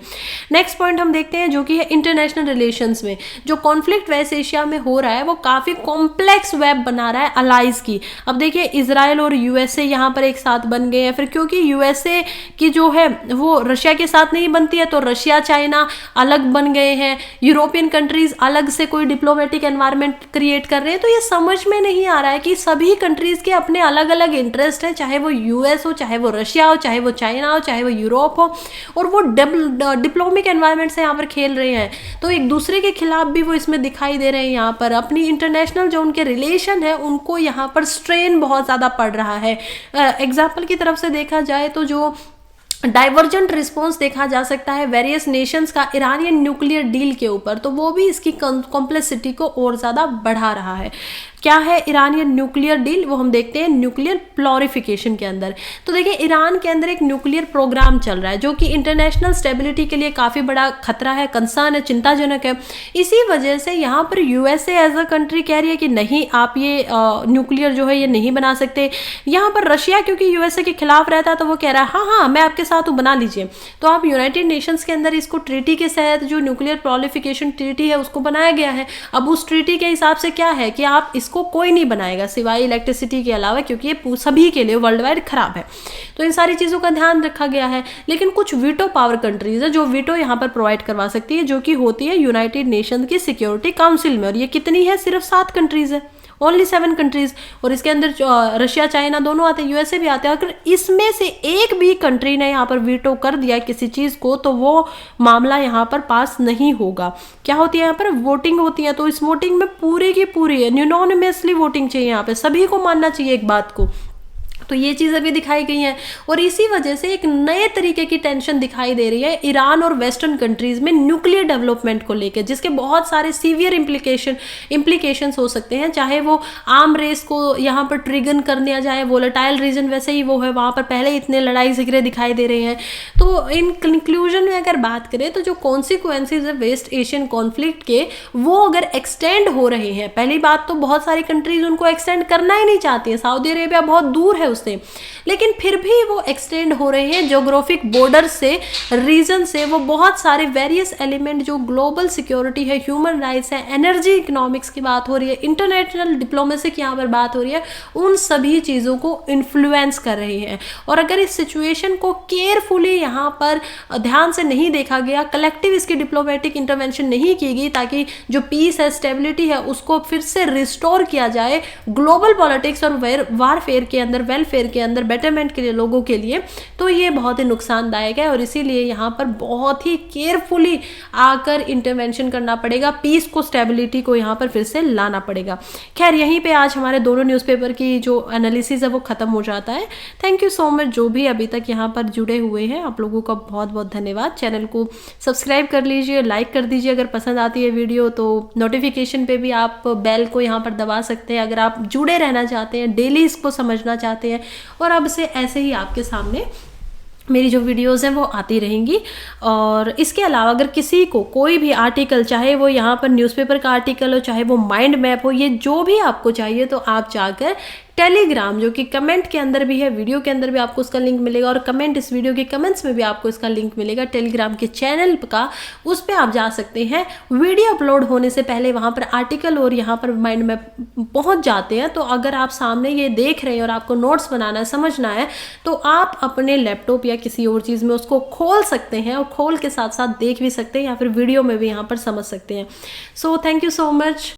नेक्स्ट पॉइंट हम देखते हैं जो कि है इंटरनेशनल रिलेशंस में जो कॉन्फ्लिक्ट वेस्ट एशिया में हो रहा है वो काफ़ी कॉम्प्लेक्स वेब बना रहा है अलाइज की। अब देखिए इजराइल और यूएसए यहाँ पर एक साथ बन गए हैं, फिर क्योंकि यूएसए की जो है वो रशिया के साथ नहीं बनती है तो रशिया चाइना अलग बन गए हैं, यूरोपियन कंट्रीज अलग से कोई डिप्लोमेटिक एनवायरनमेंट क्रिएट कर रहे हैं। तो ये समझ में नहीं आ रहा है कि सभी कंट्रीज के अपने अलग अलग इंटरेस्ट है, चाहे वो यूएस हो, चाहे वो रशिया हो, चाहे वो चाइना हो, चाहे वो यूरोप हो, और वो डिप्लोमेटिक एनवायरनमेंट से यहाँ पर खेल रहे हैं। तो एक दूसरे के खिलाफ भी वो इसमें दिखाई दे रहे हैं। यहाँ पर अपनी इंटरनेशनल जो उनके रिलेशन है उनको यहाँ पर स्ट्रेन बहुत ज़्यादा पड़ रहा है। एग्जाम्पल की तरफ से देखा जाए तो जो डाइवर्जेंट रिस्पॉन्स देखा जा सकता है वेरियस नेशंस का ईरानियन न्यूक्लियर डील के ऊपर, तो वो भी इसकी कॉम्प्लेक्सिटी को और ज़्यादा बढ़ा रहा है। क्या है ईरानियन न्यूक्लियर डील, वो हम देखते हैं न्यूक्लियर प्लोरिफिकेशन के अंदर। तो देखिए ईरान के अंदर एक न्यूक्लियर प्रोग्राम चल रहा है जो कि इंटरनेशनल स्टेबिलिटी के लिए काफ़ी बड़ा खतरा है, कंसर्न है, चिंताजनक है। इसी वजह से यहाँ पर यूएसए एज अ कंट्री कह रही है कि नहीं, आप ये न्यूक्लियर जो है ये नहीं बना सकते। यहाँ पर रशिया क्योंकि यूएसए के खिलाफ रहता है तो वो कह रहा है हाँ हाँ मैं आपके साथ हूँ, बना लीजिए। तो आप यूनाइटेड नेशंस के अंदर इसको ट्रीटी के तहत जो न्यूक्लियर प्रोलिफिकेशन ट्रीटी है उसको बनाया गया है। अब उस ट्रीटी के हिसाब से क्या है कि आप इसको कोई नहीं बनाएगा सिवाय इलेक्ट्रिसिटी के अलावा, क्योंकि ये सभी के लिए वर्ल्ड वाइड खराब है। तो इन सारी चीज़ों का ध्यान रखा गया है। लेकिन कुछ वीटो पावर कंट्रीज है जो वीटो यहाँ पर प्रोवाइड करवा सकती है, जो कि होती है यूनाइटेड नेशन की सिक्योरिटी काउंसिल में, और ये कितनी है, सिर्फ 7 कंट्रीज है। ओनली 7 कंट्रीज, और इसके अंदर रशिया चाइना दोनों आते हैं, यूएसए भी आते हैं। अगर इसमें से एक भी कंट्री ने यहाँ पर वीटो कर दिया किसी चीज़ को तो वो मामला यहाँ पर पास नहीं होगा। क्या होती है यहाँ पर वोटिंग होती है, तो इस वोटिंग में पूरी की पूरी यूनानिमसली वोटिंग चाहिए, यहाँ पे सभी को मानना चाहिए एक बात को। तो ये चीज़ अभी दिखाई गई है, और इसी वजह से एक नए तरीके की टेंशन दिखाई दे रही है ईरान और वेस्टर्न कंट्रीज में न्यूक्लियर डेवलपमेंट को लेकर, जिसके बहुत सारे सीवियर इम्प्लीकेशंस हो सकते हैं। चाहे वो आर्म रेस को यहाँ पर ट्रिगर कर दिया जाए, वोलेटाइल रीजन वैसे ही वो है, वहाँ पर पहले ही इतने लड़ाई झगड़े दिखाई दे रहे हैं। तो इन कंक्लूजन में अगर बात करें तो जो कॉन्सिक्वेंसेज है वेस्ट एशियन कॉन्फ्लिक्ट के, वो अगर एक्सटेंड हो रहे हैं, पहली बात तो बहुत सारी कंट्रीज उनको एक्सटेंड करना ही नहीं चाहती है, सऊदी अरेबिया बहुत दूर है उससे, लेकिन फिर भी वो एक्सटेंड हो रहे हैं ज्योग्राफिक बॉर्डर से, रीजन से। वो बहुत सारे वेरियस एलिमेंट जो ग्लोबल सिक्योरिटी है, ह्यूमन राइट्स है, एनर्जी इकोनॉमिक्स की बात हो रही है, इंटरनेशनल डिप्लोमेसी की यहाँ पर बात हो रही है, उन सभी चीज़ों को इन्फ्लुएंस कर रही है। और अगर इस सिचुएशन को केयरफुली यहाँ पर ध्यान से नहीं देखा गया, कलेक्टिव इसकी डिप्लोमेटिक इंटरवेंशन नहीं की गई ताकि जो पीस है, स्टेबिलिटी है, उसको फिर से रिस्टोर किया जाए ग्लोबल पॉलिटिक्स और वारफेयर के अंदर, वेलफेयर के अंदर, बेटरमेंट के लिए, लोगों के लिए, तो ये बहुत ही नुकसानदायक है। और इसीलिए यहाँ पर बहुत ही केयरफुली आकर इंटरवेंशन करना पड़ेगा, पीस को, स्टेबिलिटी को यहाँ पर फिर से लाना पड़ेगा। खैर, यहीं पे आज हमारे दोनों न्यूज़पेपर की जो एनालिसिस है वो ख़त्म हो जाता है। थैंक यू सो मच जो भी अभी तक यहाँ पर जुड़े हुए हैं, आप लोगों का बहुत बहुत धन्यवाद। चैनल को सब्सक्राइब कर लीजिए, लाइक कर दीजिए अगर पसंद आती है वीडियो, तो नोटिफिकेशन पे भी आप बेल को यहाँ पर दबा सकते हैं अगर आप जुड़े रहना चाहते हैं, डेली इसको समझना चाहते हैं। और अब से ऐसे ही आपके सामने मेरी जो वीडियोस हैं वो आती रहेंगी। और इसके अलावा अगर किसी को कोई भी आर्टिकल, चाहे वो यहाँ पर न्यूज़पेपर का आर्टिकल हो, चाहे वो माइंड मैप हो, ये जो भी आपको चाहिए, तो आप जाकर टेलीग्राम, जो कि कमेंट के अंदर भी है, वीडियो के अंदर भी आपको उसका लिंक मिलेगा, और कमेंट, इस वीडियो के कमेंट्स में भी आपको इसका लिंक मिलेगा टेलीग्राम के चैनल का, उस पर आप जा सकते हैं। वीडियो अपलोड होने से पहले वहाँ पर आर्टिकल और यहाँ पर माइंड मैप पहुँच जाते हैं। तो अगर आप सामने ये देख रहे हैं और आपको नोट्स बनाना है, समझना है, तो आप अपने लैपटॉप या किसी और चीज़ में उसको खोल सकते हैं, और खोल के साथ साथ देख भी सकते हैं, या फिर वीडियो में भी यहाँ पर समझ सकते हैं। So thank you so much.